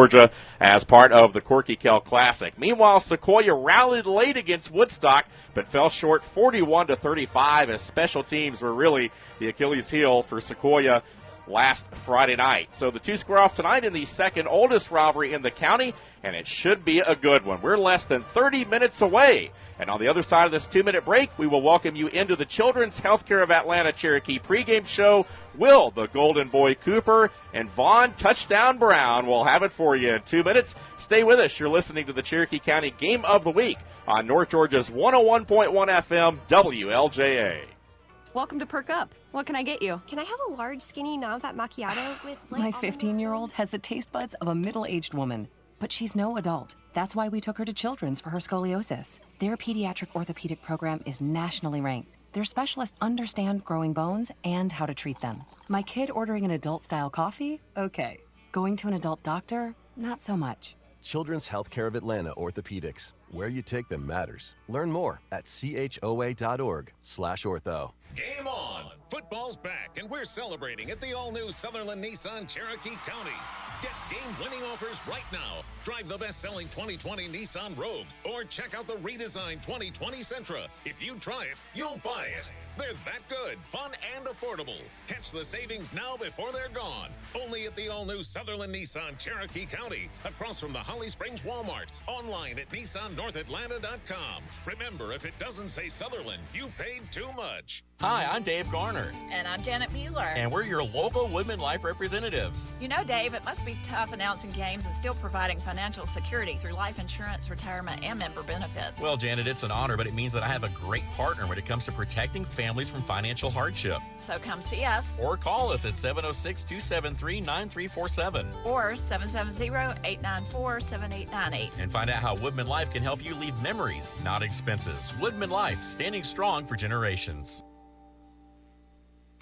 Georgia as part of the Corky Kell Classic. Meanwhile, Sequoyah rallied late against Woodstock, but fell short 41-35 as special teams were really the Achilles heel for Sequoyah last Friday night. So the two square off tonight in the second oldest rivalry in the county, and it should be a good one. We're less than 30 minutes away. And on the other side of this 2-minute break, we will welcome you into the Children's Healthcare of Atlanta Cherokee pregame show. Will the Golden Boy Cooper and Vaughn Touchdown Brown will have it for you in 2 minutes. Stay with us. You're listening to the Cherokee County Game of the Week on North Georgia's 101.1 FM WLJA. Welcome to Perk Up. What can I get you? Can I have a large, skinny, non-fat macchiato with My 15-year-old has the taste buds of a middle-aged woman, but she's no adult. That's why we took her to Children's for her scoliosis. Their pediatric orthopedic program is nationally ranked. Their specialists understand growing bones and how to treat them. My kid ordering an adult-style coffee? Okay. Going to an adult doctor? Not so much. Children's Healthcare of Atlanta Orthopedics. Where you take them matters. Learn more at choa.org/ortho. Game on! Football's back, and we're celebrating at the all-new Sutherland Nissan Cherokee County. Get game-winning offers right now. Drive the best-selling 2020 Nissan Rogue, or check out the redesigned 2020 Sentra. If you try it, you'll buy it. They're that good, fun, and affordable. Catch the savings now before they're gone. Only at the all-new Sutherland Nissan Cherokee County, across from the Holly Springs Walmart. Online at NissanNorthAtlanta.com. Remember, if it doesn't say Sutherland, you paid too much. Hi, I'm Dave Garner. And I'm Janet Mueller. And we're your local Woodman Life representatives. You know, Dave, it must be tough announcing games and still providing financial security through life insurance, retirement, and member benefits. Well, Janet, it's an honor, but it means that I have a great partner when it comes to protecting families from financial hardship. So come see us. Or call us at 706-273-9347. Or 770-894-7898. And find out how Woodman Life can help you leave memories, not expenses. Woodman Life, standing strong for generations.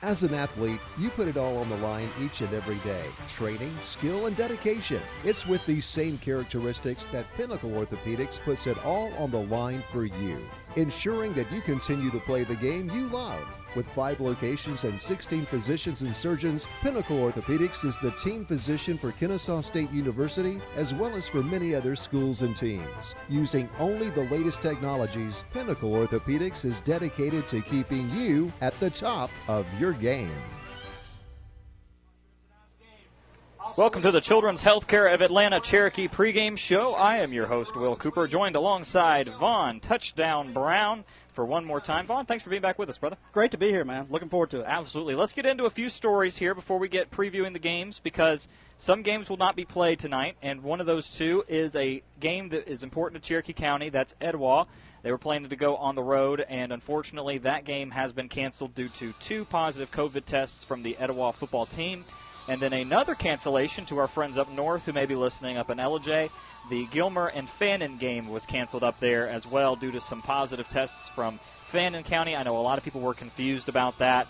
As an athlete, you put it all on the line each and every day. Training, skill, and dedication. It's with these same characteristics that Pinnacle Orthopedics puts it all on the line for you, ensuring that you continue to play the game you love. With 5 locations and 16 physicians and surgeons, Pinnacle Orthopedics is the team physician for Kennesaw State University, as well as for many other schools and teams. Using only the latest technologies, Pinnacle Orthopedics is dedicated to keeping you at the top of your game. Welcome to the Children's Healthcare of Atlanta Cherokee pregame show. I am your host, Will Cooper, joined alongside Vaughn Touchdown Brown for one more time. Vaughn, thanks for being back with us, brother. Great to be here, man. Looking forward to it. Absolutely. Let's get into a few stories here before we get previewing the games, because some games will not be played tonight, and one of those two is a game that is important to Cherokee County. That's Etowah. They were planning to go on the road, and unfortunately that game has been canceled due to 2 positive COVID tests from the Etowah football team. And then another cancellation to our friends up north who may be listening up in LJ. The Gilmer and Fannin game was canceled up there as well due to some positive tests from Fannin County. I know a lot of people were confused about that.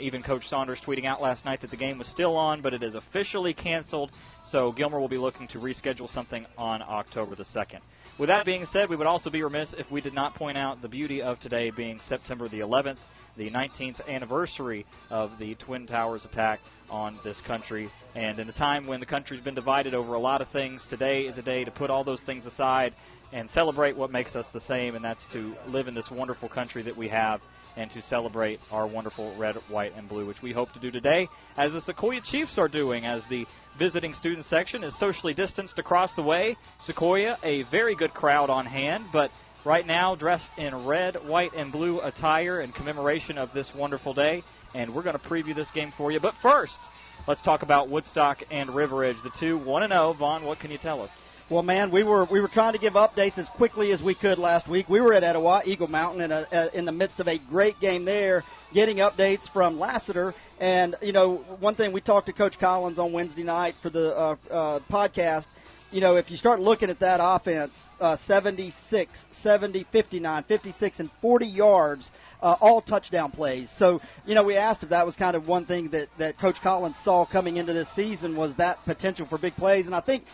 Even Coach Saunders tweeting out last night that the game was still on, but it is officially canceled. So Gilmer will be looking to reschedule something on October the 2nd. With that being said, we would also be remiss if we did not point out the beauty of today being September the 11th, the 19th anniversary of the Twin Towers attack on this country. And in a time when the country's been divided over a lot of things, today is a day to put all those things aside and celebrate what makes us the same, and that's to live in this wonderful country that we have and to celebrate our wonderful red, white, and blue, which we hope to do today, as the Sequoyah Chiefs are doing, as the visiting student section is socially distanced across the way. Sequoyah, a very good crowd on hand, but right now dressed in red, white, and blue attire in commemoration of this wonderful day, and we're going to preview this game for you. But first, let's talk about Woodstock and River Edge, the two 1-0. Vaughn, what can you tell us? Well, man, we were trying to give updates as quickly as we could last week. We were at Etowah, Eagle Mountain, in the midst of a great game there, getting updates from Lassiter. And, you know, one thing, we talked to Coach Collins on Wednesday night for the podcast. You know, if you start looking at that offense, 76, 70, 59, 56, and 40 yards, all touchdown plays. So, you know, we asked if that was kind of one thing that Coach Collins saw coming into this season was that potential for big plays. And I think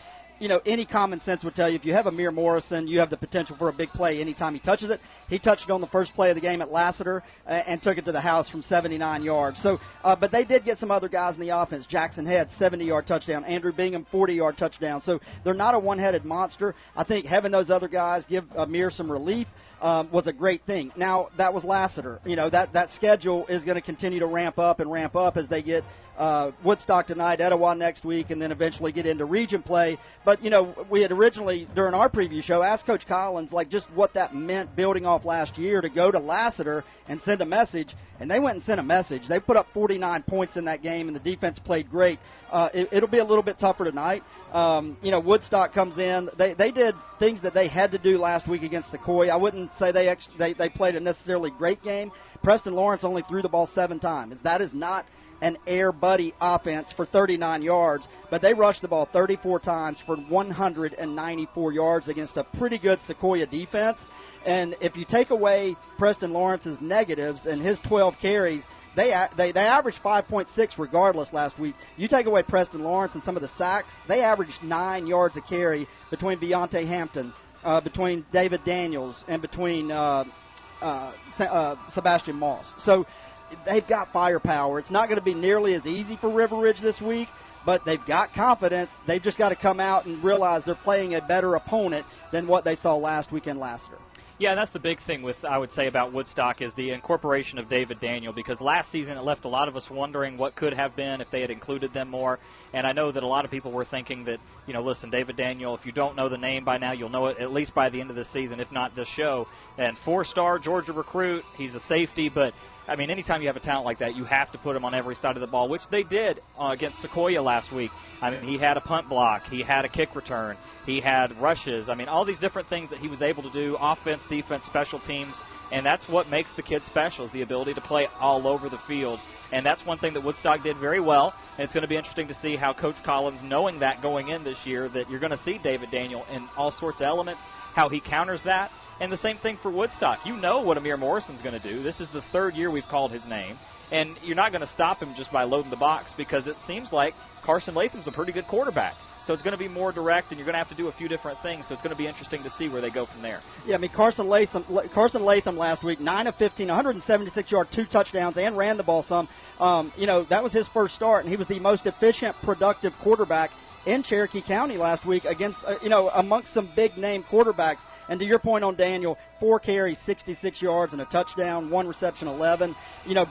any common sense would tell you if you have Amir Morrison, you have the potential for a big play anytime he touches it. He touched it on the first play of the game at Lassiter and took it to the house from 79 yards. So, but they did get some other guys in the offense. Jackson Head, 70-yard touchdown. Andrew Bingham, 40-yard touchdown. So they're not a one-headed monster. I think having those other guys give Amir some relief was a great thing. Now, that was Lassiter. That schedule is going to continue to ramp up as they get Woodstock tonight, Etowah next week, and then eventually get into region play. But, we had originally, during our preview show, asked Coach Collins, just what that meant building off last year to go to Lassiter and send a message. And they went and sent a message. They put up 49 points in that game, and the defense played great. It'll be a little bit tougher tonight. Woodstock comes in. They did things that they had to do last week against Sequoyah. I wouldn't say they played a necessarily great game. Preston Lawrence only threw the ball 7 times. That is not an air buddy offense for 39 yards, but they rushed the ball 34 times for 194 yards against a pretty good Sequoyah defense. And if you take away Preston Lawrence's negatives and his 12 carries, they averaged 5.6 regardless last week. You take away Preston Lawrence and some of the sacks, they averaged 9 yards a carry between Beyonte Hampton, between David Daniels, and between Sebastian Moss. So they've got firepower. It's not going to be nearly as easy for River Ridge this week, but they've got confidence. They've just got to come out and realize they're playing a better opponent than what they saw last week in Lassiter. Yeah, that's the big thing I would say about Woodstock is the incorporation of David Daniel, because last season it left a lot of us wondering what could have been if they had included them more. And I know that a lot of people were thinking that, listen, David Daniel, if you don't know the name by now, you'll know it at least by the end of the season, if not this show. And 4-star Georgia recruit, he's a safety, but anytime you have a talent like that, you have to put him on every side of the ball, which they did against Sequoyah last week. He had a punt block. He had a kick return. He had rushes. All these different things that he was able to do, offense, defense, special teams, and that's what makes the kid special, is the ability to play all over the field. And that's one thing that Woodstock did very well, and it's going to be interesting to see how Coach Collins, knowing that going in this year, that you're going to see David Daniel in all sorts of elements, how he counters that. And the same thing for Woodstock. You know what Amir Morrison's going to do. This is the 3rd year we've called his name. And you're not going to stop him just by loading the box, because it seems like Carson Latham's a pretty good quarterback. So it's going to be more direct, and you're going to have to do a few different things. So it's going to be interesting to see where they go from there. Yeah, Carson Latham last week, 9 of 15, 176 yards, 2 touchdowns, and ran the ball some. That was his first start, and he was the most efficient, productive quarterback in Cherokee County last week against, amongst some big-name quarterbacks. And to your point on Daniel, 4 carries, 66 yards, and a touchdown, 1 reception, 11.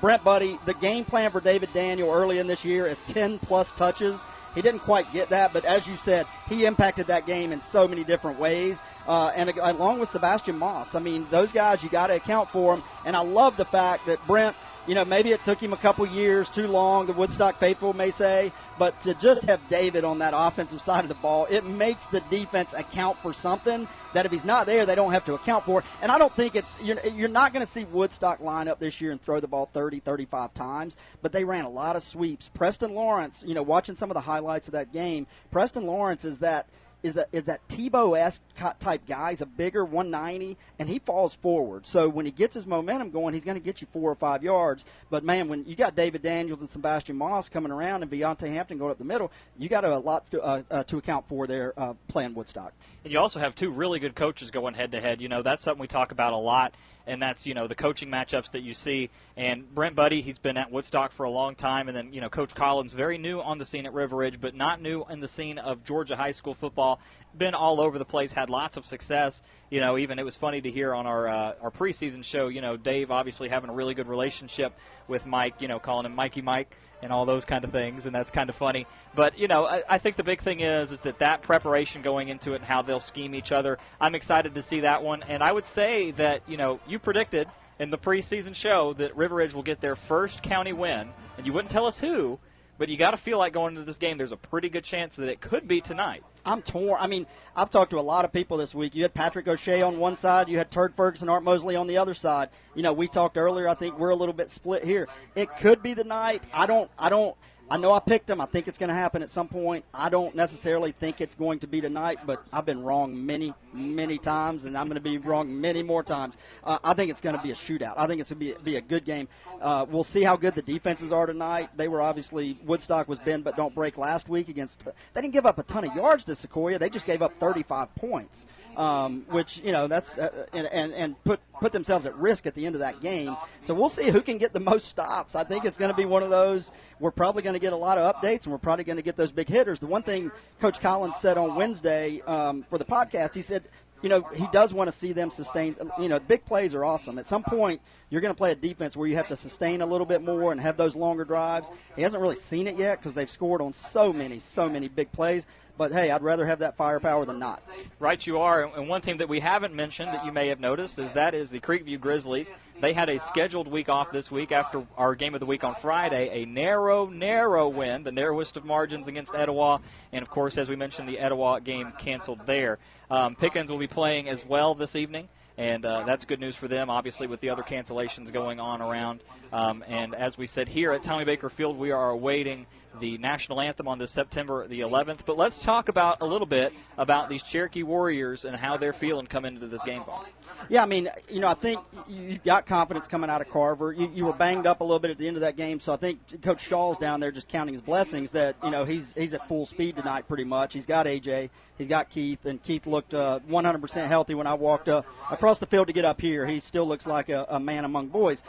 Brent Buddy, the game plan for David Daniel early in this year is 10-plus touches. He didn't quite get that, but as you said, he impacted that game in so many different ways. And along with Sebastian Moss, those guys, you got to account for them. And I love the fact that Brent, maybe it took him a couple years too long, the Woodstock faithful may say, but to just have David on that offensive side of the ball, it makes the defense account for something that if he's not there, they don't have to account for. And I don't think you're not going to see Woodstock line up this year and throw the ball 30, 35 times, but they ran a lot of sweeps. Preston Lawrence, watching some of the highlights of that game, Preston Lawrence is that Tebow-esque type guy. He's a bigger 190, and he falls forward. So when he gets his momentum going, he's going to get you 4 or 5 yards. But, man, when you got David Daniels and Sebastian Moss coming around and Beyonte Hampton going up the middle, you got a lot to account for there playing Woodstock. And you also have 2 really good coaches going head-to-head. That's something we talk about a lot. And that's, the coaching matchups that you see. And Brent Buddy, he's been at Woodstock for a long time. And then, Coach Collins, very new on the scene at River Ridge, but not new in the scene of Georgia high school football. Been all over the place, had lots of success. Even it was funny to hear on our preseason show, Dave obviously having a really good relationship with Mike, calling him Mikey Mike and all those kind of things, and that's kind of funny. But, I think the big thing is that preparation going into it and how they'll scheme each other, I'm excited to see that one. And I would say that, you predicted in the preseason show that River Ridge will get their first county win, and you wouldn't tell us who, but you got to feel like going into this game there's a pretty good chance that it could be tonight. I'm torn. I've talked to a lot of people this week. You had Patrick O'Shea on one side. You had Turd Ferguson, Art Mosley on the other side. We talked earlier. I think we're a little bit split here. It could be the night. I don't I know I picked them. I think it's going to happen at some point. I don't necessarily think it's going to be tonight, but I've been wrong many, many times, and I'm going to be wrong many more times. I think it's going to be a shootout. I think it's going to be a good game. We'll see how good the defenses are tonight. They were obviously – Woodstock was bend but don't break last week against – they didn't give up a ton of yards to Sequoyah. They just gave up 35 points. Which, that's and put themselves at risk at the end of that game. So we'll see who can get the most stops. I think it's going to be one of those. We're probably going to get a lot of updates, and we're probably going to get those big hitters. The one thing Coach Collins said on Wednesday for the podcast, he said, he does want to see them sustain. Big plays are awesome. At some point, you're going to play a defense where you have to sustain a little bit more and have those longer drives. He hasn't really seen it yet because they've scored on so many big plays. But, hey, I'd rather have that firepower than not. Right you are. And one team that we haven't mentioned that you may have noticed is the Creekview Grizzlies. They had a scheduled week off this week after our game of the week on Friday, a narrow win, the narrowest of margins against Etowah. And, of course, as we mentioned, the Etowah game canceled there. Pickens will be playing as well this evening. And that's good news for them, obviously, with the other cancellations going on around. And as we said here at Tommy Baker Field, we are awaiting the national anthem on this September the 11th. But let's talk a little bit about these Cherokee Warriors and how they're feeling coming into this game, Vaughn. Yeah, I think you've got confidence coming out of Carver. You were banged up a little bit at the end of that game, so I think Coach Shaw's down there just counting his blessings that, he's at full speed tonight pretty much. He's got A.J., he's got Keith, and Keith looked 100% healthy when I walked across the field to get up here. He still looks like a man among boys.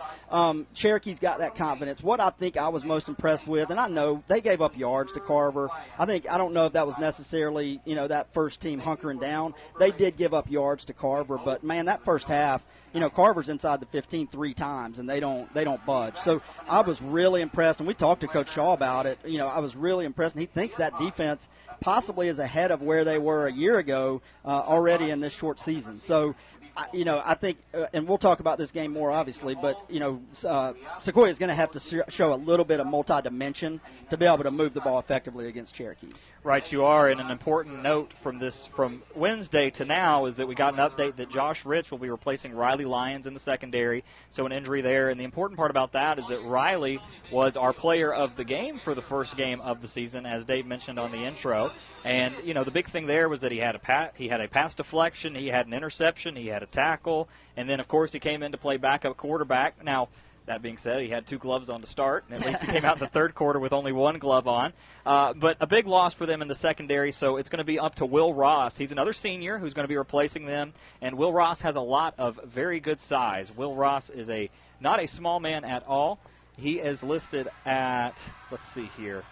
Cherokee's got that confidence. What I think I was most impressed with, and I know they gave up yards to Carver. I don't know if that was necessarily, that first team hunkering down. They did give up yards to Carver, but, man, that first half, Carver's inside the 15 3 times, and they don't budge. So I was really impressed, and we talked to Coach Shaw about it. I was really impressed, and he thinks that defense possibly is ahead of where they were a year ago already in this short season. So, I think, and we'll talk about this game more, obviously, but, Sequoyah is going to have to show a little bit of multi-dimension to be able to move the ball effectively against Cherokee. Right, you are. And an important note from Wednesday to now is that we got an update that Josh Rich will be replacing Riley Lyons in the secondary, so an injury there. And the important part about that is that Riley was our player of the game for the first game of the season, as Dave mentioned on the intro. And, the big thing there was that he had a pass deflection, he had an interception, he had a tackle, and then, of course, he came in to play backup quarterback. Now, that being said, he had 2 gloves on to start, and at least he came out in the third quarter with only 1 glove on. But a big loss for them in the secondary, so it's going to be up to Will Ross. He's another senior who's going to be replacing them, and Will Ross has a lot of very good size. Will Ross is not a small man at all. He is listed at, let's see here,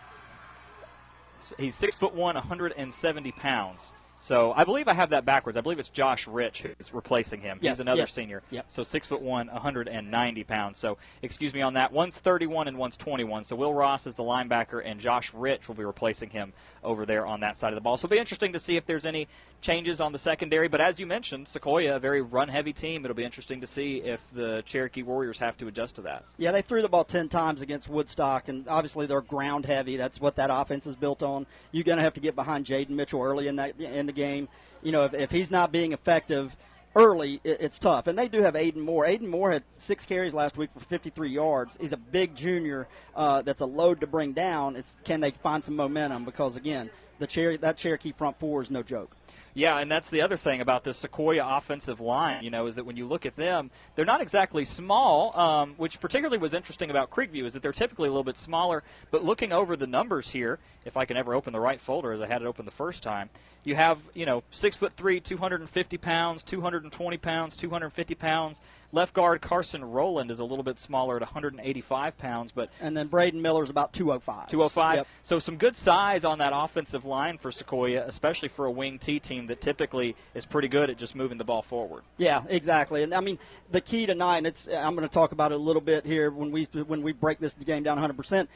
he's 6'1", 170 pounds. So I believe I have that backwards. I believe it's Josh Rich who's replacing him. Yes, he's another yes. senior. Yep. So 6'1", 190 pounds. So excuse me on that. One's 31 and one's 21. So Will Ross is the linebacker, and Josh Rich will be replacing him over there on that side of the ball. So it'll be interesting to see if there's any changes on the secondary. But as you mentioned, Sequoyah, a very run-heavy team. It'll be interesting to see if the Cherokee Warriors have to adjust to that. Yeah, they threw the ball 10 times against Woodstock, and obviously they're ground-heavy. That's what that offense is built on. You're going to have to get behind Jaden Mitchell early in the game. If he's not being effective early, it's tough. And they do have Aiden Moore. Aiden Moore had 6 carries last week for 53 yards. He's a big junior that's a load to bring down. Can they find some momentum? Because, again, that Cherokee front four is no joke. Yeah, and that's the other thing about the Sequoyah offensive line, is that when you look at them, they're not exactly small, which particularly was interesting about Creekview is that they're typically a little bit smaller. But looking over the numbers here, if I can ever open the right folder as I had it open the first time, you have, 6'3", 250 pounds, 220 pounds, 250 pounds. Left guard Carson Rowland is a little bit smaller at 185 pounds. And then Braden Miller's about 205. 205. Yep. So some good size on that offensive line for Sequoyah, especially for a wing T team that typically is pretty good at just moving the ball forward. Yeah, exactly. And, the key tonight, and I'm going to talk about it a little bit here when we break this game down 100%,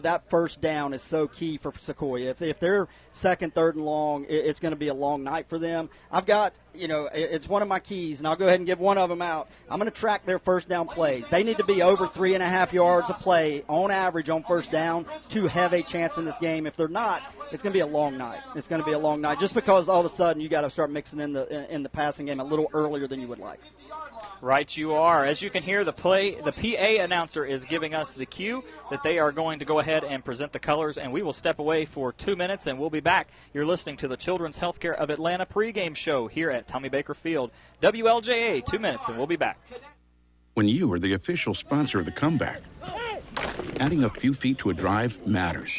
that first down is so key for Sequoyah. If they're second, third, and long, it's going to be a long night for them. I've got, it's one of my keys, and I'll go ahead and give one of them out. I'm going to track their first down plays. They need to be over 3.5 yards a play on average on first down to have a chance in this game. If they're not, it's going to be a long night. It's going to be a long night just because all of a sudden you got to start mixing in the passing game a little earlier than you would like. Right you are. As you can hear, the PA announcer is giving us the cue that they are going to go ahead and present the colors, and we will step away for 2 minutes, and we'll be back. You're listening to the Children's Healthcare of Atlanta pregame show here at Tommy Baker Field. WLJA, 2 minutes, and we'll be back. When you are the official sponsor of the comeback, adding a few feet to a drive matters.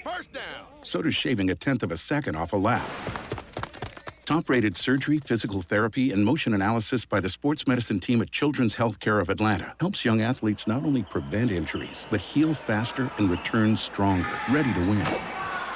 First down. So does shaving 1/10 of a second off a lap. Top-rated surgery, physical therapy, and motion analysis by the sports medicine team at Children's Healthcare of Atlanta helps young athletes not only prevent injuries, but heal faster and return stronger, ready to win.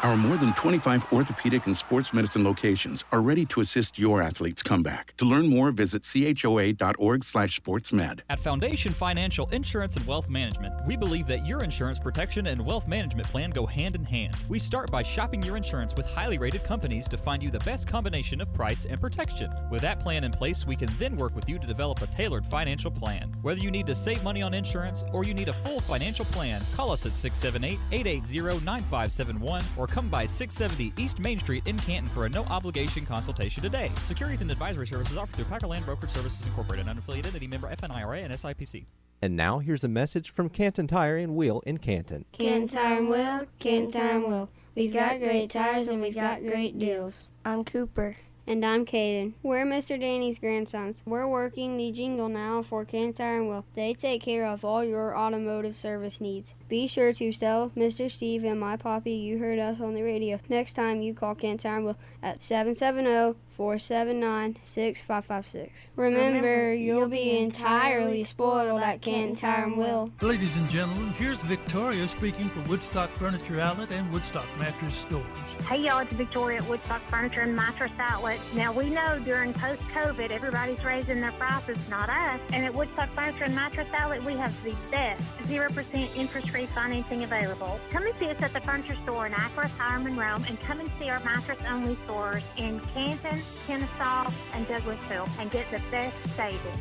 Our more than 25 orthopedic and sports medicine locations are ready to assist your athlete's comeback. To learn more, visit choa.org/sportsmed. At Foundation Financial Insurance and Wealth Management, we believe that your insurance protection and wealth management plan go hand in hand. We start by shopping your insurance with highly rated companies to find you the best combination of price and protection. With that plan in place, we can then work with you to develop a tailored financial plan. Whether you need to save money on insurance or you need a full financial plan, call us at 678-880-9571 or come by 670 East Main Street in Canton for a no-obligation consultation today. Securities and advisory services offered through Packer Land Brokerage Services Incorporated, an unaffiliated entity, member FNIRA and SIPC. And now here's a message from Canton Tire and Wheel in Canton. Canton Tire and Wheel, Canton Tire and Wheel. We've got great tires and we've got great deals. I'm Cooper. And I'm Caden. We're Mr. Danny's grandsons. We're working the jingle now for Canton Tire and Wheel. They take care of all your automotive service needs. Be sure to tell Mr. Steve and my poppy you heard us on the radio next time you call Canton Tire and Wheel at 770-479-6556. Remember, you'll be entirely spoiled at Canton Tire and Wheel. Ladies and gentlemen, here's Victoria speaking for Woodstock Furniture Outlet and Woodstock Mattress Stores. Hey y'all, it's Victoria at Woodstock Furniture and Mattress Outlet. Now we know during post-COVID, everybody's raising their prices, not us. And at Woodstock Furniture and Mattress Outlet, we have the best 0% interest-free financing available. Come and see us at the furniture store in Akron, Hiram, Rome, and come and see our mattress-only stores in Canton, Kennesaw, and Douglasville, and get the best savings.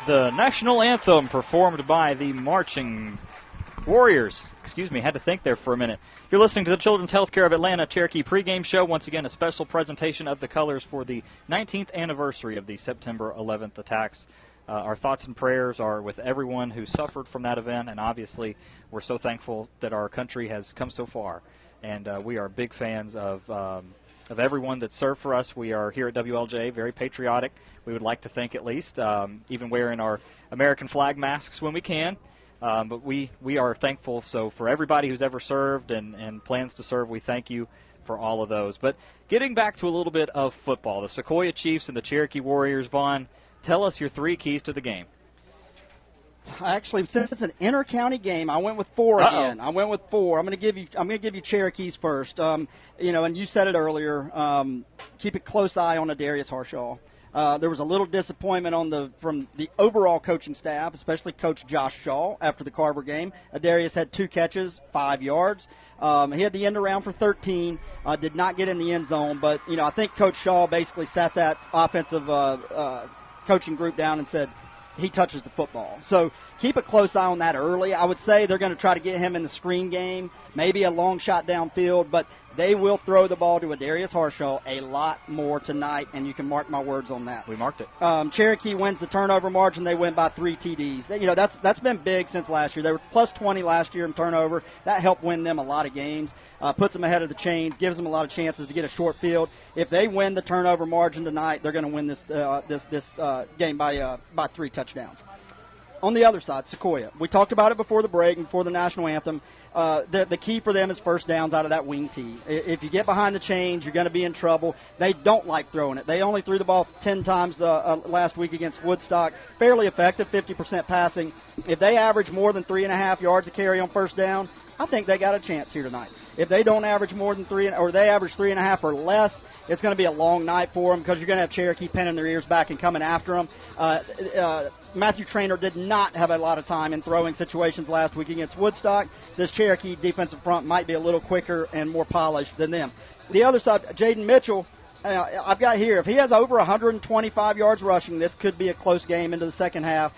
The national anthem performed by the Marching Warriors. Excuse me, had to think there for a minute. You're listening to the Children's Healthcare of Atlanta Cherokee pregame show. Once again, a special presentation of the colors for the 19th anniversary of the September 11th attacks. Our thoughts and prayers are with everyone who suffered from that event, and obviously we're so thankful that our country has come so far. And we are big fans of everyone that served for us. We are here at WLJA very patriotic. We would like to think, at least, even wearing our American flag masks when we can. But we are thankful. So for everybody who's ever served and plans to serve, we thank you for all of those. But getting back to a little bit of football, the Sequoyah Chiefs and the Cherokee Warriors, Vaughn, tell us your 3 keys to the game. Actually, since it's an inter-county game, I went with 4 again. I went with 4. I'm going to give you Cherokees first. And you said it earlier. Keep a close eye on Adarius Harshaw. There was a little disappointment from the overall coaching staff, especially Coach Josh Shaw after the Carver game. Adarius had 2 catches, 5 yards. He had the end around for 13. Did not get in the end zone, but I think Coach Shaw basically sat that offensive coaching group down and said, he touches the football. So keep a close eye on that early. I would say they're going to try to get him in the screen game, maybe a long shot downfield, but they will throw the ball to Adarius Harshaw a lot more tonight, and you can mark my words on that. We marked it. Cherokee wins the turnover margin. They win by 3 TDs. That's been big since last year. They were plus 20 last year in turnover. That helped win them a lot of games, puts them ahead of the chains, gives them a lot of chances to get a short field. If they win the turnover margin tonight, they're going to win this game by 3 touchdowns. on the other side, Sequoyah. We talked about it before the break and before the national anthem. The key for them is first downs out of that wing tee. If you get behind the chains, you're going to be in trouble. They don't like throwing it. They only threw the ball 10 times last week against Woodstock. Fairly effective, 50% passing. If they average more than 3.5 yards a carry on first down, I think they got a chance here tonight. If they don't average more than 3, or they average 3.5 or less, it's going to be a long night for them because you're going to have Cherokee pinning their ears back and coming after them. Matthew Traynor did not have a lot of time in throwing situations last week against Woodstock. This Cherokee defensive front might be a little quicker and more polished than them. The other side, Jaden Mitchell, I've got here, if he has over 125 yards rushing, this could be a close game into the second half.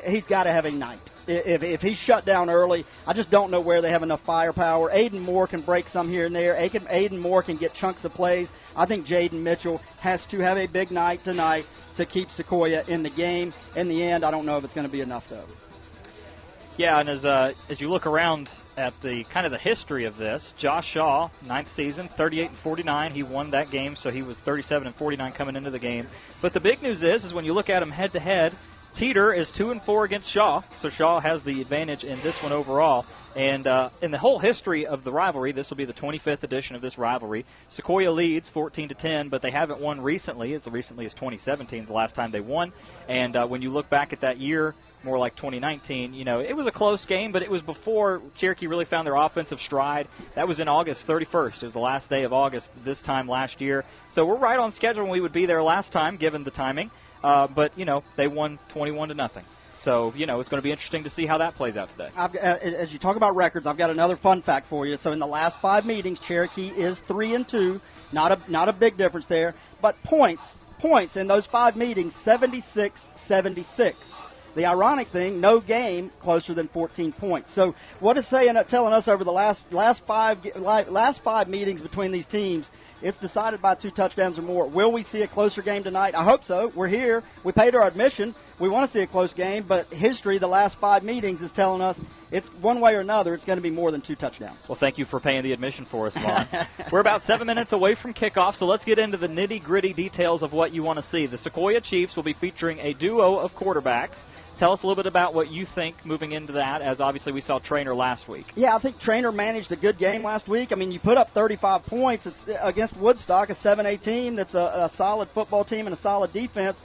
He's got to have a night. If he's shut down early, I just don't know where they have enough firepower. Aiden Moore can break some here and there. Aiden Moore can get chunks of plays. I think Jaden Mitchell has to have a big night tonight to keep Sequoyah in the game. In the end, I don't know if it's going to be enough, though. Yeah, and as you look around at the kind of the history of this, Josh Shaw, 9th season, 38-49. He won that game, so he was 37-49 coming into the game. But the big news is when you look at him head-to-head, Teeter is 2-4 against Shaw, so Shaw has the advantage in this one overall. And in the whole history of the rivalry, this will be the 25th edition of this rivalry. Sequoyah leads 14-10, but they haven't won recently. As recently as 2017 is the last time they won. And when you look back at that year, more like 2019, it was a close game, but it was before Cherokee really found their offensive stride. That was in August 31st. It was the last day of August this time last year. So we're right on schedule when we would be there last time, given the timing. But they won 21-0. So, it's going to be interesting to see how that plays out today. As you talk about records, I've got another fun fact for you. So in the last 5 meetings, Cherokee is 3-2. Not a big difference there. But points in those 5 meetings, 76-76. The ironic thing, no game closer than 14 points. So what is telling us over the last five meetings between these teams? It's decided by 2 touchdowns or more. Will we see a closer game tonight? I hope so. We're here. We paid our admission. We want to see a close game, but history, the last 5 meetings, is telling us it's one way or another, it's going to be more than 2 touchdowns. Well, thank you for paying the admission for us, Vaughn. We're about 7 minutes away from kickoff, so let's get into the nitty-gritty details of what you want to see. The Sequoyah Chiefs will be featuring a duo of quarterbacks. Tell us a little bit about what you think moving into that, as obviously we saw Traynor last week. Yeah, I think Traynor managed a good game last week. I mean, you put up 35 points. It's against Woodstock, a 7A team that's a solid football team and a solid defense.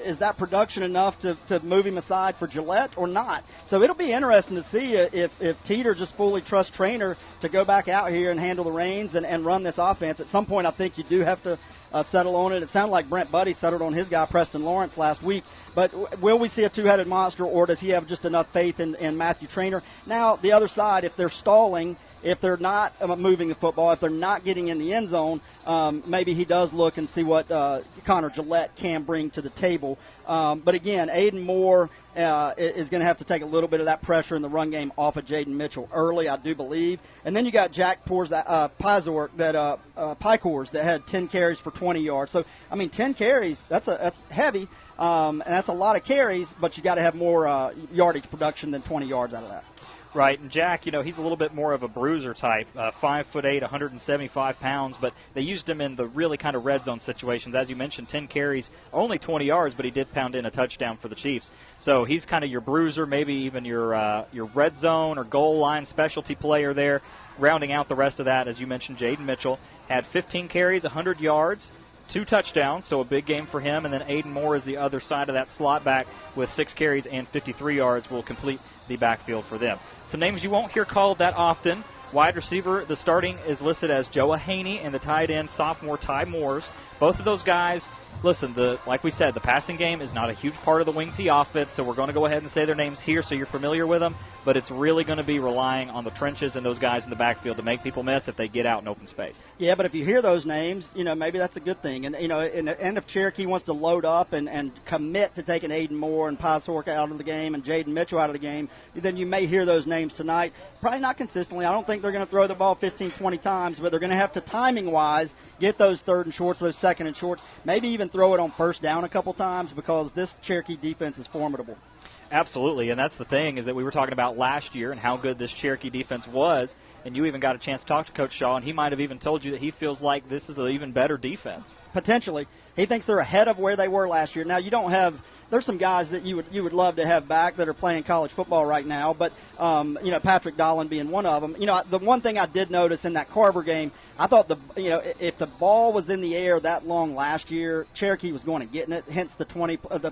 Is that production enough to move him aside for Gillette or not? So it'll be interesting to see if Teeter just fully trusts Traynor to go back out here and handle the reins and run this offense. At some point, I think you do have to settle on it. It sounded like Brent Buddy settled on his guy, Preston Lawrence, last week. But will we see a 2-headed monster, or does he have just enough faith in Matthew Traynor? Now, the other side, if they're stalling, if they're not moving the football, if they're not getting in the end zone, maybe he does look and see what Connor Gillette can bring to the table. But again, Aiden Moore is going to have to take a little bit of that pressure in the run game off of Jaden Mitchell early, I do believe. And then you got Jack Pizork that had 10 carries for 20 yards. So, 10 carries, that's heavy, and that's a lot of carries, but you got to have more yardage production than 20 yards out of that. Right, and Jack, he's a little bit more of a bruiser type, 5'8", 175 pounds, but they used him in the really kind of red zone situations. As you mentioned, 10 carries, only 20 yards, but he did pound in a touchdown for the Chiefs. So he's kind of your bruiser, maybe even your red zone or goal line specialty player there. Rounding out the rest of that, as you mentioned, Jaden Mitchell had 15 carries, 100 yards, 2 touchdowns, so a big game for him. And then Aiden Moore is the other side of that slot back with 6 carries and 53 yards will complete the backfield for them. Some names you won't hear called that often. Wide receiver, the starting is listed as Joa Haney, and the tight end, sophomore Ty Moores. Both of those guys, listen, like we said, the passing game is not a huge part of the wing tee offense, so we're going to go ahead and say their names here so you're familiar with them, but it's really going to be relying on the trenches and those guys in the backfield to make people miss if they get out in open space. Yeah, but if you hear those names, maybe that's a good thing. And, and if Cherokee wants to load up and commit to taking Aiden Moore and Pizork out of the game and Jaden Mitchell out of the game, then you may hear those names tonight. Probably not consistently. I don't think they're going to throw the ball 15, 20 times, but they're going to have to, timing-wise, get those third and shorts, those second and shorts, maybe even throw it on first down a couple times because this Cherokee defense is formidable. Absolutely, and that's the thing is that we were talking about last year and how good this Cherokee defense was, and you even got a chance to talk to Coach Shaw, and he might have even told you that he feels like this is an even better defense. Potentially. He thinks they're ahead of where they were last year. Now, you don't have there's some guys that you would love to have back that are playing college football right now, but Patrick Dolan being one of them. The one thing I did notice in that Carver game, I thought if the ball was in the air that long last year, Cherokee was going to get in it, hence the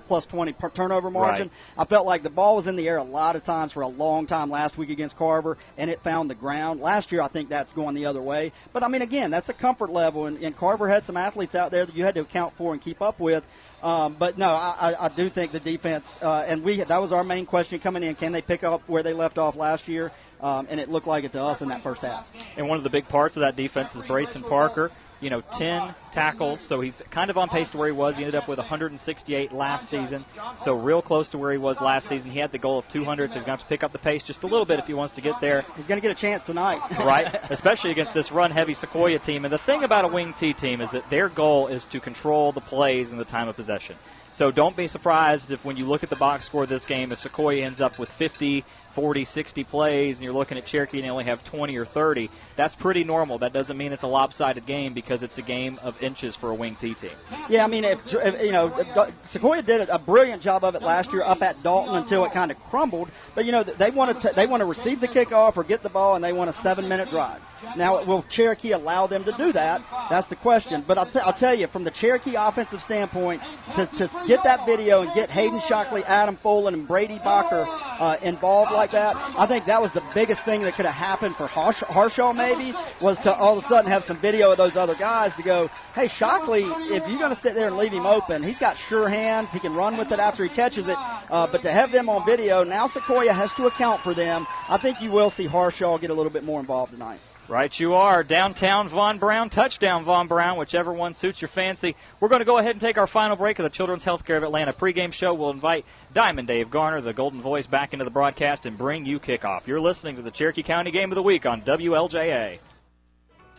plus 20 turnover margin. Right. I felt like the ball was in the air a lot of times for a long time last week against Carver, and it found the ground. Last year, I think that's going the other way. But, again, that's a comfort level, and Carver had some athletes out there that you had to account for and keep up with. But no, I do think the defense, that was our main question coming in. Can they pick up where they left off last year? And it looked like it to us in that first half. And one of the big parts of that defense is Brayson Parker. 10 tackles, so he's kind of on pace to where he was. He ended up with 168 last season, so real close to where he was last season. He had the goal of 200, so he's going to have to pick up the pace just a little bit if he wants to get there. He's going to get a chance tonight. Right, especially against this run-heavy Sequoyah team. And the thing about a wing T team is that their goal is to control the plays in the time of possession. So don't be surprised if when you look at the box score of this game, if Sequoyah ends up with 50, 40, 60 plays, and you're looking at Cherokee and they only have 20 or 30, that's pretty normal. That doesn't mean it's a lopsided game because it's a game of inches for a wing T team. Yeah, Sequoyah did a brilliant job of it last year up at Dalton until it kind of crumbled. But, they want to receive the kickoff or get the ball, and they want a 7-minute drive. Now, will Cherokee allow them to do that? That's the question. But I'll tell you, from the Cherokee offensive standpoint, to get that video and get Hayden Shockley, Adam Folan, and Brady Bacher involved like that, I think that was the biggest thing that could have happened for Harshaw maybe, was to all of a sudden have some video of those other guys to go, hey, Shockley, if you're going to sit there and leave him open, he's got sure hands. He can run with it after he catches it. But to have them on video, now Sequoyah has to account for them. I think you will see Harshaw get a little bit more involved tonight. Right you are. Downtown Von Braun, touchdown Von Braun, whichever one suits your fancy. We're going to go ahead and take our final break of the Children's Healthcare of Atlanta pregame show. We'll invite Diamond Dave Garner, the Golden Voice, back into the broadcast and bring you kickoff. You're listening to the Cherokee County Game of the Week on WLJA.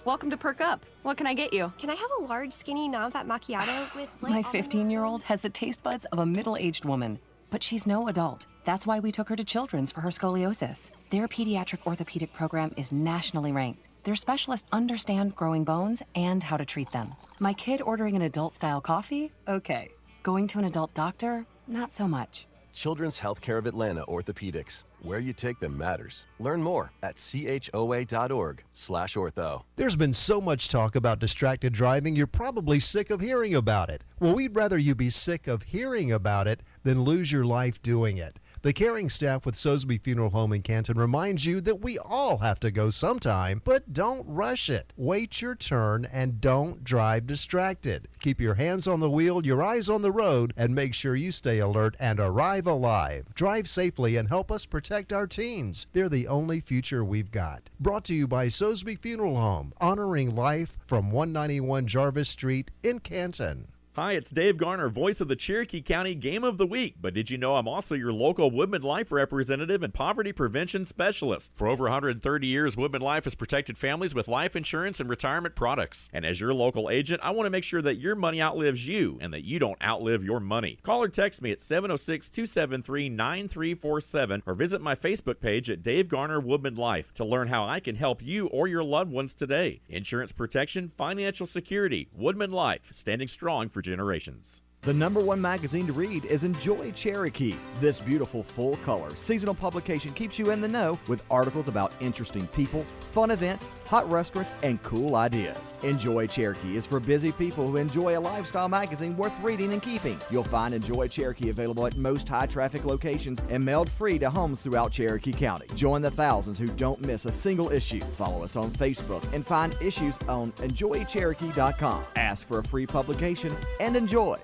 Welcome to Perk Up. What can I get you? Can I have a large, skinny, non-fat macchiato with My 15-year-old has the taste buds of a middle-aged woman. But she's no adult. That's why we took her to Children's for her scoliosis. Their pediatric orthopedic program is nationally ranked. Their specialists understand growing bones and how to treat them. My kid ordering an adult-style coffee? Okay. Going to an adult doctor? Not so much. Children's Healthcare of Atlanta Orthopedics. Where you take them matters. Learn more at choa.org/ortho. There's been so much talk about distracted driving, you're probably sick of hearing about it. Well, we'd rather you be sick of hearing about it than lose your life doing it. The caring staff with Sosby Funeral Home in Canton reminds you that we all have to go sometime, but don't rush it. Wait your turn and don't drive distracted. Keep your hands on the wheel, your eyes on the road, and make sure you stay alert and arrive alive. Drive safely and help us protect our teens. They're the only future we've got. Brought to you by Sosby Funeral Home, honoring life from 191 Jarvis Street in Canton. Hi, it's Dave Garner, voice of the Cherokee County Game of the Week. But did you know I'm also your local Woodman Life representative and poverty prevention specialist? For over 130 years, Woodman Life has protected families with life insurance and retirement products. And as your local agent, I want to make sure that your money outlives you and that you don't outlive your money. Call or text me at 706-273-9347 or visit my Facebook page at Dave Garner Woodman Life to learn how I can help you or your loved ones today. Insurance protection, financial security, Woodman Life, standing strong for generations. The #1 magazine to read is Enjoy Cherokee. This beautiful full-color seasonal publication keeps you in the know with articles about interesting people, fun events, hot restaurants, and cool ideas. Enjoy Cherokee is for busy people who enjoy a lifestyle magazine worth reading and keeping. You'll find Enjoy Cherokee available at most high-traffic locations and mailed free to homes throughout Cherokee County. Join the thousands who don't miss a single issue. Follow us on Facebook and find issues on enjoycherokee.com. Ask for a free publication and enjoy.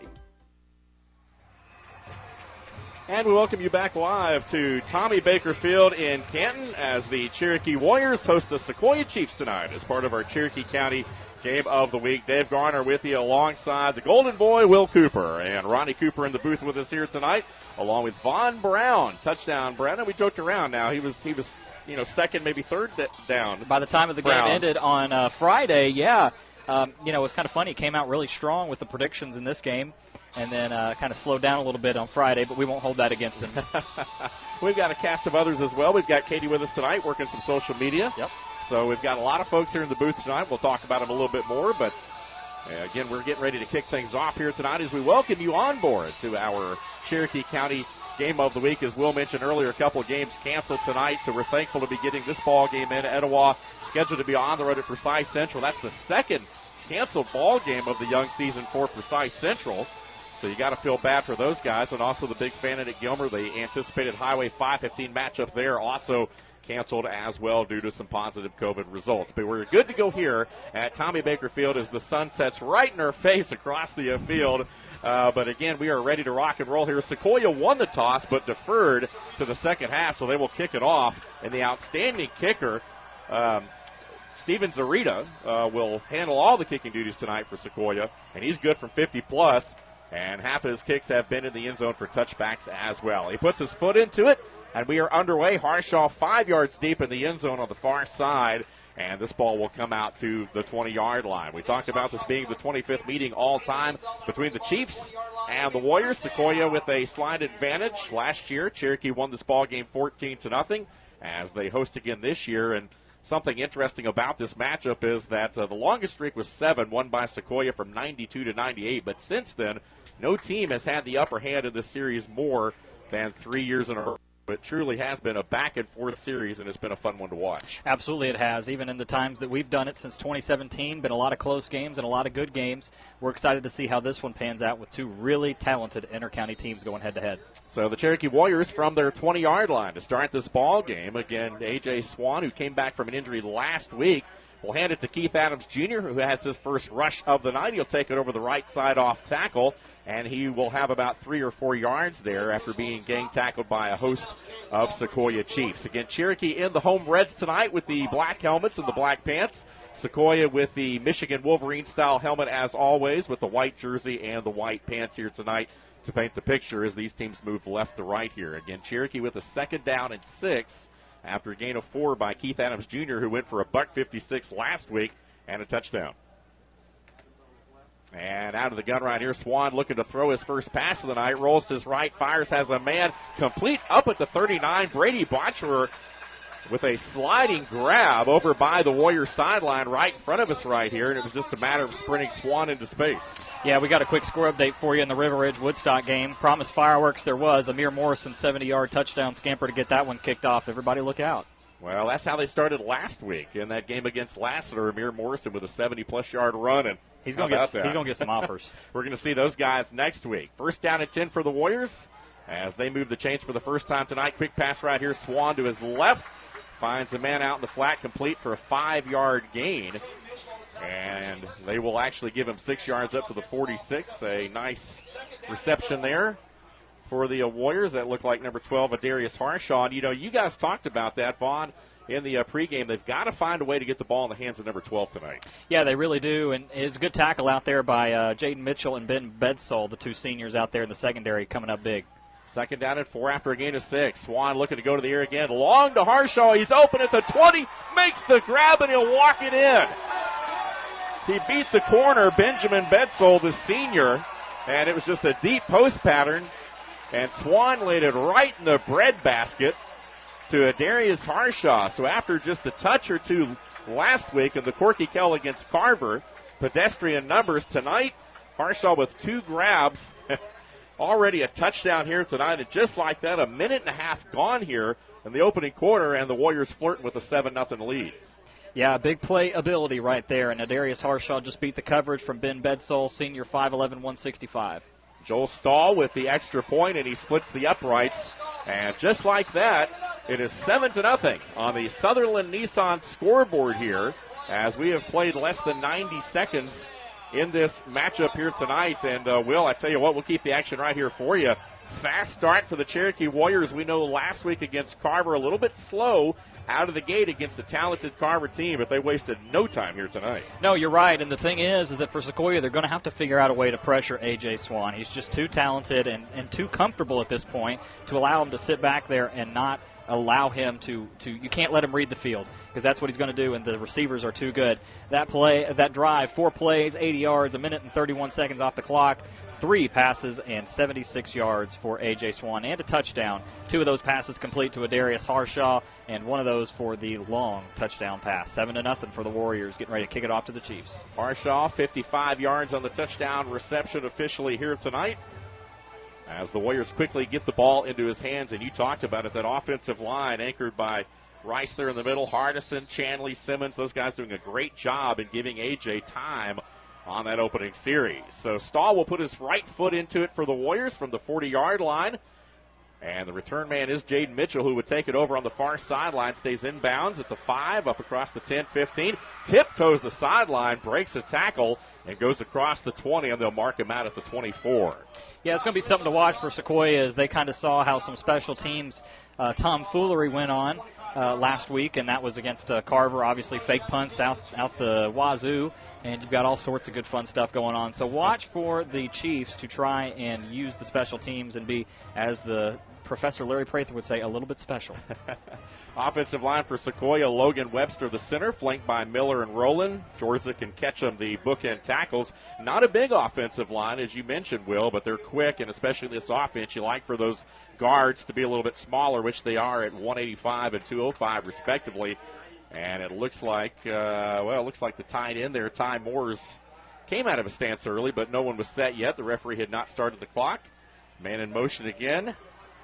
And we welcome you back live to Tommy Baker Field in Canton as the Cherokee Warriors host the Sequoyah Chiefs tonight as part of our Cherokee County Game of the Week. Dave Garner with you alongside the Golden Boy, Will Cooper, and Ronnie Cooper in the booth with us here tonight, along with Von Braun. Touchdown, Brandon. We joked around now. He was second, maybe third down. By the time of the game ended on Friday, it was kind of funny. He came out really strong with the predictions in this game. And then kind of slowed down a little bit on Friday, but we won't hold that against him. We've got a cast of others as well. We've got Katie with us tonight working some social media. Yep. So we've got a lot of folks here in the booth tonight. We'll talk about them a little bit more, but Again, we're getting ready to kick things off here tonight as we welcome you on board to our Cherokee County Game of the Week. As Will mentioned earlier, a couple of games canceled tonight, so we're thankful to be getting this ball game in. Etowah scheduled to be on the road at Forsyth Central. That's the second canceled ball game of the young season for Forsyth Central. So you got to feel bad for those guys. And also the big fan at Gilmer, the anticipated Highway 515 matchup there also canceled as well due to some positive COVID results. But we're good to go here at Tommy Baker Field as the sun sets right in our face across the field. But again, we are ready to rock and roll here. Sequoyah won the toss but deferred to the second half, so they will kick it off. And the outstanding kicker, Steven Zarita, will handle all the kicking duties tonight for Sequoyah, and he's good from 50+, and half of his kicks have been in the end zone for touchbacks as well. He puts his foot into it, and we are underway. Harshaw 5 yards deep in the end zone on the far side, and this ball will come out to the 20-yard line. We talked about this being the 25th meeting all-time between the Chiefs and the Warriors. Sequoyah with a slight advantage. Last year, Cherokee won this ball game 14-0 as they host again this year. And something interesting about this matchup is that the longest streak was 7, won by Sequoyah from 92 to 98. But since then, no team has had the upper hand in this series more than 3 years in a row. It truly has been a back-and-forth series, and it's been a fun one to watch. Absolutely it has. Even in the times that we've done it since 2017, been a lot of close games and a lot of good games. We're excited to see how this one pans out with two really talented inter-county teams going head-to-head. So the Cherokee Warriors from their 20-yard line to start this ball game. Again, A.J. Swan, who came back from an injury last week, will hand it to Keith Adams Jr., who has his first rush of the night. He'll take it over the right side off tackle, and he will have about 3 or 4 yards there after being gang tackled by a host of Sequoyah Chiefs. Again, Cherokee in the home reds tonight with the black helmets and the black pants. Sequoyah with the Michigan Wolverine-style helmet as always, with the white jersey and the white pants here tonight to paint the picture as these teams move left to right here. Again, Cherokee with a 2nd down and 6 after a gain of 4 by Keith Adams Jr., who went for a $156 last week and a touchdown. And out of the gun right here, Swan looking to throw his first pass of the night. Rolls to his right, fires, has a man complete up at the 39. Brady Botcherer with a sliding grab over by the Warrior sideline right in front of us right here, and it was just a matter of sprinting Swan into space. Yeah, we got a quick score update for you in the River Ridge Woodstock game. Promised fireworks there was. Amir Morrison, 70-yard touchdown scamper to get that one kicked off. Everybody look out. Well, that's how they started last week in that game against Lassiter. Amir Morrison with a 70-plus yard run, and he's going to get some offers. We're going to see those guys next week. 1st down and 10 for the Warriors as they move the chains for the first time tonight. Quick pass right here. Swan to his left. Finds a man out in the flat, complete for a 5-yard gain. And they will actually give him 6 yards up to the 46. A nice reception there for the Warriors. That looked like number 12, Adarius Harshaw. And, you guys talked about that, Vaughn, in the pregame. They've got to find a way to get the ball in the hands of number 12 tonight. Yeah, they really do. And it's a good tackle out there by Jaden Mitchell and Ben Bedsole, the two seniors out there in the secondary coming up big. 2nd down and 4 after a gain of 6. Swan looking to go to the air again. Long to Harshaw. He's open at the 20. Makes the grab, and he'll walk it in. He beat the corner, Benjamin Bedsole, the senior, and it was just a deep post pattern. And Swan laid it right in the breadbasket to Adarius Harshaw. So after just a touch or two last week in the Corky Kell against Carver, pedestrian numbers tonight, Harshaw with 2 grabs. Already a touchdown here tonight, and just like that, a minute and a half gone here in the opening quarter, and the Warriors flirting with a 7-0 lead. Yeah, big play ability right there, and Adarius Harshaw just beat the coverage from Ben Bedsole, senior 5'11", 165. Joel Stahl with the extra point, and he splits the uprights, and just like that, it is 7-0 on the Sutherland Nissan scoreboard here, as we have played less than 90 seconds in this matchup here tonight. And, Will, I tell you what, we'll keep the action right here for you. Fast start for the Cherokee Warriors. We know last week against Carver, a little bit slow out of the gate against a talented Carver team, but they wasted no time here tonight. No, you're right. And the thing is that for Sequoyah, they're going to have to figure out a way to pressure A.J. Swan. He's just too talented and too comfortable at this point to allow him to sit back there and not allow him to you can't let him read the field, because that's what he's going to do, and the receivers are too good. That drive, 4 plays, 80 yards, a minute and 31 seconds off the clock, 3 passes and 76 yards for A.J. Swan and a touchdown. 2 of those passes complete to Adarius Harshaw, and 1 of those for the long touchdown pass. 7-0 for the Warriors, getting ready to kick it off to the Chiefs. Harshaw, 55 yards on the touchdown reception officially here tonight. As the Warriors quickly get the ball into his hands, and you talked about it, that offensive line anchored by Rice there in the middle, Hardison, Chanley, Simmons, those guys doing a great job in giving A.J. time on that opening series. So Stahl will put his right foot into it for the Warriors from the 40-yard line. And the return man is Jaden Mitchell, who would take it over on the far sideline, stays inbounds at the 5, up across the 10-15, tiptoes the sideline, breaks a tackle, and goes across the 20, and they'll mark him out at the 24. Yeah, it's going to be something to watch for Sequoyah as they kind of saw how some special teams tomfoolery went on last week, and that was against Carver. Obviously, fake punts out the wazoo, and you've got all sorts of good fun stuff going on. So watch for the Chiefs to try and use the special teams and be, as the Professor Larry Prather would say, a little bit special. Offensive line for Sequoyah, Logan Webster, the center, flanked by Miller and Rowland. Jorza can catch them, the bookend tackles. Not a big offensive line, as you mentioned, Will, but they're quick, and especially this offense, you like for those guards to be a little bit smaller, which they are at 185 and 205, respectively. And it looks like, the tight end there, Ty Moores, came out of a stance early, but no one was set yet. The referee had not started the clock. Man in motion again.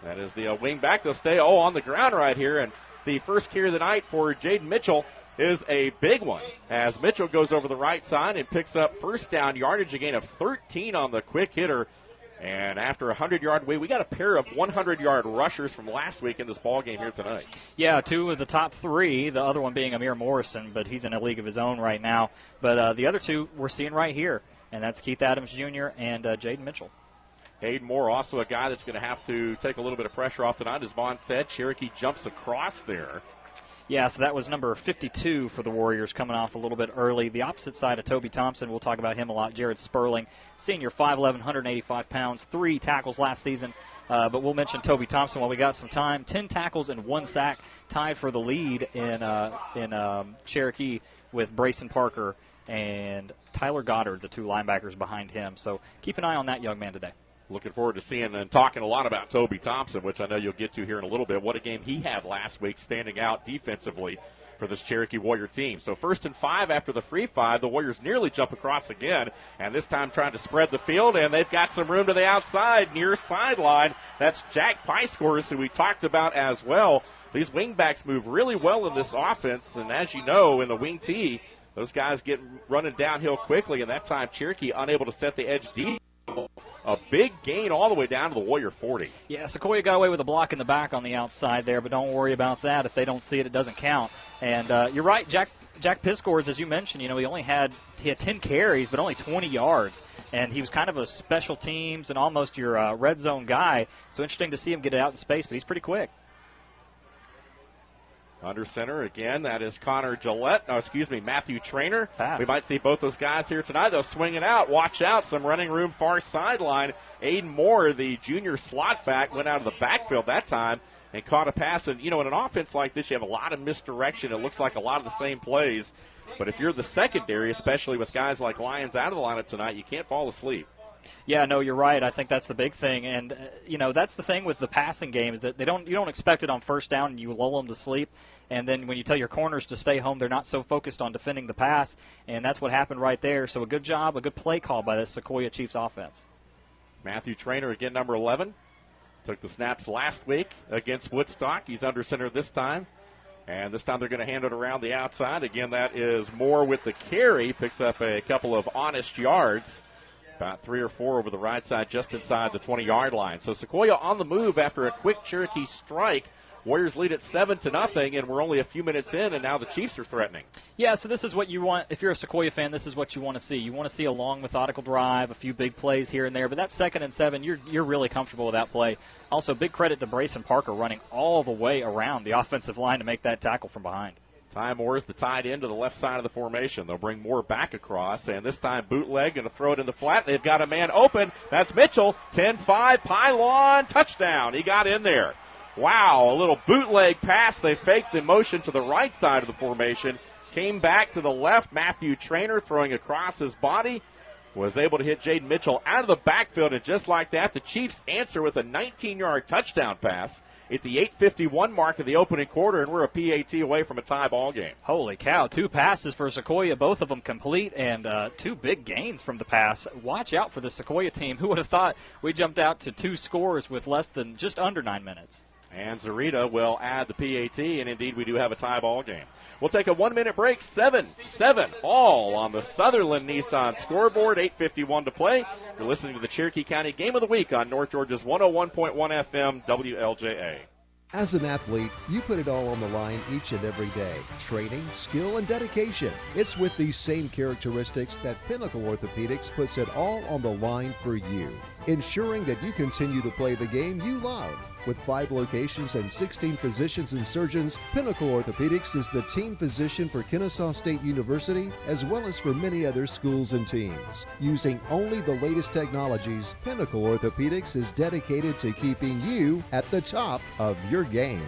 That is the wing back. They'll stay on the ground right here. And the first carry of the night for Jaden Mitchell is a big one, as Mitchell goes over the right side and picks up first down yardage, a gain of 13 on the quick hitter. And after a 100-yard wait, we got a pair of 100-yard rushers from last week in this ball game here tonight. Yeah, 2 of the top 3, the other one being Amir Morrison, but he's in a league of his own right now. But the other 2 we're seeing right here, and that's Keith Adams Jr. and Jaden Mitchell. Hayden Moore, also a guy that's going to have to take a little bit of pressure off tonight. As Vaughn said, Cherokee jumps across there. Yeah, so that was number 52 for the Warriors, coming off a little bit early. The opposite side of Toby Thompson, we'll talk about him a lot, Jared Sperling, senior, 5'11", 185 pounds, 3 tackles last season. But we'll mention Toby Thompson while we got some time. 10 tackles and 1 sack, tied for the lead in Cherokee with Brayson Parker and Tyler Goddard, the 2 linebackers behind him. So keep an eye on that young man today. Looking forward to seeing and talking a lot about Toby Thompson, which I know you'll get to here in a little bit. What a game he had last week, standing out defensively for this Cherokee Warrior team. So 1st and 5 after the free 5. The Warriors nearly jump across again, and this time trying to spread the field, and they've got some room to the outside, near sideline. That's Jack Pyscores, who we talked about as well. These wingbacks move really well in this offense, and as you know, in the wing tee, those guys get running downhill quickly, and that time Cherokee unable to set the edge deep. A big gain all the way down to the Warrior 40. Yeah, Sequoyah got away with a block in the back on the outside there, but don't worry about that. If they don't see it, it doesn't count. And you're right, Jack Pyscores, as you mentioned, he had 10 carries, but only 20 yards. And he was kind of a special teams and almost your red zone guy. So interesting to see him get it out in space, but he's pretty quick. Under center again, that is Matthew Trainer. Pass. We might see both those guys here tonight. They'll swing it out. Watch out, some running room far sideline. Aiden Moore, the junior slot back, went out of the backfield that time and caught a pass. And, in an offense like this, you have a lot of misdirection. It looks like a lot of the same plays. But if you're the secondary, especially with guys like Lyons out of the lineup tonight, you can't fall asleep. Yeah, no, you're right. I think that's the big thing. And, that's the thing with the passing game is that you don't expect it on first down and you lull them to sleep. And then when you tell your corners to stay home, they're not so focused on defending the pass. And that's what happened right there. So a good job, a good play call by the Sequoyah Chiefs offense. Matthew Trainer, again, number 11. Took the snaps last week against Woodstock. He's under center this time. And this time they're going to hand it around the outside. Again, that is Moore with the carry. Picks up a couple of honest yards. About 3 or 4 over the right side, just inside the 20-yard line. So Sequoyah on the move after a quick Cherokee strike. Warriors lead at 7-0, and we're only a few minutes in, and now the Chiefs are threatening. Yeah, so this is what you want. If you're a Sequoyah fan, this is what you want to see. You want to see a long, methodical drive, a few big plays here and there, but that 2nd and 7, you're really comfortable with that play. Also, big credit to Brayson Parker running all the way around the offensive line to make that tackle from behind. Ty Moore's the tight end to the left side of the formation. They'll bring Moore back across, and this time bootleg, going to throw it in the flat. They've got a man open. That's Mitchell. 10-5, pylon, touchdown. He got in there. Wow, a little bootleg pass. They faked the motion to the right side of the formation. Came back to the left. Matthew Trainer throwing across his body. was able to hit Jaden Mitchell out of the backfield, and just like that, the Chiefs answer with a 19-yard touchdown pass at the 8:51 mark of the opening quarter, and we're a PAT away from a tie ball game. Holy cow, 2 passes for Sequoyah, both of them complete, and 2 big gains from the pass. Watch out for the Sequoyah team. Who would have thought we jumped out to 2 scores with less than just under 9 minutes? And Zarita will add the PAT, and indeed we do have a tie ball game. We'll take a 1-minute break, 7-7 all on the Sutherland Nissan scoreboard, 8:51 to play. You're listening to the Cherokee County Game of the Week on North Georgia's 101.1 FM WLJA. As an athlete, you put it all on the line each and every day. Training, skill, and dedication. It's with these same characteristics that Pinnacle Orthopedics puts it all on the line for you, ensuring that you continue to play the game you love. With 5 locations and 16 physicians and surgeons, Pinnacle Orthopedics is the team physician for Kennesaw State University, as well as for many other schools and teams. Using only the latest technologies, Pinnacle Orthopedics is dedicated to keeping you at the top of your game.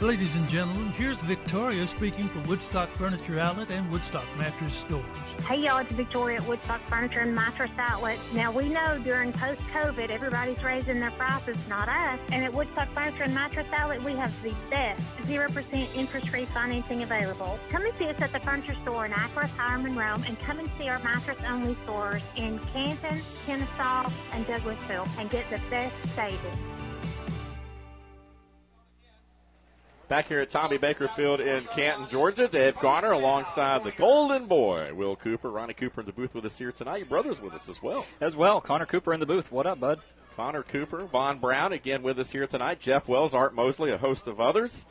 Ladies and gentlemen, here's Victoria speaking for Woodstock Furniture Outlet and Woodstock Mattress Stores. Hey y'all, it's Victoria at Woodstock Furniture and Mattress Outlet. Now we know during post-COVID everybody's raising their prices, not us. And at Woodstock Furniture and Mattress Outlet we have the best 0% interest-free financing available. Come and see us at the furniture store in Akron, Hiram, Rome, and come and see our mattress-only stores in Canton, Kennesaw, and Douglasville and get the best savings. Back here at Tommy Baker Field in Canton, Georgia, Dave Garner alongside the Golden Boy, Will Cooper. Ronnie Cooper in the booth with us here tonight. Your brother's with us as well. Connor Cooper in the booth. What up, bud? Connor Cooper, Von Brown again with us here tonight. Jeff Wells, Art Mosley, a host of others.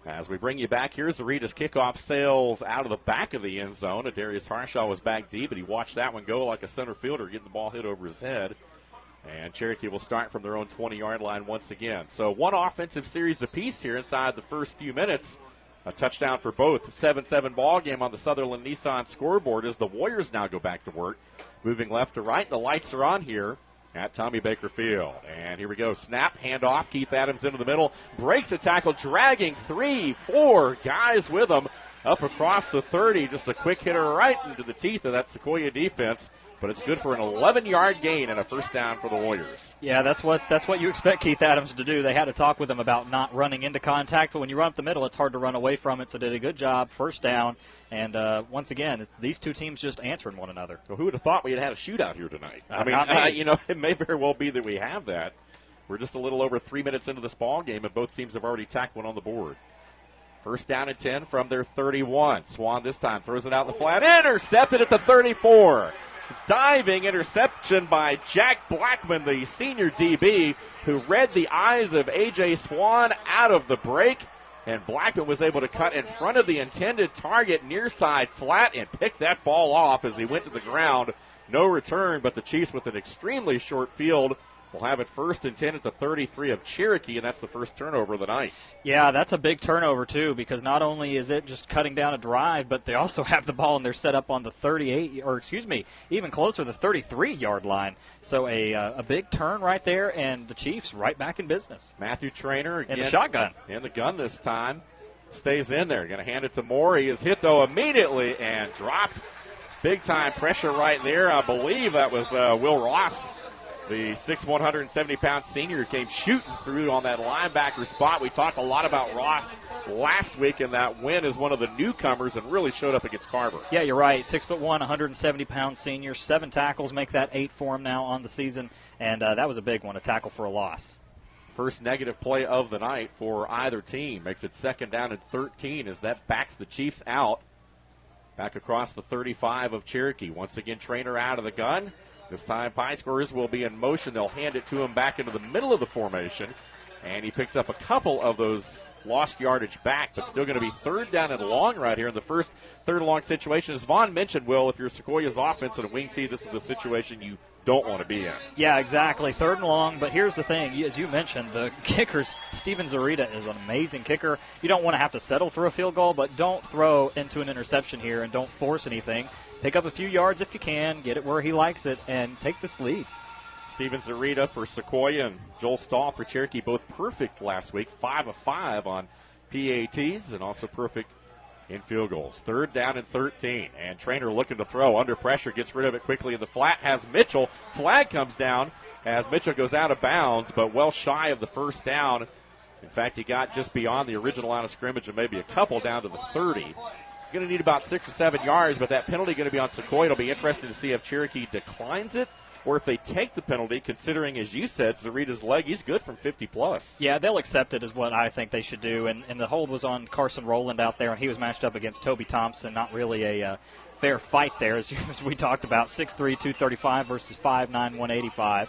As we bring you back, here's the Zarita's kickoff sails out of the back of the end zone. Adarius Harshaw was back deep, but he watched that one go like a center fielder, getting the ball hit over his head. And Cherokee will start from their own 20-yard line once again. So 1 offensive series apiece here inside the first few minutes. A touchdown for both. 7-7 ball game on the Sutherland Nissan scoreboard as the Warriors now go back to work. Moving left to right. The lights are on here at Tommy Baker Field. And here we go. Snap, handoff. Keith Adams into the middle. Breaks a tackle, dragging 3-4 guys with him up across the 30. Just a quick hitter right into the teeth of that Sequoyah defense. But it's good for an 11-yard gain and a first down for the Warriors. Yeah, that's what you expect Keith Adams to do. They had to talk with him about not running into contact, but when you run up the middle, it's hard to run away from it. So did a good job, first down. And once again, it's these two teams just answering one another. Well, who would have thought we had had a shootout here tonight? It may very well be that we have that. We're just a little over 3 minutes into this ball game, and both teams have already tacked one on the board. First down and 10 from their 31. Swan this time throws it out in the flat. Intercepted at the 34. Diving interception by Jack Blackman, the senior DB, who read the eyes of A.J. Swan out of the break. And Blackman was able to cut in front of the intended target near side flat and pick that ball off as he went to the ground. No return, but the Chiefs with an extremely short field will have it first and 10 at the 33 of Cherokee, and that's the first turnover of the night. Yeah, that's a big turnover, too, because not only is it just cutting down a drive, but they also have the ball and they're set up on the even closer, the 33-yard line. So a big turn right there, and the Chiefs right back in business. Matthew Traynor again. In the shotgun. In the gun this time. Stays in there. Going to hand it to Moore. He is hit, though, immediately and dropped. Big-time pressure right there. I believe that was Will Ross, the 6', 170-pound senior, who came shooting through on that linebacker spot. We talked a lot about Ross last week in that win as one of the newcomers and really showed up against Carver. Yeah, you're right. 6'1", 170-pound senior. 7 tackles make that 8 for him now on the season. And that was a big one, a tackle for a loss. First negative play of the night for either team. Makes it second down and 13 as that backs the Chiefs out. Back across the 35 of Cherokee. Once again, Traynor out of the gun. This time, Pie Scorers will be in motion. They'll hand it to him back into the middle of the formation. And he picks up a couple of those lost yardage back, but still going to be third down and long right here in the first third and long situation. As Vaughn mentioned, Will, if you're Sequoiah's offense and a wing tee, this is the situation you don't want to be in. Yeah, exactly. Third and long, but here's the thing. As you mentioned, the kicker, Steven Zarita, is an amazing kicker. You don't want to have to settle for a field goal, but don't throw into an interception here and don't force anything. Pick up a few yards if you can, get it where he likes it, and take this lead. Steven Zarita for Sequoyah and Joel Stahl for Cherokee, both perfect last week. 5 of 5 on PATs, and also perfect in field goals. 3rd down and 13. And Trainer looking to throw. Under pressure, gets rid of it quickly in the flat. Has Mitchell. Flag comes down as Mitchell goes out of bounds, but well shy of the first down. In fact, he got just beyond the original line of scrimmage and maybe a couple down to the 30. He's going to need about 6 or 7 yards, but that penalty going to be on Sequoyah. It'll be interesting to see if Cherokee declines it or if they take the penalty, considering, as you said, Zarita's leg, he's good from 50-plus. Yeah, they'll accept it is what I think they should do. And the hold was on Carson Rowland out there, and he was matched up against Toby Thompson. Not really a fair fight there, as we talked about, 6'3", 235 versus 5'9", 185.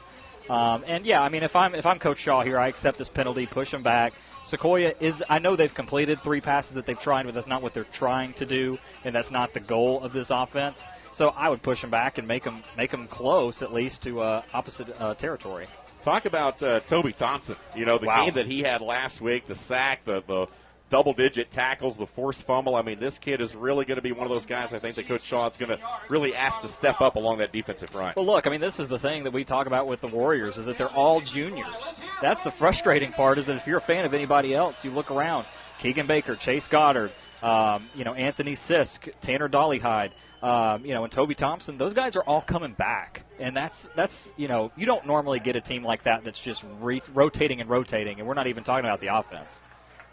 And, yeah, I mean, if I'm Coach Shaw here, I accept this penalty, push him back. Sequoyah I know they've completed 3 passes that they've tried, but that's not what they're trying to do, and that's not the goal of this offense. So I would push them back and make them close, at least, to opposite territory. Talk about Toby Thompson. You know, the game that he had last week, the sack, the double-digit tackles, the forced fumble. I mean, this kid is really going to be one of those guys I think that Coach Shaw is going to really ask to step up along that defensive front. Well, look, I mean, this is the thing that we talk about with the Warriors is that they're all juniors. That's the frustrating part, is that if you're a fan of anybody else, you look around, Keegan Baker, Chase Goddard, Anthony Sisk, Tanner Dollyhide, and Toby Thompson, those guys are all coming back. And that's you don't normally get a team like that that's just rotating, and we're not even talking about the offense.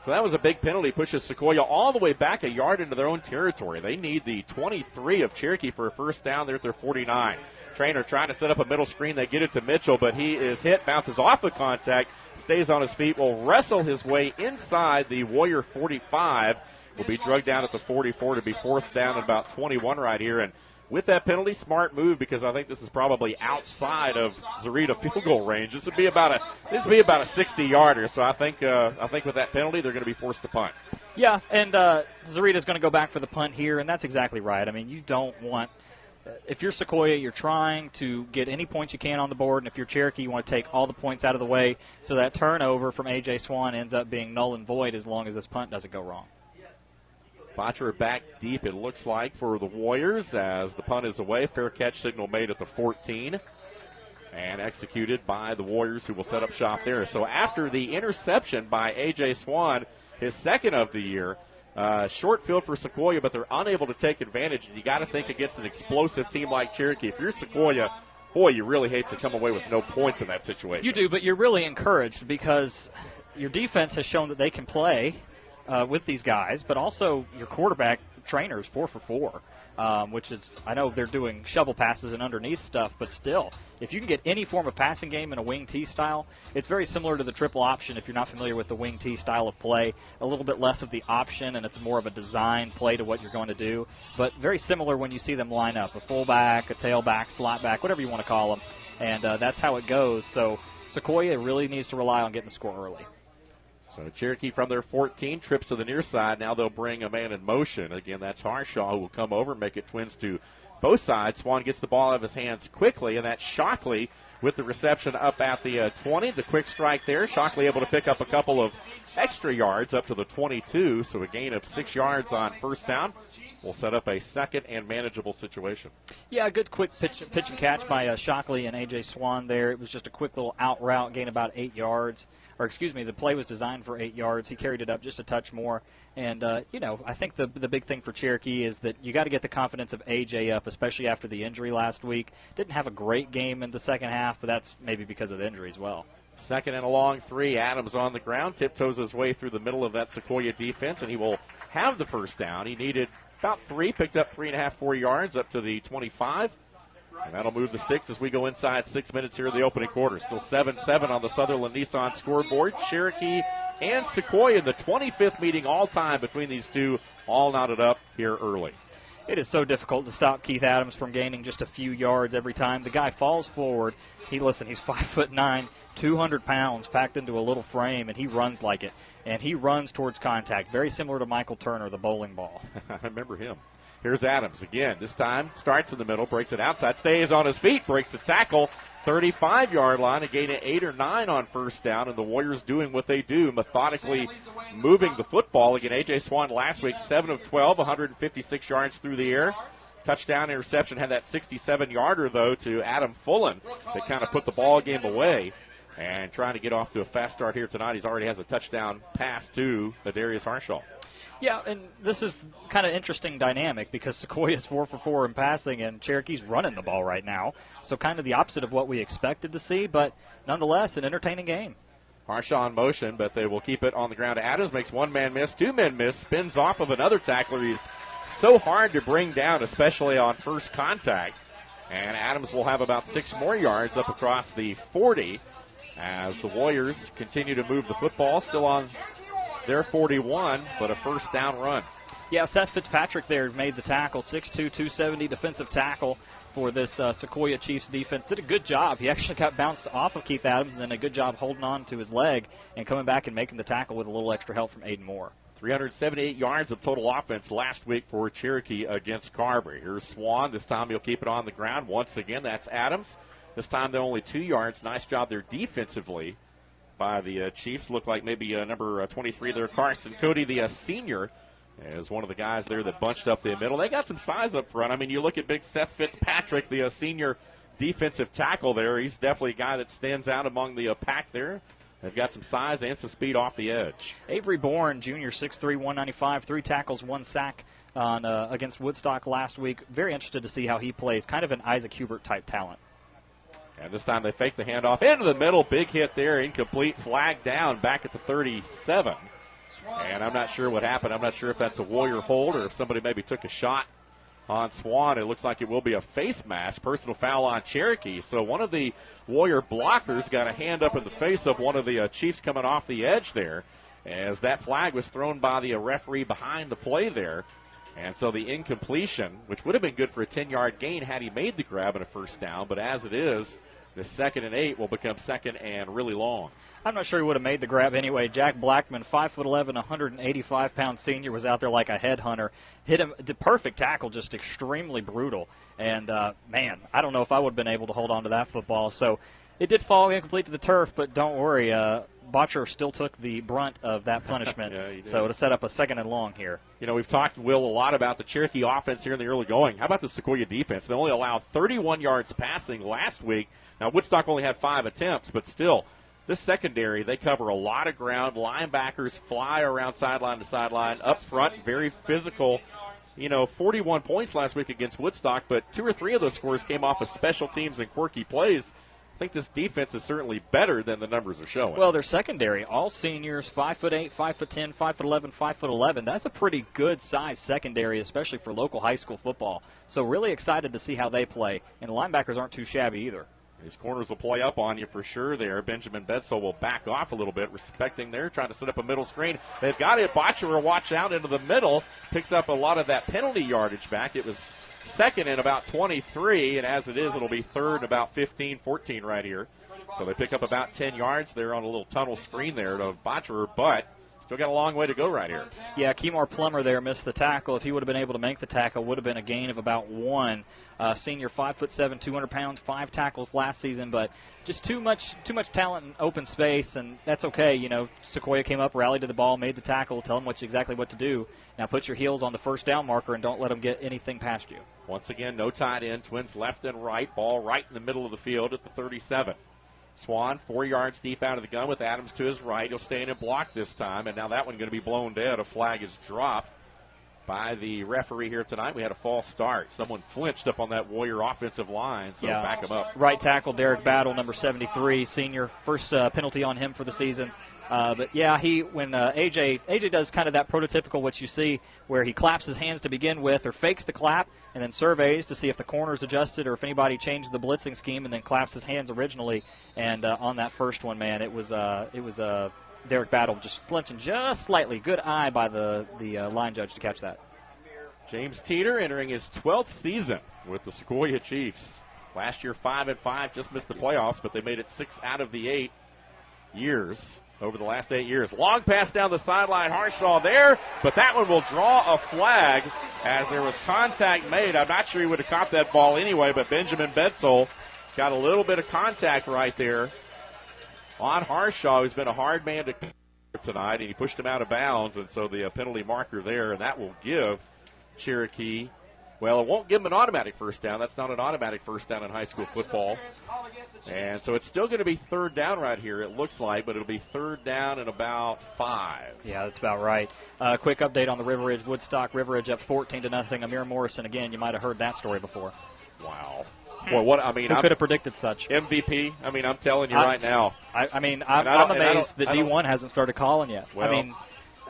So that was a big penalty, pushes Sequoyah all the way back a yard into their own territory. They need the 23 of Cherokee for a first down. They're at their 49. Trainer trying to set up a middle screen. They get it to Mitchell, but he is hit, bounces off of contact, stays on his feet, will wrestle his way inside the Warrior 45. Will be drugged down at the 44 to be 4th down and about 21 right here. And with that penalty, smart move, because I think this is probably outside of Zarita field goal range. This would be about a 60-yarder. So I think with that penalty, they're going to be forced to punt. Yeah, and Zarita's going to go back for the punt here, and that's exactly right. I mean, you don't want if you're Sequoyah, you're trying to get any points you can on the board, and if you're Cherokee, you want to take all the points out of the way so that turnover from A.J. Swan ends up being null and void as long as this punt doesn't go wrong. Botcher back deep, it looks like, for the Warriors as the punt is away. Fair catch signal made at the 14 and executed by the Warriors, who will set up shop there. So after the interception by A.J. Swan, his second of the year, short field for Sequoyah, but they're unable to take advantage. And you got to think against an explosive team like Cherokee. If you're Sequoyah, boy, you really hate to come away with no points in that situation. You do, but you're really encouraged because your defense has shown that they can play with these guys, but also your quarterback Trainer is 4 for 4, which is, I know they're doing shovel passes and underneath stuff, but still, if you can get any form of passing game in a wing T style, it's very similar to the triple option if you're not familiar with the wing T style of play. A little bit less of the option, and it's more of a design play to what you're going to do, but very similar when you see them line up, a fullback, a tailback, slot back, whatever you want to call them, and that's how it goes. So Sequoyah really needs to rely on getting the score early. So Cherokee from their 14 trips to the near side. Now they'll bring a man in motion. Again, that's Harshaw, who will come over and make it twins to both sides. Swan gets the ball out of his hands quickly, and that's Shockley with the reception up at the 20. The quick strike there. Shockley able to pick up a couple of extra yards up to the 22, so a gain of 6 yards on first down. We'll set up a second and manageable situation. Yeah, a good quick pitch and catch by Shockley and A.J. Swan there. It was just a quick little out route, gain about 8 yards. Or excuse me, the play was designed for 8 yards. He carried it up just a touch more. And, I think the big thing for Cherokee is that you got to get the confidence of A.J. up, especially after the injury last week. Didn't have a great game in the second half, but that's maybe because of the injury as well. Second and a long 3. Adams on the ground, tiptoes his way through the middle of that Sequoyah defense, and he will have the first down. He needed about 3, picked up 3.5, 4 yards up to the 25. And that'll move the sticks as we go inside 6 minutes here in the opening quarter. Still 7-7 on the Sutherland Nissan scoreboard. Cherokee and Sequoyah, the 25th meeting all time between these two, all knotted up here early. It is so difficult to stop Keith Adams from gaining just a few yards every time. The guy falls forward. He's 5'9", 200 pounds packed into a little frame, and he runs like it. And he runs towards contact, very similar to Michael Turner, the bowling ball. I remember him. Here's Adams again. This time starts in the middle, breaks it outside, stays on his feet, breaks the tackle, 35-yard line, a gain of 8 or 9 on first down, and the Warriors doing what they do, methodically moving the football. Again, A.J. Swan last week, 7 of 12, 156 yards through the air. Touchdown interception, had that 67-yarder, though, to Adam Fullen that kind of put the ball game away. And trying to get off to a fast start here tonight. He already has a touchdown pass to Adarius Harshaw. Yeah, and this is kind of interesting dynamic because Sequoyah is 4 for 4 in passing, and Cherokee's running the ball right now. So kind of the opposite of what we expected to see, but nonetheless, an entertaining game. Harshaw in motion, but they will keep it on the ground. Adams makes one man miss, two men miss, spins off of another tackler. He's so hard to bring down, especially on first contact. And Adams will have about 6 more yards up across the 40 as the Warriors continue to move the football, still on their 41, but a first down run. Yeah, Seth Fitzpatrick there made the tackle, 6'2", 270 defensive tackle for this Sequoyah Chiefs defense. Did a good job. He actually got bounced off of Keith Adams and then a good job holding on to his leg and coming back and making the tackle with a little extra help from Aiden Moore. 378 yards of total offense last week for Cherokee against Carver. Here's Swan. This time he'll keep it on the ground. Once again, that's Adams. This time they're only 2 yards. Nice job there defensively by the Chiefs. Look like maybe number 23 there, Carson Cody, the senior, is one of the guys there that bunched up the middle. They got some size up front. I mean, you look at big Seth Fitzpatrick, the senior defensive tackle there. He's definitely a guy that stands out among the pack there. They've got some size and some speed off the edge. Avery Bourne, junior, 6'3", 195, 3 tackles, 1 sack on against Woodstock last week. Very interested to see how he plays. Kind of an Isaac Hubert-type talent. And this time they fake the handoff into the middle. Big hit there, incomplete, flag down back at the 37. And I'm not sure what happened. I'm not sure if that's a Warrior hold or if somebody maybe took a shot on Swan. It looks like it will be a face mask. Personal foul on Cherokee. So one of the Warrior blockers got a hand up in the face of one of the Chiefs coming off the edge there as that flag was thrown by the referee behind the play there. And so the incompletion, which would have been good for a 10-yard gain had he made the grab and a first down, but as it is, the 2nd and 8 will become 2nd and really long. I'm not sure he would have made the grab anyway. Jack Blackman, 5'11", 185-pound senior, was out there like a headhunter. Hit him, the perfect tackle, just extremely brutal. And, man, I don't know if I would have been able to hold on to that football. So it did fall incomplete to the turf, but don't worry. Botcher still took the brunt of that punishment. Yeah, so to set up a 2nd and long here. You know, we've talked, Will, a lot about the Cherokee offense here in the early going. How about the Sequoyah defense? They only allowed 31 yards passing last week. Now, Woodstock only had 5 attempts, but still, this secondary, they cover a lot of ground. Linebackers fly around sideline to sideline. Up front, very physical. 41 points last week against Woodstock, but 2 or 3 of those scores came off of special teams and quirky plays. I think this defense is certainly better than the numbers are showing. Well, their secondary, all seniors, 5'8", 5'10", 5'11", 5'11". That's a pretty good size secondary, especially for local high school football. So really excited to see how they play. And the linebackers aren't too shabby either. These corners will play up on you for sure there. Benjamin Bedsole will back off a little bit, respecting there, trying to set up a middle screen. They've got it. Botcher will watch out into the middle, picks up a lot of that penalty yardage back. It was 2nd and about 23, and as it is, it'll be 3rd and about 15, 14 right here. So they pick up about 10 yards there on a little tunnel screen there to Botcher, but still got a long way to go right here. Yeah, Kemar Plummer there missed the tackle. If he would have been able to make the tackle, would have been a gain of about 1. Senior, 5'7", 200 pounds, 5 tackles last season, but just too much talent in open space, and that's okay. Sequoyah came up, rallied to the ball, made the tackle, tell them exactly what to do. Now put your heels on the first down marker and don't let them get anything past you. Once again, no tight end, twins left and right, ball right in the middle of the field at the 37. Swan 4 yards deep out of the gun with Adams to his right. He'll stay in and block this time, and now that one going to be blown dead. A flag is dropped by the referee here tonight. We had a false start. Someone flinched up on that Warrior offensive line, so back him up. Right tackle Derek Battle, number 73, senior. First penalty on him for the season. But yeah, when AJ does kind of that prototypical what you see where he claps his hands to begin with or fakes the clap and then surveys to see if the corner's adjusted or if anybody changed the blitzing scheme and then claps his hands originally. And on that first one, man, it was Derek Battle just flinching just slightly. Good eye by the line judge to catch that. James Teeter entering his 12th season with the Sequoyah Chiefs. Last year 5-5, just missed the playoffs, but they made it 6 out of the 8 years. Over the last 8 years. Long pass down the sideline. Harshaw there, but that one will draw a flag as there was contact made. I'm not sure he would have caught that ball anyway, but Benjamin Bedsole got a little bit of contact right there on Harshaw, who's been a hard man to tonight, and he pushed him out of bounds, and so the penalty marker there, and that will give Cherokee Well, it won't give them an automatic first down. That's not an automatic first down in high school football. And so it's still going to be third down right here, it looks like, but it'll be third down and about 5. Yeah, that's about right. Quick update on the River Ridge Woodstock. River Ridge up 14-0. Amir Morrison, again, you might have heard that story before. Wow. Well, what I mean, who could have predicted such? MVP. I mean, I'm telling you right now. I'm amazed that D1 hasn't started calling yet. Well, I mean,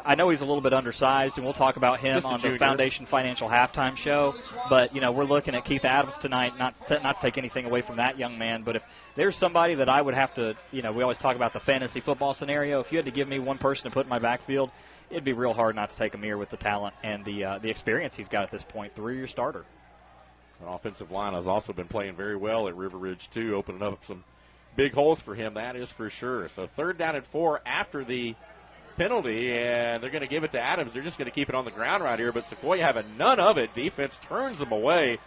I know he's a little bit undersized, and we'll talk about him on the Foundation Financial Halftime Show. But we're looking at Keith Adams tonight. Not to take anything away from that young man, but if there's somebody that I would have to, we always talk about the fantasy football scenario. If you had to give me one person to put in my backfield, it'd be real hard not to take Amir with the talent and the experience he's got at this point. 3-year starter. An offensive line has also been playing very well at River Ridge, too, opening up some big holes for him, that is for sure. So third down and 4 after the penalty, and they're going to give it to Adams. They're just going to keep it on the ground right here, but Sequoyah having none of it. Defense turns them away.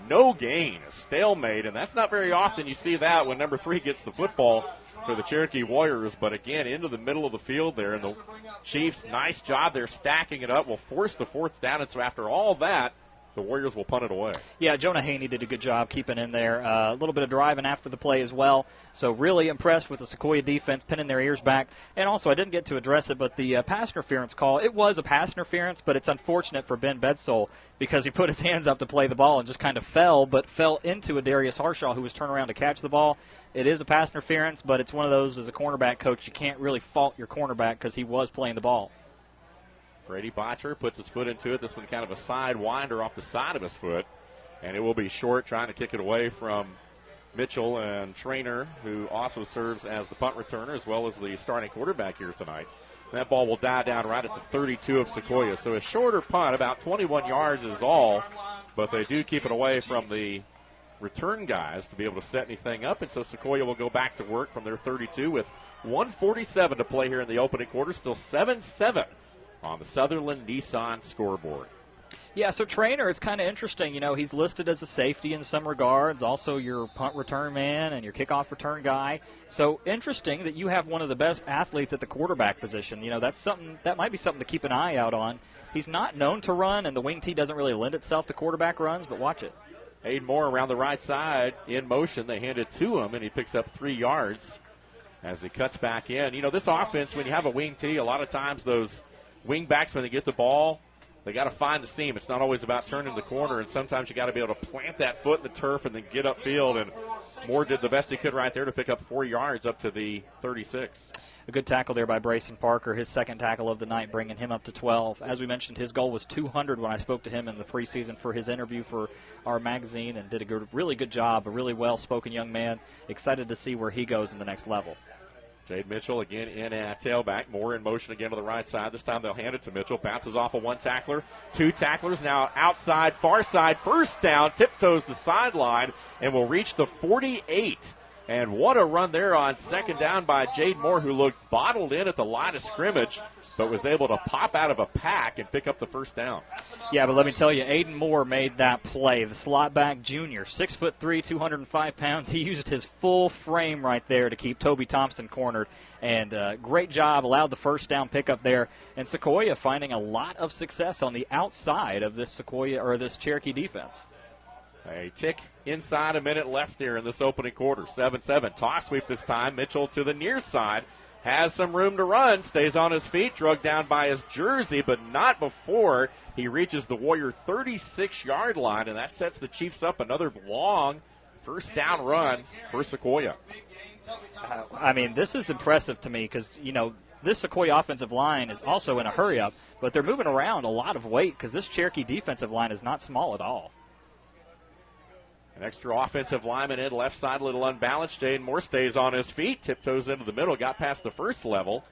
No gain, a stalemate, and that's not very often you see that when number 3 gets the football for the Cherokee Warriors. But again, into the middle of the field there, and the Chiefs, nice job. They're stacking it up, will force the fourth down, and so after all that, the Warriors will punt it away. Yeah, Jonah Haney did a good job keeping in there. A little bit of driving after the play as well. So really impressed with the Sequoyah defense, pinning their ears back. And also, I didn't get to address it, but the pass interference call, it was a pass interference, but it's unfortunate for Ben Bedsole because he put his hands up to play the ball and just kind of fell into a Darius Harshaw who was turning around to catch the ball. It is a pass interference, but it's one of those, as a cornerback coach, you can't really fault your cornerback because he was playing the ball. Brady Botcher puts his foot into it. This one kind of a side winder off the side of his foot. And it will be short, trying to kick it away from Mitchell and Trainer, who also serves as the punt returner as well as the starting quarterback here tonight. That ball will die down right at the 32 of Sequoyah. So a shorter punt, about 21 yards is all. But they do keep it away from the return guys to be able to set anything up. And so Sequoyah will go back to work from their 32 with 1:47 to play here in the opening quarter. Still 7-7. On the Sutherland Nissan scoreboard. Yeah, so Trainer, it's kind of interesting. He's listed as a safety in some regards, also your punt return man and your kickoff return guy. So interesting that you have one of the best athletes at the quarterback position. That might be something to keep an eye out on. He's not known to run, and the wing tee doesn't really lend itself to quarterback runs, but watch it. Aiden Moore around the right side in motion. They hand it to him, and he picks up 3 yards as he cuts back in. This offense, when you have a wing tee, a lot of times those wing backs, when they get the ball, they got to find the seam. It's not always about turning the corner, and sometimes you got to be able to plant that foot in the turf and then get upfield. And Moore did the best he could right there to pick up 4 yards up to the 36. A good tackle there by Brayson Parker, his second tackle of the night, bringing him up to 12. As we mentioned, his goal was 200 when I spoke to him in the preseason for his interview for our magazine, and did a really good job, a really well-spoken young man. Excited to see where he goes in the next level. Jade Mitchell again in at tailback. Moore in motion again to the right side. This time they'll hand it to Mitchell. Bounces off of one tackler. 2 tacklers now outside, far side. First down, tiptoes the sideline, and will reach the 48. And what a run there on second down by Jade Moore, who looked bottled in at the line of scrimmage, but was able to pop out of a pack and pick up the first down. Yeah, but let me tell you, Aiden Moore made that play. The slot back junior, 6'3", 205 pounds. He used his full frame right there to keep Toby Thompson cornered. And great job, allowed the first down pickup there. And Sequoyah finding a lot of success on the outside of this this Cherokee defense. A tick inside, a minute left there in this opening quarter. 7-7. Toss sweep this time. Mitchell to the near side. Has some room to run, stays on his feet, drugged down by his jersey, but not before he reaches the Warrior 36-yard line, and that sets the Chiefs up another long first down run for Sequoyah. This is impressive to me because, this Sequoyah offensive line is also in a hurry-up, but they're moving around a lot of weight because this Cherokee defensive line is not small at all. An extra offensive lineman in left side, a little unbalanced. Jaden Moore stays on his feet, tiptoes into the middle, got past the first level,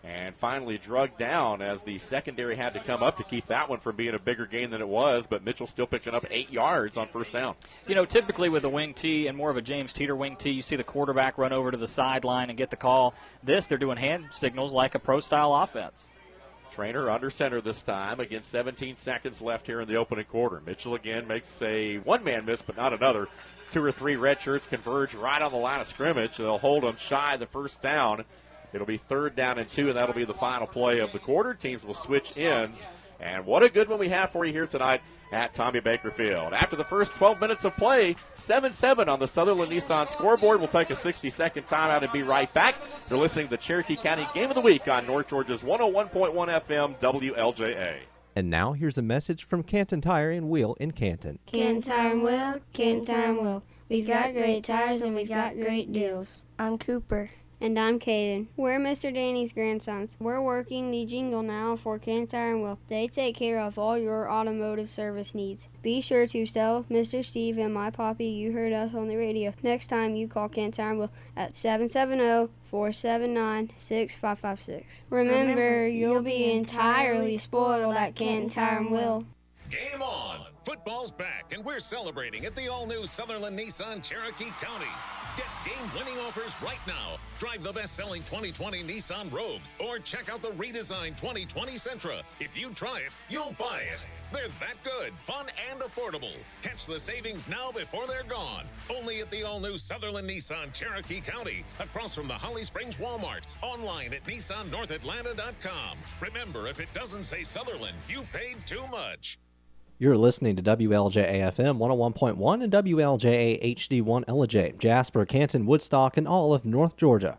and finally drugged down as the secondary had to come up to keep that one from being a bigger gain than it was, but Mitchell still picking up 8 yards on first down. Typically with a wing tee and more of a James Teeter wing tee, you see the quarterback run over to the sideline and get the call. They're doing hand signals like a pro-style offense. Trainer under center this time. Again, 17 seconds left here in the opening quarter. Mitchell again makes a one-man miss, but not another. 2 or 3 red shirts converge right on the line of scrimmage. They'll hold them shy of the first down. It'll be 3rd down and 2, and that'll be the final play of the quarter. Teams will switch ends And what a good one we have for you here tonight at Tommy Baker Field. After the first 12 minutes of play, 7-7 on the Sutherland Nissan scoreboard. We'll take a 60-second timeout and be right back. You're listening to the Cherokee County Game of the Week on North Georgia's 101.1 FM WLJA. And now here's a message from Canton Tire and Wheel in Canton. Canton Tire and Wheel, Canton Tire and Wheel. We've got great tires and we've got great deals. I'm Cooper. And I'm Caden. We're Mr. Danny's grandsons. We're working the jingle now for Canton Tire and Wheel. They take care of all your automotive service needs. Be sure to tell Mr. Steve and my poppy you heard us on the radio next time you call Canton Tire and Wheel at 770-479-6556. Remember, you'll be entirely spoiled at Canton Tire and Wheel. Game on! Football's back, and we're celebrating at the all-new Sutherland Nissan Cherokee County. Get game-winning offers right now. Drive the best-selling 2020 Nissan Rogue, or check out the redesigned 2020 Sentra. If you try it, you'll buy it. They're that good, fun, and affordable. Catch the savings now before they're gone. Only at the all-new Sutherland Nissan Cherokee County, across from the Holly Springs Walmart. Online at NissanNorthAtlanta.com. Remember, if it doesn't say Sutherland, you paid too much. You're listening to WLJA FM 101.1 and WLJA HD1 Ellijay, Jasper, Canton, Woodstock, and all of North Georgia.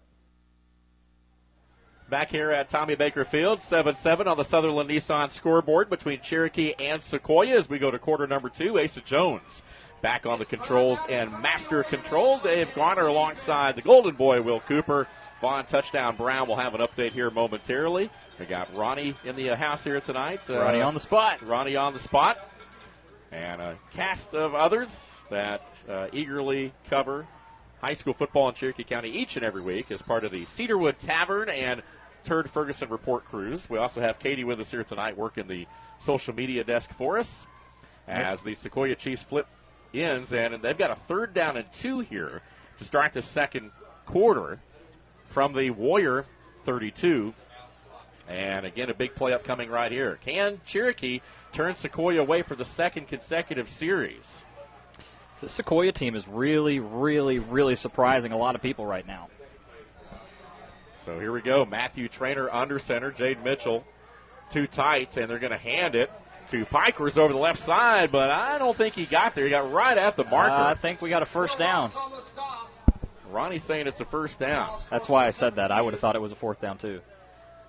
Back here at Tommy Baker Field, 7-7 on the Sutherland Nissan scoreboard between Cherokee and Sequoyah as we go to quarter number 2. Asa Jones back on the controls and master control. Dave Garner alongside the Golden Boy, Will Cooper. Vaughn Touchdown Brown will have an update here momentarily. We got Ronnie in the house here tonight. Ronnie on the spot. Ronnie on the spot. And a cast of others that eagerly cover high school football in Cherokee County each and every week as part of the Cedarwood Tavern and Turd Ferguson Report Crews. We also have Katie with us here tonight working the social media desk for us as the Sequoyah Chiefs flip ends. And they've got a 3rd down and 2 here to start the second quarter from the Warrior 32. And again, a big play upcoming right here. Can Cherokee turn Sequoyah away for the second consecutive series? The Sequoyah team is really, really, really surprising a lot of people right now. So here we go. Matthew Trainer under center. Jade Mitchell, 2 tights, and they're going to hand it to Pikers over the left side, but I don't think he got there. He got right at the marker. I think we got a first down. Ronnie's saying it's a first down. That's why I said that. I would have thought it was a 4th down, too.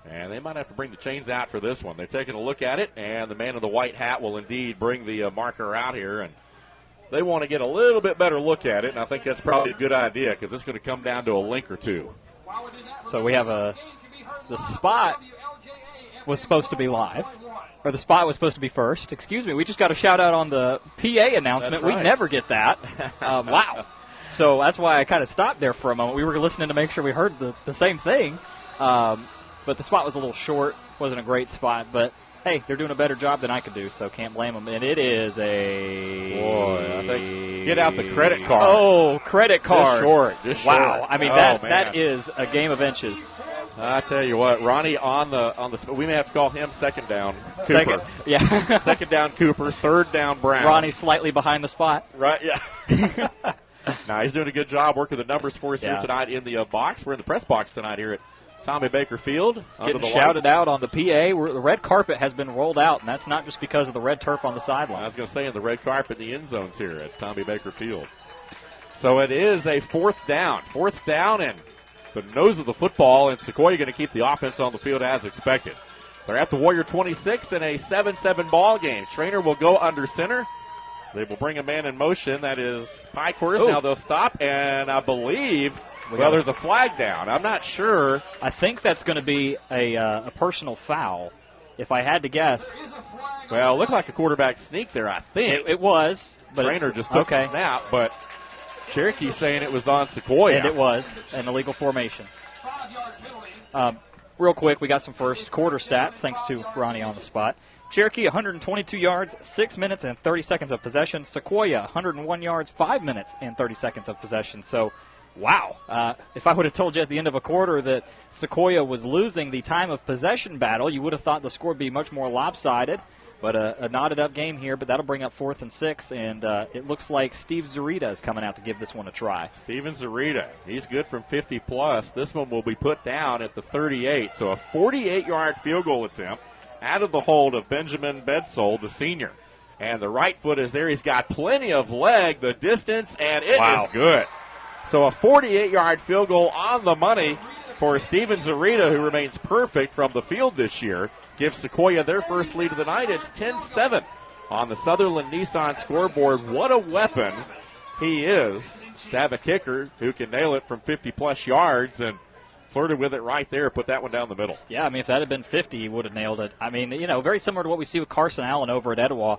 And they might have to bring the chains out for this one. They're taking a look at it, and the man in the white hat will indeed bring the marker out here. And they want to get a little bit better look at it, and I think that's probably a good idea because it's going to come down to a link or 2. So we have the spot was supposed to be live, or the spot was supposed to be first. Excuse me, we just got a shout-out on the PA announcement. That's right. We never get that. Wow. So that's why I kind of stopped there for a moment. We were listening to make sure we heard the same thing. But the spot was a little short. Wasn't a great spot. But, hey, they're doing a better job than I could do, so can't blame them. And it is a... Boy, I think get out the credit card. Oh, credit card. Just short. Wow. I mean, that is a game of inches. I tell you what, Ronnie on the we may have to call him second down Cooper. Second down Cooper, 3rd down Brown. Ronnie slightly behind the spot. Right, yeah. Now he's doing a good job working the numbers for us here tonight in the box. We're in the press box tonight here at Tommy Baker Field. Getting shouted out on the PA. The red carpet has been rolled out, and that's not just because of the red turf on the sidelines. I was going to say in the red carpet in the end zones here at Tommy Baker Field. So it is a 4th down. 4th down and the nose of the football, and Sequoyah going to keep the offense on the field as expected. They're at the Warrior 26 in a 7-7 ball game. Trainer will go under center. They will bring a man in motion. That is Pikers. Now they'll stop, and I believe, there's a flag down. I'm not sure. I think that's going to be a personal foul, if I had to guess. Well, it looked like a quarterback sneak there, I think. It was. But Trainer just took the snap, but Cherokee saying it was on Sequoyah. And it was an illegal formation. Real quick, we got some first quarter stats, thanks to Ronnie on the spot. Cherokee, 122 yards, 6 minutes and 30 seconds of possession. Sequoyah, 101 yards, 5 minutes and 30 seconds of possession. So, wow. If I would have told you at the end of a quarter that Sequoyah was losing the time of possession battle, you would have thought the score would be much more lopsided. But a knotted-up game here, but that'll bring up 4th and 6, and it looks like Steve Zarita is coming out to give this one a try. Steven Zarita, he's good from 50-plus. This one will be put down at the 38, so a 48-yard field goal attempt. out of the hold of Benjamin Bedsole, the senior. And the right foot is there. He's got plenty of leg, the distance, and it is good. So a 48-yard field goal on the money for Steven Zarita, who remains perfect from the field this year. Gives Sequoyah their first lead of the night. It's 10-7 on the Sutherland Nissan scoreboard. What a weapon he is to have a kicker who can nail it from 50-plus yards, and flirted with it right there, put that one down the middle. Yeah, I mean, if that had been 50, he would have nailed it. I mean, very similar to what we see with Carson Allen over at Etowah.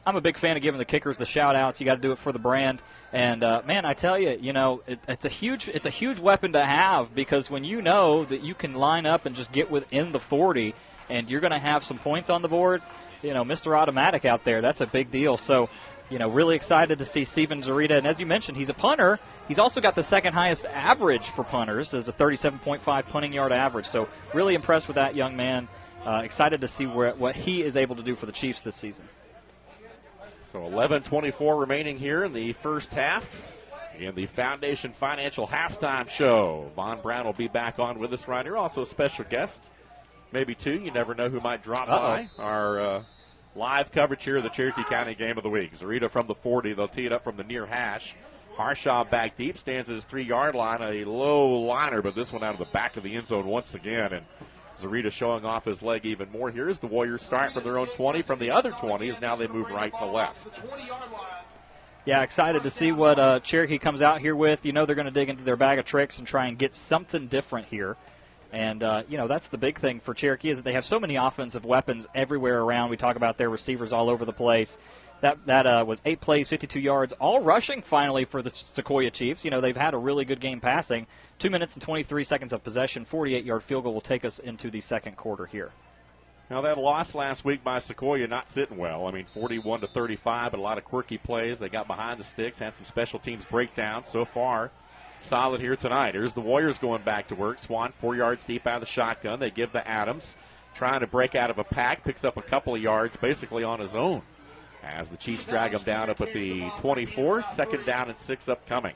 I'm a big fan of giving the kickers the shout-outs. You got to do it for the brand. And, man, I tell you, it's a huge weapon to have, because when you know that you can line up and just get within the 40 and you're going to have some points on the board, Mr. Automatic out there, that's a big deal. So, really excited to see Steven Zarita. And as you mentioned, he's a punter. He's also got the second highest average for punters, as a 37.5 punting yard average. So really impressed with that young man. Excited to see what he is able to do for the Chiefs this season. So 11:24 remaining here in the first half in the Foundation Financial Halftime Show. Von Brown will be back on with us right here. Also a special guest, maybe two. You never know who might drop by. Our live coverage here of the Cherokee County Game of the Week. Zarita from the 40. They'll tee it up from the near hash. Harshaw back deep, stands at his 3-yard line. A low liner, but this one out of the back of the end zone once again. And Zarita showing off his leg even more here as the Warriors start from their own 20. From the other 20 as now they move right to left. Yeah, excited to see what Cherokee comes out here with. They're going to dig into their bag of tricks and try and get something different here. And, that's the big thing for Cherokee, is that they have so many offensive weapons everywhere around. We talk about their receivers all over the place. That was 8 plays, 52 yards, all rushing finally for the Sequoyah Chiefs. They've had a really good game passing. 2 minutes and 23 seconds of possession. 48-yard field goal will take us into the second quarter here. Now, that loss last week by Sequoyah not sitting well. 41-35, but a lot of quirky plays. They got behind the sticks, had some special teams breakdowns. So far, solid here tonight. Here's the Warriors going back to work. Swan 4 yards deep out of the shotgun. They give to Adams, trying to break out of a pack, picks up a couple of yards basically on his own as the Chiefs drag him down up at the 24. Second down and 6 upcoming.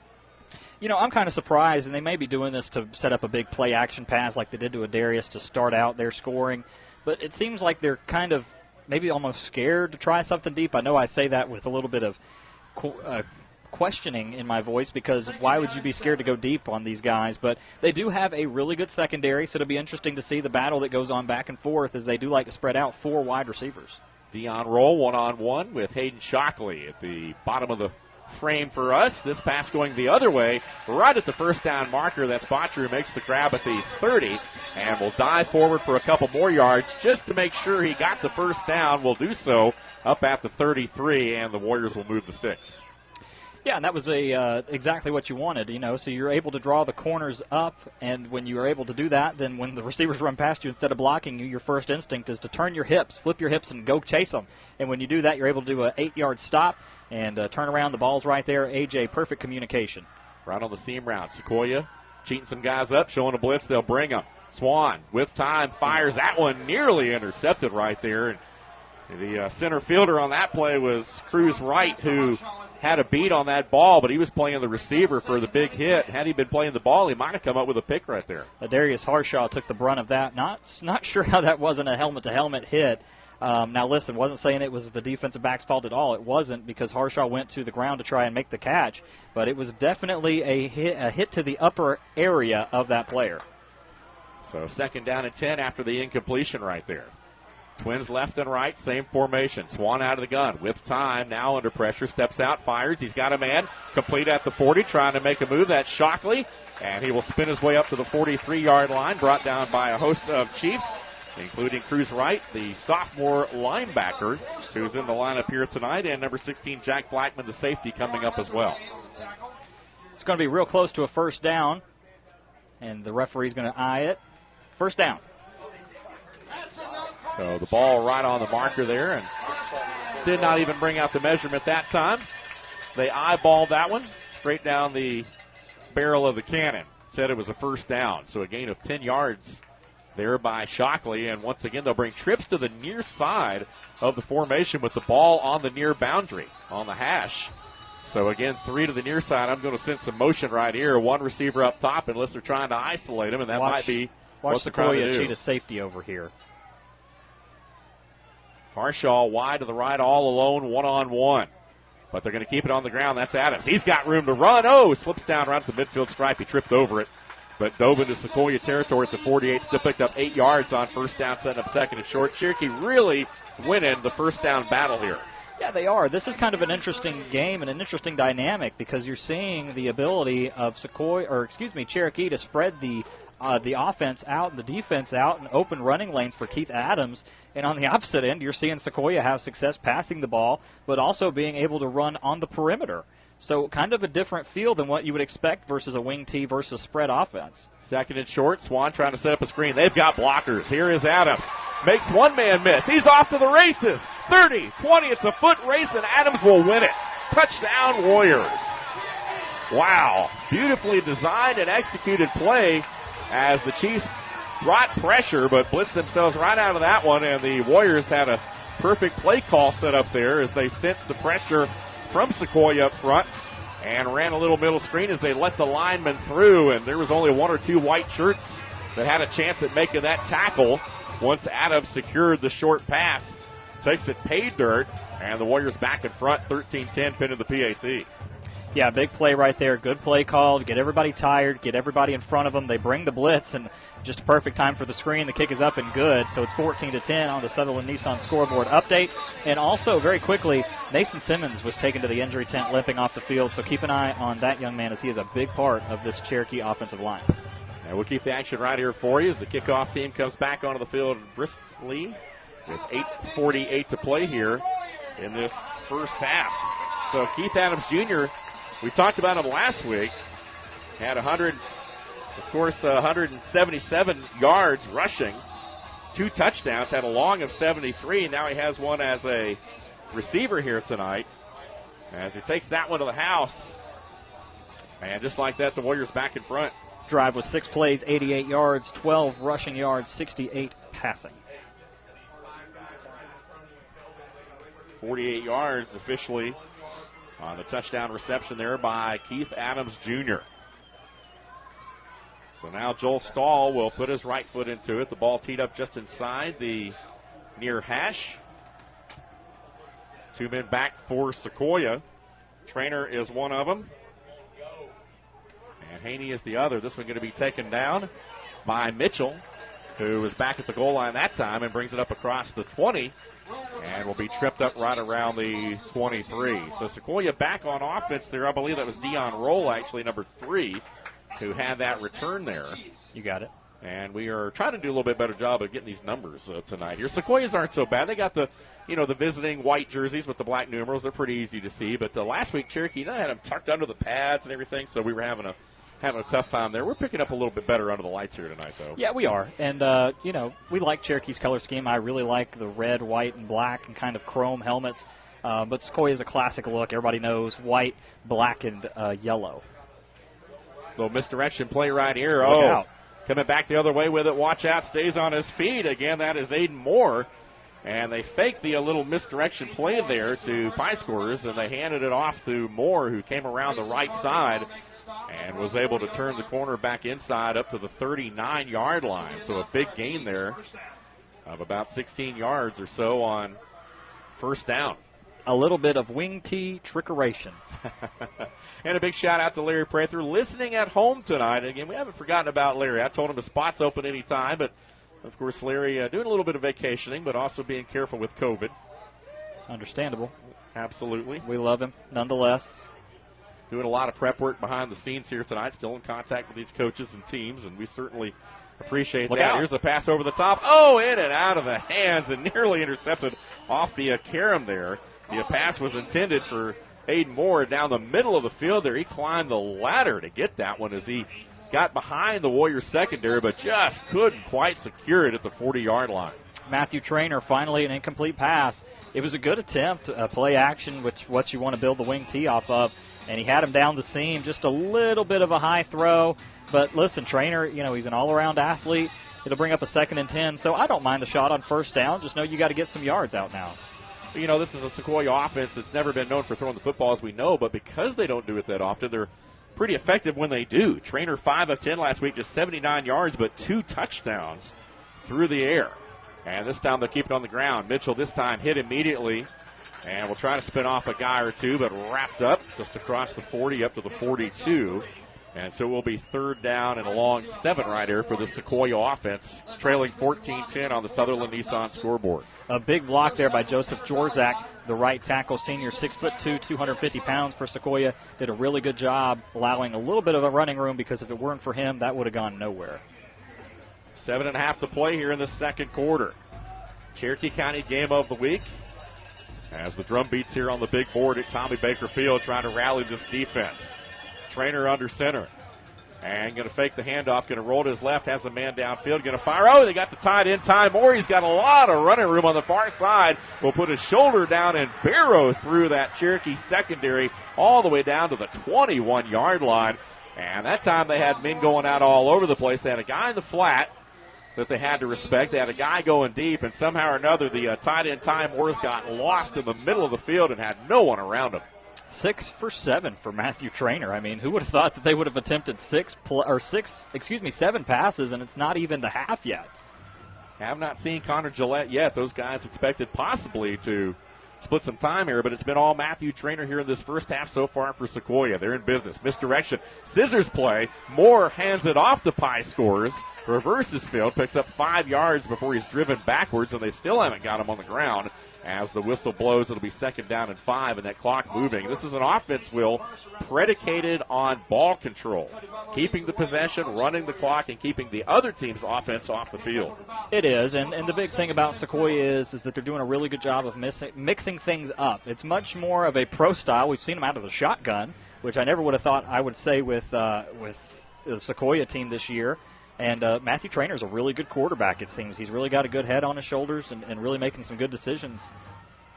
I'm kind of surprised, and they may be doing this to set up a big play-action pass like they did to Adarius to start out their scoring. But it seems like they're kind of maybe almost scared to try something deep. I know I say that with a little bit of questioning in my voice, because why would you be scared to go deep on these guys? But they do have a really good secondary, so it'll be interesting to see the battle that goes on back and forth, as they do like to spread out 4 wide receivers. Dion roll one-on-one with Hayden Shockley at the bottom of the frame for us. This pass going the other way, right at the first down marker. That's Botcher who makes the grab at the 30 and will dive forward for a couple more yards just to make sure he got the first down. Will do so up at the 33, and the Warriors will move the sticks. Yeah, and that was exactly what you wanted, so you're able to draw the corners up, and when you are able to do that, then when the receivers run past you, instead of blocking you, your first instinct is to turn your hips, flip your hips, and go chase them. And when you do that, you're able to do an 8-yard stop and turn around. The ball's right there. AJ, perfect communication. Right on the seam route. Sequoyah cheating some guys up, showing a blitz. They'll bring them. Swan, with time, fires that one, nearly intercepted right there. And the center fielder on that play was Cruz Wright, who had a beat on that ball, but he was playing the receiver for the big hit. Had he been playing the ball, he might have come up with a pick right there. Darius Harshaw took the brunt of that. Not sure how that wasn't a helmet-to-helmet hit. Now, listen, wasn't saying it was the defensive back's fault at all. It wasn't, because Harshaw went to the ground to try and make the catch, but it was definitely a hit to the upper area of that player. So second down and 10 after the incompletion right there. Twins left and right, same formation. Swan out of the gun with time, now under pressure, steps out, fires. He's got a man, complete at the 40, trying to make a move. That's Shockley, and he will spin his way up to the 43-yard line, brought down by a host of Chiefs, including Cruz Wright, the sophomore linebacker, who's in the lineup here tonight, and number 16, Jack Blackman, the safety, coming up as well. It's going to be real close to a first down, and the referee's going to eye it. First down. So the ball right on the marker there, and did not even bring out the measurement that time. They eyeballed that one straight down the barrel of the cannon. Said it was a first down, so a gain of 10 yards there by Shockley. And once again, they'll bring trips to the near side of the formation with the ball on the near boundary, on the hash. So again, 3 to the near side. I'm going to send some motion right here. One receiver up top, unless they're trying to isolate him, and that might be what the crowd do. Cheetah safety over here. Harshaw wide to the right, all alone, one-on-one. But they're going to keep it on the ground. That's Adams. He's got room to run. Oh, slips down right at the midfield stripe. He tripped over it, but dove into Sequoyah territory at the 48. Still picked up 8 yards on first down, setting up second and short. Cherokee really winning the first down battle here. Yeah, they are. This is kind of an interesting game and an interesting dynamic because you're seeing the ability of Cherokee to spread the offense out and the defense out and open running lanes for Keith Adams. And on the opposite end, you're seeing Sequoyah have success passing the ball, but also being able to run on the perimeter. So kind of a different feel than what you would expect versus a wing T versus spread offense. Second and short. Swan trying to set up a screen. They've got blockers. Here is Adams. Makes one man miss. He's off to the races. 30, 20. It's a foot race, and Adams will win it. Touchdown, Warriors. Wow. Beautifully designed and executed play as the Chiefs brought pressure but blitzed themselves right out of that one, and the Warriors had a perfect play call set up there as they sensed the pressure from Sequoyah up front and ran a little middle screen as they let the linemen through, and there was only 1 or 2 white shirts that had a chance at making that tackle once Adams secured the short pass. Takes it pay dirt, and the Warriors back in front, 13-10, pinning the PAT. Yeah, big play right there. Good play call to get everybody tired, get everybody in front of them. They bring the blitz, and just a perfect time for the screen. The kick is up and good, so it's 14-10 on the Sutherland Nissan scoreboard update. And also, very quickly, Mason Simmons was taken to the injury tent limping off the field, so keep an eye on that young man as he is a big part of this Cherokee offensive line. And we'll keep the action right here for you as the kickoff team comes back onto the field briskly with 8:48 to play here in this first half. So Keith Adams Jr., we talked about him last week, had 177 yards rushing, 2 touchdowns, had a long of 73. Now he has one as a receiver here tonight as he takes that one to the house. And just like that, the Warriors back in front. Drive was 6 plays, 88 yards, 12 rushing yards, 68 passing. 48 yards officially on the touchdown reception there by Keith Adams Jr. So now Joel Stahl will put his right foot into it. The ball teed up just inside the near hash. 2 men back for Sequoyah. Trainer is one of them. And Haney is the other. This one going to be taken down by Mitchell, who was back at the goal line that time and brings it up across the 20 and will be tripped up right around the 23. So Sequoyah back on offense there. I believe that was Dion Roll, actually, number 3, who had that return there. You got it. And we are trying to do a little bit better job of getting these numbers tonight here. Sequoias aren't so bad. They got the visiting white jerseys with the black numerals. They're pretty easy to see. But last week, Cherokee had them tucked under the pads and everything, so we were having a tough time there. We're picking up a little bit better under the lights here tonight, though. Yeah, we are. And, we like Cherokee's color scheme. I really like the red, white, and black and kind of chrome helmets. But Sequoyah is a classic look. Everybody knows white, black, and yellow. Little misdirection play right here. Look out. Coming back the other way with it. Watch out. Stays on his feet. Again, that is Aiden Moore. And they faked the little misdirection play there to Pie Scorers, and they handed it off to Moore, who came around the right side and was able to turn the corner back inside up to the 39-yard line. So a big gain there of about 16 yards or so on first down. A little bit of wing T trickeration. And a big shout out to Larry Prather listening at home tonight. Again, we haven't forgotten about Larry. I told him his spot's open anytime, but of course Larry doing a little bit of vacationing, but also being careful with COVID. Understandable. Absolutely. We love him nonetheless. Doing a lot of prep work behind the scenes here tonight, still in contact with these coaches and teams, and we certainly appreciate Look that. out. Here's a pass over the top. Oh, in and out of the hands and nearly intercepted off the carom there. The pass was intended for Aiden Moore down the middle of the field there. He climbed the ladder to get that one as he got behind the Warriors secondary, but just couldn't quite secure it at the 40-yard line. Matthew Trainer, finally an incomplete pass. It was a good attempt, play action, which what you want to build the wing T off of, and he had him down the seam, just a little bit of a high throw. But listen, Trainer, he's an all-around athlete. It'll bring up a 2nd and 10, so I don't mind the shot on first down. Just know you got to get some yards out now. This is a Sequoyah offense that's never been known for throwing the football, as we know, but because they don't do it that often, they're pretty effective when they do. Trainer 5 of 10 last week, just 79 yards, but 2 touchdowns through the air. And this time they'll keep it on the ground. Mitchell this time hit immediately. And we'll try to spin off a guy or two, but wrapped up just across the 40 up to the 42. And so we'll be third down and a long 7 right here for the Sequoyah offense, trailing 14-10 on the Sutherland Nissan scoreboard. A big block there by Joseph Jorzak, the right tackle, senior, 6'2", 250 pounds for Sequoyah. Did a really good job allowing a little bit of a running room, because if it weren't for him, that would have gone nowhere. 7.5 to play here in the second quarter. Cherokee County game of the week. As the drum beats here on the big board at Tommy Baker Field, trying to rally this defense. Trainer under center. And going to fake the handoff, going to roll to his left, has a man downfield, going to fire. Oh, they got the tight end, Ty Moore. He's got a lot of running room on the far side. Will put his shoulder down and barrow through that Cherokee secondary all the way down to the 21-yard line. And that time they had men going out all over the place. They had a guy in the flat that they had to respect. They had a guy going deep, and somehow or another the tight end Ty Morris got lost in the middle of the field and had no one around him. 6 for 7 for Matthew Trainer. I mean, who would have thought that they would have attempted 7 passes, and it's not even the half yet. Have not seen Connor Gillette yet. Those guys expected possibly to split some time here, but it's been all Matthew Trainer here in this first half so far for Sequoyah. They're in business. Misdirection. Scissors play. Moore hands it off to Pie Scores. Reverses field. Picks up 5 yards before he's driven backwards, and they still haven't got him on the ground. As the whistle blows, it'll be 2nd down and 5, and that clock moving. This is an offense, Will, predicated on ball control, keeping the possession, running the clock, and keeping the other team's offense off the field. It is, and the big thing about Sequoyah is that they're doing a really good job of mixing things up. It's much more of a pro style. We've seen them out of the shotgun, which I never would have thought I would say with the Sequoyah team this year. And Matthew Trainer is a really good quarterback, it seems. He's really got a good head on his shoulders and really making some good decisions.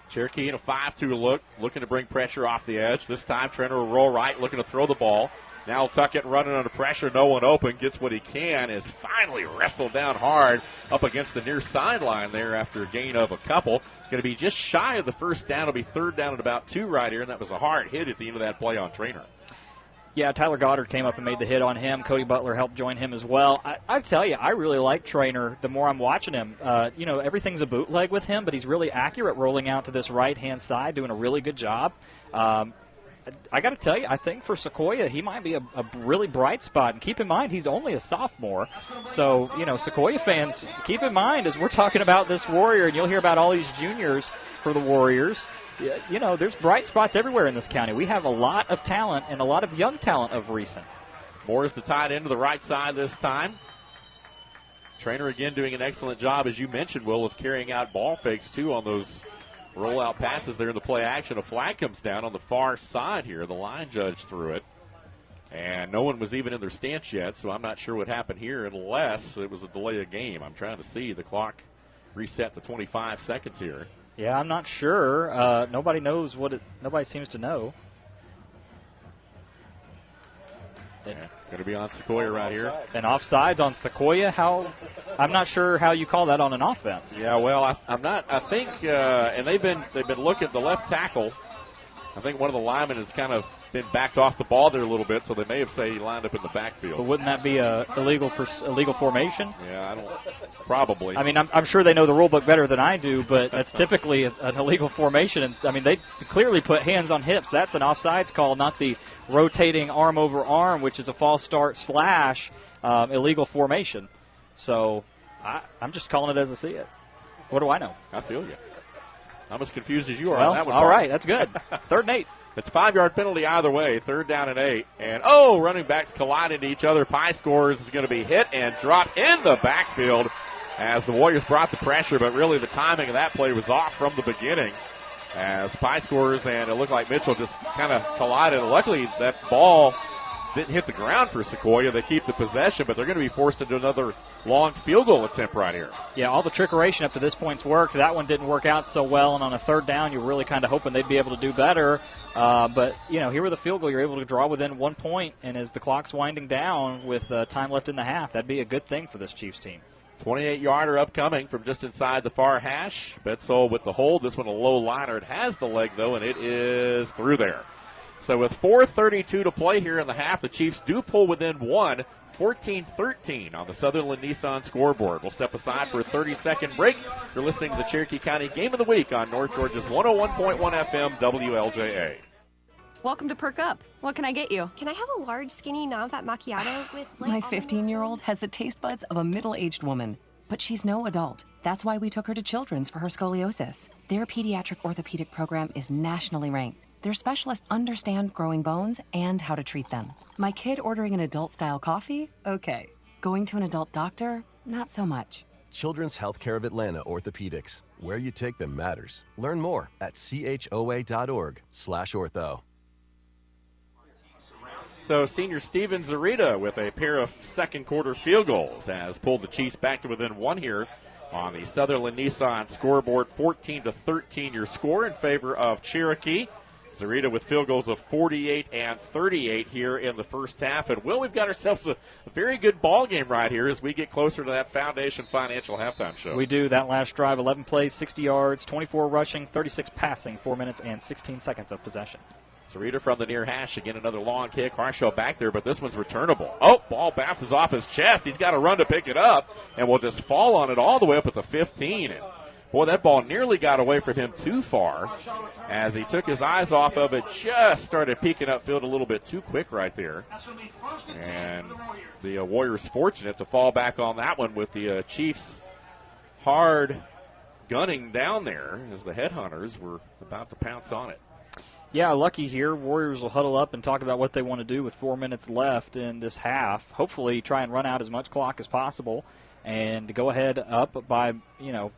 Cherokee in a 5-2 look, looking to bring pressure off the edge. This time Trainer will roll right, looking to throw the ball. Now he'll tuck it and running under pressure. No one open. Gets what he can. Is finally wrestled down hard up against the near sideline there after a gain of a couple. Going to be just shy of the first down. It'll be 3rd down and about 2 right here, and that was a hard hit at the end of that play on Trainer. Yeah, Tyler Goddard came up and made the hit on him. Cody Butler helped join him as well. I tell you, I really like Trainer the more I'm watching him. Everything's a bootleg with him, but he's really accurate rolling out to this right-hand side, doing a really good job. I got to tell you, I think for Sequoyah, he might be a really bright spot. And keep in mind, he's only a sophomore. So, Sequoyah fans, keep in mind as we're talking about this Warrior, and you'll hear about all these juniors for the Warriors. There's bright spots everywhere in this county. We have a lot of talent and a lot of young talent of recent. Moore's the tight end to the right side this time. Trainer again doing an excellent job, as you mentioned, Will, of carrying out ball fakes, too, on those rollout passes there in the play action. A flag comes down on the far side here. The line judge threw it. And no one was even in their stance yet, so I'm not sure what happened here unless it was a delay of game. I'm trying to see the clock reset to 25 seconds here. Yeah, I'm not sure. Nobody knows nobody seems to know. Yeah, going to be on Sequoyah right here. And offsides on Sequoyah. I'm not sure how you call that on an offense. Yeah, well, I'm not. I think, and they've been looking at the left tackle. I think one of the linemen has kind of been backed off the ball there a little bit, so they may have said he lined up in the backfield. But wouldn't that be a illegal formation? Yeah, probably. I mean, I'm sure they know the rule book better than I do, but that's typically an illegal formation. And I mean, they clearly put hands on hips. That's an offsides call, not the rotating arm over arm, which is a false start / illegal formation. So I'm just calling it as I see it. What do I know? I feel you. I'm as confused as you are on that one. All right, that's good. 3rd and 8. It's a 5-yard penalty either way. 3rd down and 8. And, running backs collide into each other. Pie Scores is going to be hit and dropped in the backfield as the Warriors brought the pressure, but really the timing of that play was off from the beginning as Pie Scores and it looked like Mitchell just kind of collided. Luckily, that ball didn't hit the ground for Sequoyah. They keep the possession, but they're going to be forced into another long field goal attempt right here. Yeah, all the trickeration up to this point's worked. That one didn't work out so well, and on a 3rd down, you're really kind of hoping they'd be able to do better. But, here with a field goal, you're able to draw within 1 point, and as the clock's winding down with time left in the half, that'd be a good thing for this Chiefs team. 28-yarder upcoming from just inside the far hash. Bedsole with the hold. This one a low liner. It has the leg, though, and it is through there. So with 4:32 to play here in the half, the Chiefs do pull within 1, 14-13 on the Sutherland Nissan scoreboard. We'll step aside for a 30-second break. You're listening to the Cherokee County Game of the Week on North Georgia's 101.1 FM WLJA. Welcome to Perk Up. What can I get you? Can I have a large, skinny, non-fat macchiato with My 15-year-old has the taste buds of a middle-aged woman, but she's no adult. That's why we took her to Children's for her scoliosis. Their pediatric orthopedic program is nationally ranked. Their specialists understand growing bones and how to treat them. My kid ordering an adult-style coffee? Okay. Going to an adult doctor? Not so much. Children's Healthcare of Atlanta Orthopedics. Where you take them matters. Learn more at choa.org/ortho. So senior Steven Zarita with a pair of second quarter field goals has pulled the Chiefs back to within one here on the Sutherland Nissan scoreboard. 14-13 your score in favor of Cherokee. Zarita with field goals of 48 and 38 here in the first half. And, Will, we've got ourselves a very good ball game right here as we get closer to that Foundation Financial halftime show. We do. That last drive, 11 plays, 60 yards, 24 rushing, 36 passing, 4 minutes and 16 seconds of possession. Zarita from the near hash. Again, another long kick. Harshaw back there, but this one's returnable. Oh, ball bounces off his chest. He's got to run to pick it up, and will just fall on it all the way up at the 15. And, boy, that ball nearly got away from him too far as he took his eyes off of it, just started peeking upfield a little bit too quick right there. And the Warriors fortunate to fall back on that one with the Chiefs hard gunning down there as the headhunters were about to pounce on it. Yeah, lucky here. Warriors will huddle up and talk about what they want to do with 4 minutes left in this half. Hopefully try and run out as much clock as possible and go ahead up by, you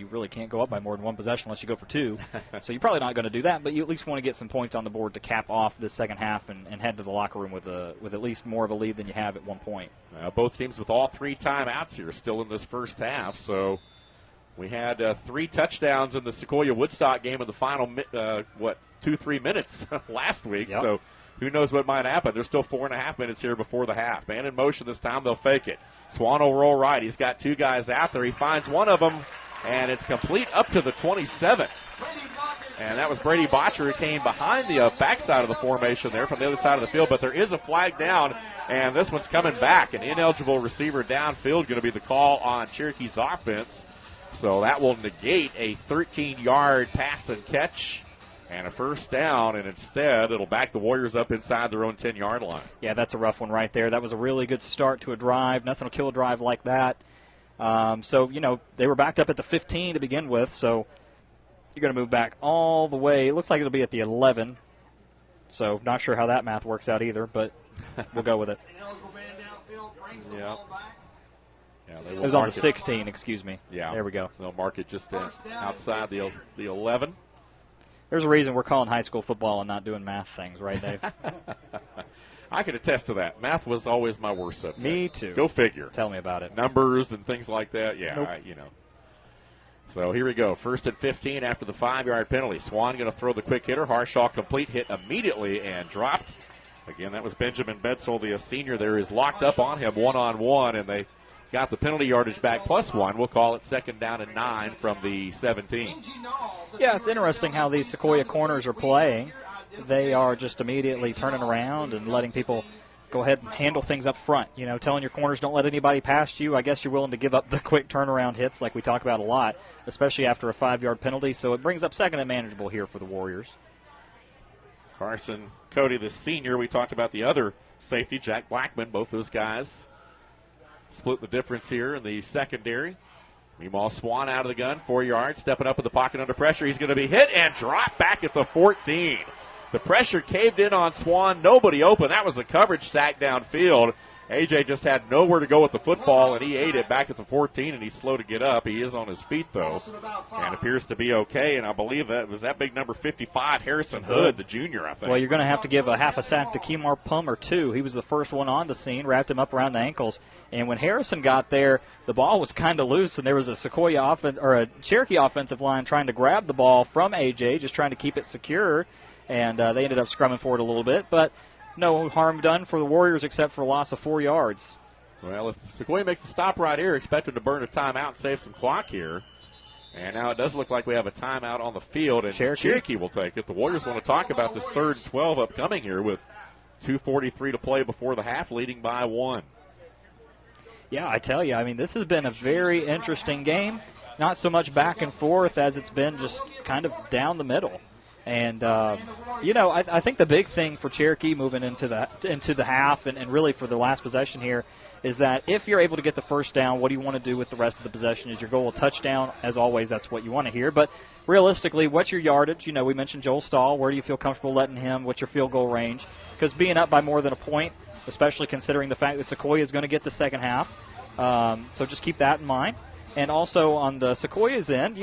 really can't go up by more than one possession unless you go for two. So you're probably not going to do that, but you at least want to get some points on the board to cap off this second half and head to the locker room with at least more of a lead than you have at one point. Both teams with all 3 timeouts here still in this first half, so we had 3 touchdowns in the Sequoyah Woodstock game in the final 2-3 minutes last week. Yep. So who knows what might happen. There's still 4.5 minutes here before the half. Man in motion this time. They'll fake it. Swan will roll right. He's got 2 guys out there. He finds one of them, and it's complete up to the 27. And that was Brady Botcher who came behind the backside of the formation there from the other side of the field. But there is a flag down, and this one's coming back. An ineligible receiver downfield going to be the call on Cherokee's offense. So that will negate a 13-yard pass and catch and a first down, and instead it'll back the Warriors up inside their own 10-yard line. Yeah, that's a rough one right there. That was a really good start to a drive. Nothing will kill a drive like that. They were backed up at the 15 to begin with, so you're going to move back all the way. It looks like it'll be at the 11, so not sure how that math works out either, but we'll go with it. Yeah. It was on the 16, excuse me. Yeah. There we go. They'll mark it just outside the 11. There's a reason we're calling high school football and not doing math things, right, Dave? I can attest to that. Math was always my worst subject. Me too. Go figure. Tell me about it. Numbers and things like that. Yeah, nope. So here we go. 1st and 15 after the 5-yard penalty. Swan going to throw the quick hitter. Harshaw complete, hit immediately and dropped. Again, that was Benjamin Betzel, the senior there, is locked up on him one-on-one, and they got the penalty yardage back +1. We'll call it 2nd down and 9 from the 17. Yeah, it's interesting how these Sequoyah corners are playing. They are just immediately turning around and letting people go ahead and handle things up front. Telling your corners don't let anybody past you. I guess you're willing to give up the quick turnaround hits like we talk about a lot, especially after a 5-yard penalty. So it brings up 2nd and manageable here for the Warriors. Carson Cody, the senior. We talked about the other safety, Jack Blackman. Both those guys split the difference here in the secondary. Meanwhile, Swan out of the gun, 4 yards, stepping up in the pocket under pressure. He's going to be hit and dropped back at the 14. The pressure caved in on Swan. Nobody open. That was a coverage sack downfield. A.J. just had nowhere to go with the football, and he ate it back at the 14, and he's slow to get up. He is on his feet, though, and appears to be okay. And I believe that was that big number 55, Harrison Hood, the junior, I think. Well, you're going to have to give a half a sack to Kemar Plummer, too. He was the first one on the scene, wrapped him up around the ankles. And when Harrison got there, the ball was kind of loose, and there was a a Cherokee offensive line trying to grab the ball from A.J., just trying to keep it secure. And they ended up scrumming for it a little bit. But no harm done for the Warriors except for a loss of 4 yards. Well, if Sequoyah makes a stop right here, expected to burn a timeout and save some clock here. And now it does look like we have a timeout on the field, and Cherokee will take it. The Warriors want to talk about this 3rd and 12 upcoming here with 2:43 to play before the half, leading by 1. Yeah, I tell you, I mean, this has been a very interesting game. Not so much back and forth as it's been just kind of down the middle. And, I think the big thing for Cherokee moving into the half and really for the last possession here is that if you're able to get the first down, what do you want to do with the rest of the possession? Is your goal a touchdown? As always, that's what you want to hear. But realistically, what's your yardage? We mentioned Joel Stahl. Where do you feel comfortable letting him? What's your field goal range? Because being up by more than a point, especially considering the fact that Sequoyah is going to get the second half. So just keep that in mind. And also on the Sequoiah's end,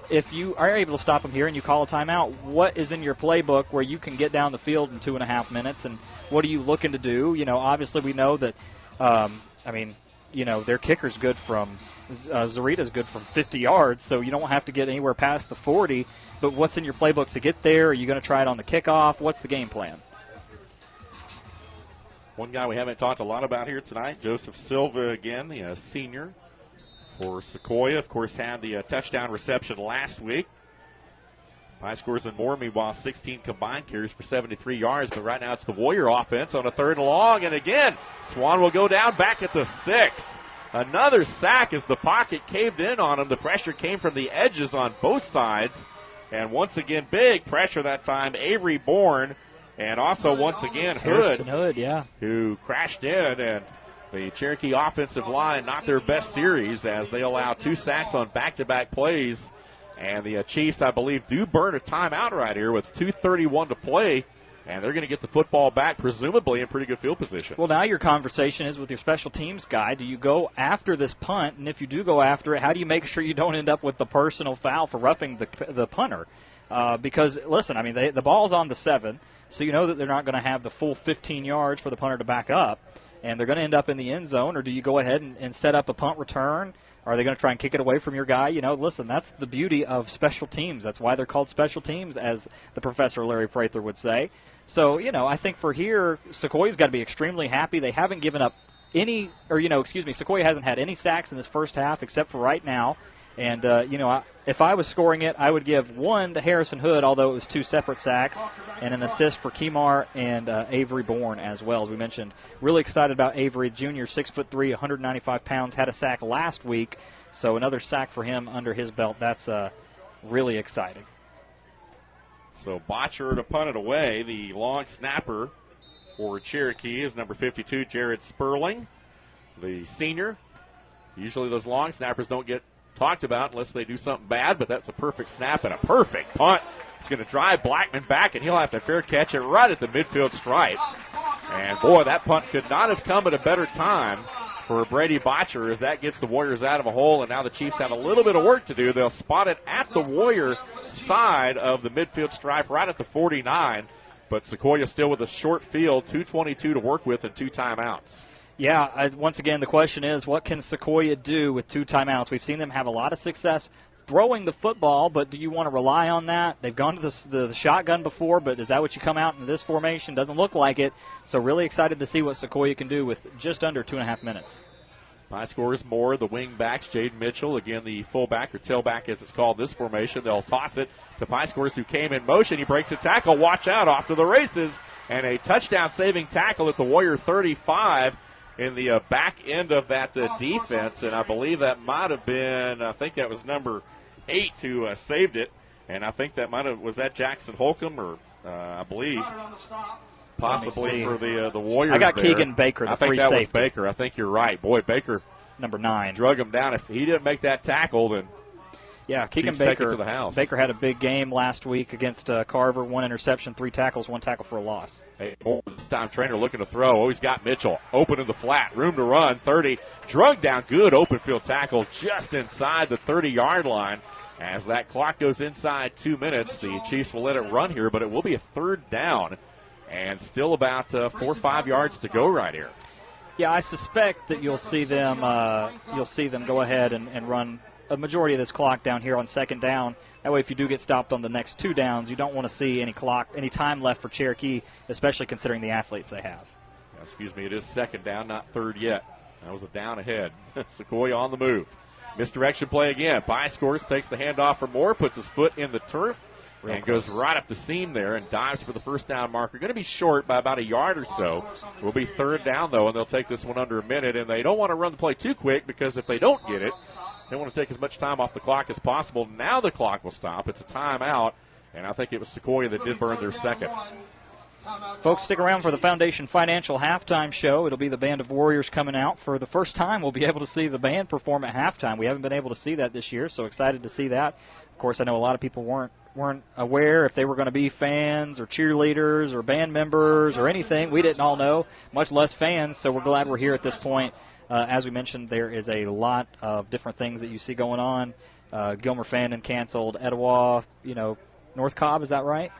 if you are able to stop them here and you call a timeout, what is in your playbook where you can get down the field in 2.5 minutes, and what are you looking to do? Obviously we know that, their kicker's good from Zarita's good from 50 yards, so you don't have to get anywhere past the 40. But what's in your playbook to get there? Are you going to try it on the kickoff? What's the game plan? One guy we haven't talked a lot about here tonight, Joseph Silva again, the senior for Sequoyah. Of course, had the touchdown reception last week. High scores and more. Meanwhile, 16 combined carries for 73 yards. But right now it's the Warrior offense on a 3rd and long. And again, Swan will go down back at the 6. Another sack as the pocket caved in on him. The pressure came from the edges on both sides. And once again, big pressure that time. Avery Bourne. And also, once again, Hood, who crashed in. And the Cherokee offensive line not their best series as they allow 2 sacks on back-to-back plays. And the Chiefs, I believe, do burn a timeout right here with 2:31 to play. And they're going to get the football back, presumably in pretty good field position. Well, now your conversation is with your special teams guy. Do you go after this punt? And if you do go after it, how do you make sure you don't end up with the personal foul for roughing the punter? Because, listen, the ball's on the 7, so you know that they're not going to have the full 15 yards for the punter to back up. And they're going to end up in the end zone, or do you go ahead and set up a punt return? Are they going to try and kick it away from your guy? Listen, that's the beauty of special teams. That's why they're called special teams, as the Professor Larry Prather would say. So, I think for here, Sequoiah's got to be extremely happy. They haven't given up Sequoyah hasn't had any sacks in this first half except for right now. And, if I was scoring it, I would give 1 to Harrison Hood, although it was 2 separate sacks, and an assist for Kemar and Avery Bourne as well, as we mentioned. Really excited about Avery, junior, 6'3", 195 pounds, had a sack last week, so another sack for him under his belt. That's really exciting. So Botcher to punt it away. The long snapper for Cherokee is number 52, Jared Sperling, the senior. Usually those long snappers don't get talked about unless they do something bad, but that's a perfect snap and a perfect punt. It's going to drive Blackman back, and he'll have to fair catch it right at the midfield stripe. And, boy, that punt could not have come at a better time for Brady Botcher as that gets the Warriors out of a hole, and now the Chiefs have a little bit of work to do. They'll spot it at the Warrior side of the midfield stripe right at the 49, but Sequoyah still with a short field, 2:22 to work with and 2 timeouts. Yeah, once again, the question is, what can Sequoyah do with 2 timeouts? We've seen them have a lot of success throwing the football, but do you want to rely on that? They've gone to the shotgun before, but is that what you come out in this formation? Doesn't look like it. So really excited to see what Sequoyah can do with just under 2.5 minutes. High scores more. The wing backs, Jaden Mitchell, again the fullback or tailback as it's called this formation. They'll toss it to Pie Scores, who came in motion. He breaks a tackle. Watch out, off to the races. And a touchdown-saving tackle at the Warrior 35 in the back end of that defense. And I believe that might have been, I think that was number 8 who saved it. And I think that was that Jackson Holcomb, or I believe possibly for the Warriors. I got there. Keegan Baker, the free safety. I think that was Baker. I think you're right. Boy, Baker, number 9, drug him down. If he didn't make that tackle, then yeah, Keegan Baker Baker to the house. Baker had a big game last week against Carver. 1 interception, 3 tackles, 1 tackle for a loss. Hey, this time trainer looking to throw. Oh, he's got Mitchell open in the flat, room to run. 30, drug down, good open field tackle just inside the 30-yard line. As that clock goes inside 2 minutes, the Chiefs will let it run here, but it will be a 3rd down. And still about 4 or 5 yards to go right here. Yeah, I suspect that you'll see them go ahead and run a majority of this clock down here on 2nd down. That way, if you do get stopped on the next 2 downs, you don't want to see any time left for Cherokee, especially considering the athletes they have. Excuse me, it is 2nd down, not 3rd yet. That was a down ahead. Sequoyah on the move. Misdirection play again. Pie Scores, takes the handoff for Moore, puts his foot in the turf. and goes right up the seam there and dives for the first down marker. Going to be short by about a yard or so. Will be third down, though, and they'll take this one under a minute. And they don't want to run the play too quick because if they don't get it, they want to take as much time off the clock as possible. Now the clock will stop. It's a timeout, and I think it was Sequoyah that did burn their second. Folks, stick around for the Foundation Financial Halftime Show. It'll be the Band of Warriors coming out. For the first time, we'll be able to see the band perform at halftime. We haven't been able to see that this year, so excited to see that. Of course, I know a lot of people weren't aware if they were going to be fans or cheerleaders or band members or anything. We didn't all know, much less fans, so we're glad we're here at this point. As we mentioned, there is a lot of different things that you see going on. Gilmer Fannin canceled. Etowah, North Cobb, is that right?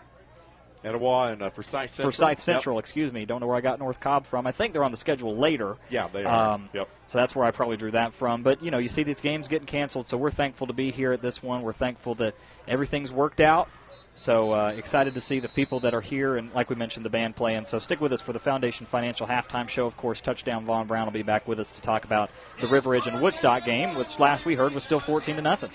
Etowah and Forsyth Central. Forsyth Central, excuse me. Don't know where I got North Cobb from. I think they're on the schedule later. Yeah, they are. Yep. So that's where I probably drew that from. But, you see these games getting canceled, so we're thankful to be here at this one. We're thankful that everything's worked out. So excited to see the people that are here and, like we mentioned, the band playing. So stick with us for the Foundation Financial Halftime Show. Of course, Touchdown Vaughn Brown will be back with us to talk about the River Ridge and Woodstock game, which last we heard was still 14-0.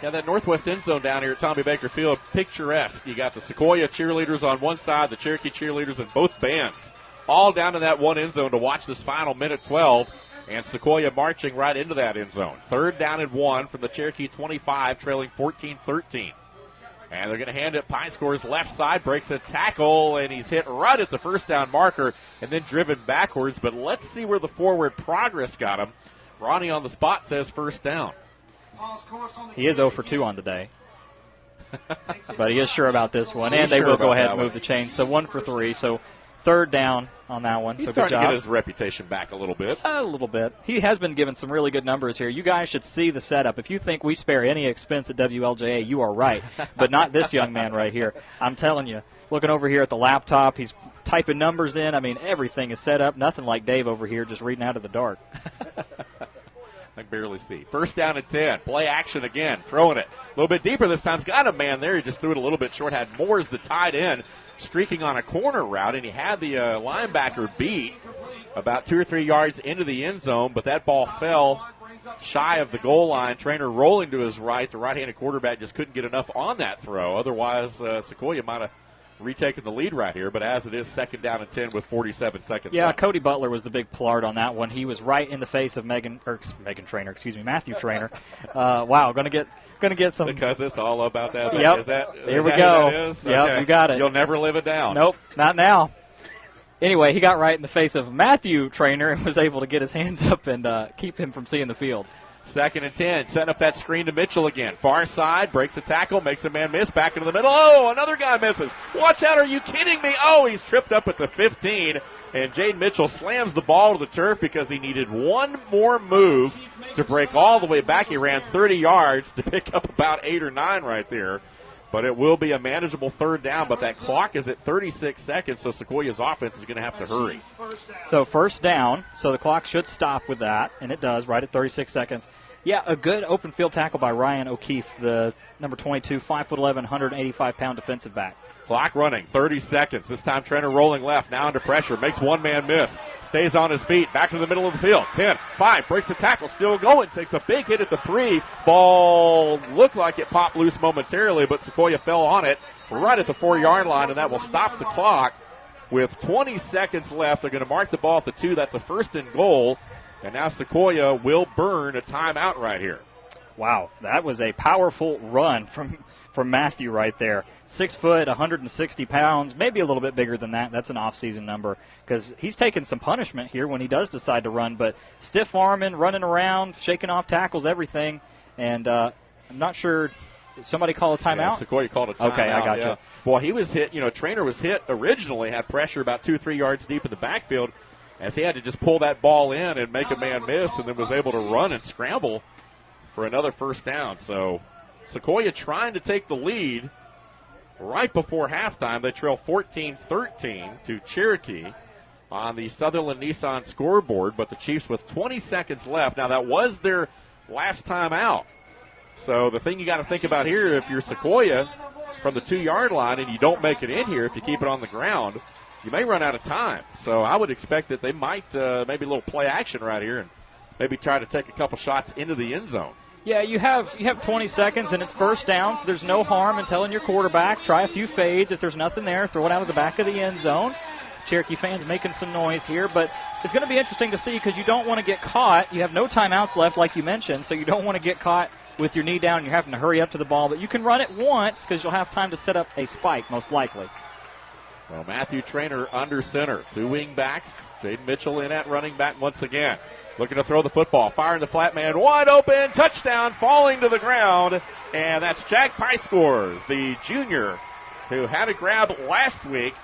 Yeah, that northwest end zone down here at Tommy Baker Field, picturesque. You got the Sequoyah cheerleaders on one side, the Cherokee cheerleaders, and both bands all down in that one end zone to watch this final minute 12. And Sequoyah marching right into that end zone. 3rd down and 1 from the Cherokee 25, trailing 14-13. And they're going to hand it. Pie scores left side, breaks a tackle, and he's hit right at the first down marker and then driven backwards. But let's see where the forward progress got him. Ronnie on the spot says first down. He is 0 for 2 on the day. But he is sure about this one. He's and they sure will go about ahead that and move one. the chain. So 1 for 3. So 3rd down on that one. He's so starting good job. to get his reputation back a little bit. A little bit. He has been given some really good numbers here. You guys should see the setup. If you think we spare any expense at WLJA, you are right. But not this young man right here. I'm telling you, looking over here at the laptop, he's typing numbers in. I mean, everything is set up. Nothing like Dave over here just reading out of the dark. I can barely see. 1st down and 10. Play action again. Throwing it a little bit deeper this time. He's got a man there. He just threw it a little bit short. Had Moores, the tight end, streaking on a corner route, and he had the linebacker beat about 2 or 3 yards into the end zone, but that ball fell shy of the goal line. Trainer rolling to his right. The right-handed quarterback just couldn't get enough on that throw. Otherwise, Sequoyah might have retaken the lead right here, but as it is 2nd down and 10 with 47 seconds left. Cody Butler was the big plard on that one. He was right in the face of Matthew Trainer. Wow, going to get some. Because it's all about that. Yep. There we go. Yep, okay. You got it. You'll never live it down. Nope, not now. Anyway, he got right in the face of Matthew Trainer and was able to get his hands up and keep him from seeing the field. 2nd and 10, setting up that screen to Mitchell again. Far side, breaks a tackle, makes a man miss, back into the middle. Oh, another guy misses. Watch out, are you kidding me? Oh, he's tripped up at the 15, and Jaden Mitchell slams the ball to the turf because he needed one more move to break all the way back. He ran 30 yards to pick up about 8 or 9 right there. But it will be a manageable 3rd down, but that clock is at 36 seconds, so Sequoyah's offense is going to have to hurry. So 1st down, so the clock should stop with that, and it does right at 36 seconds. Yeah, a good open field tackle by Ryan O'Keefe, the number 22, 5'11", 185-pound defensive back. Clock running, 30 seconds. This time Trainer rolling left, now under pressure. Makes one man miss. Stays on his feet, back into the middle of the field. 10, 5, breaks the tackle, still going. Takes a big hit at the 3. Ball looked like it popped loose momentarily, but Sequoyah fell on it right at the 4-yard line, and that will stop the clock. With 20 seconds left, they're going to mark the ball at the 2. That's a 1st and goal. And now Sequoyah will burn a timeout right here. Wow, that was a powerful run from Matthew right there. 6 foot, 160 pounds, maybe a little bit bigger than that. That's an off-season number because he's taking some punishment here when he does decide to run. But stiff arming, running around, shaking off tackles, everything. And I'm not sure. Did somebody call a timeout? Yeah, Sequoyah called a timeout. Okay, I got you. Well, he was hit. Trainer was hit originally, had pressure about 2-3 yards deep in the backfield, as he had to just pull that ball in and make a man miss, and then was able to run and scramble for another 1st down. So Sequoyah trying to take the lead right before halftime. They trail 14-13 to Cherokee on the Sutherland Nissan scoreboard, but the Chiefs with 20 seconds left. Now, that was their last time out. So the thing you got to think about here, if you're Sequoyah from the 2-yard line and you don't make it in here, if you keep it on the ground, you may run out of time. So I would expect that they might maybe a little play action right here and maybe try to take a couple shots into the end zone. Yeah, you have 20 seconds, and it's first down, so there's no harm in telling your quarterback, try a few fades. If there's nothing there, throw it out of the back of the end zone. Cherokee fans making some noise here, but it's going to be interesting to see because you don't want to get caught. You have no timeouts left, like you mentioned, so you don't want to get caught with your knee down and you're having to hurry up to the ball. But you can run it once because you'll have time to set up a spike, most likely. So Matthew Trainer under center. 2 wing backs. Jaden Mitchell in at running back once again. Looking to throw the football. Firing the flat man. Wide open. Touchdown. Falling to the ground. And that's Jack Pyscores, the junior who had a grab last week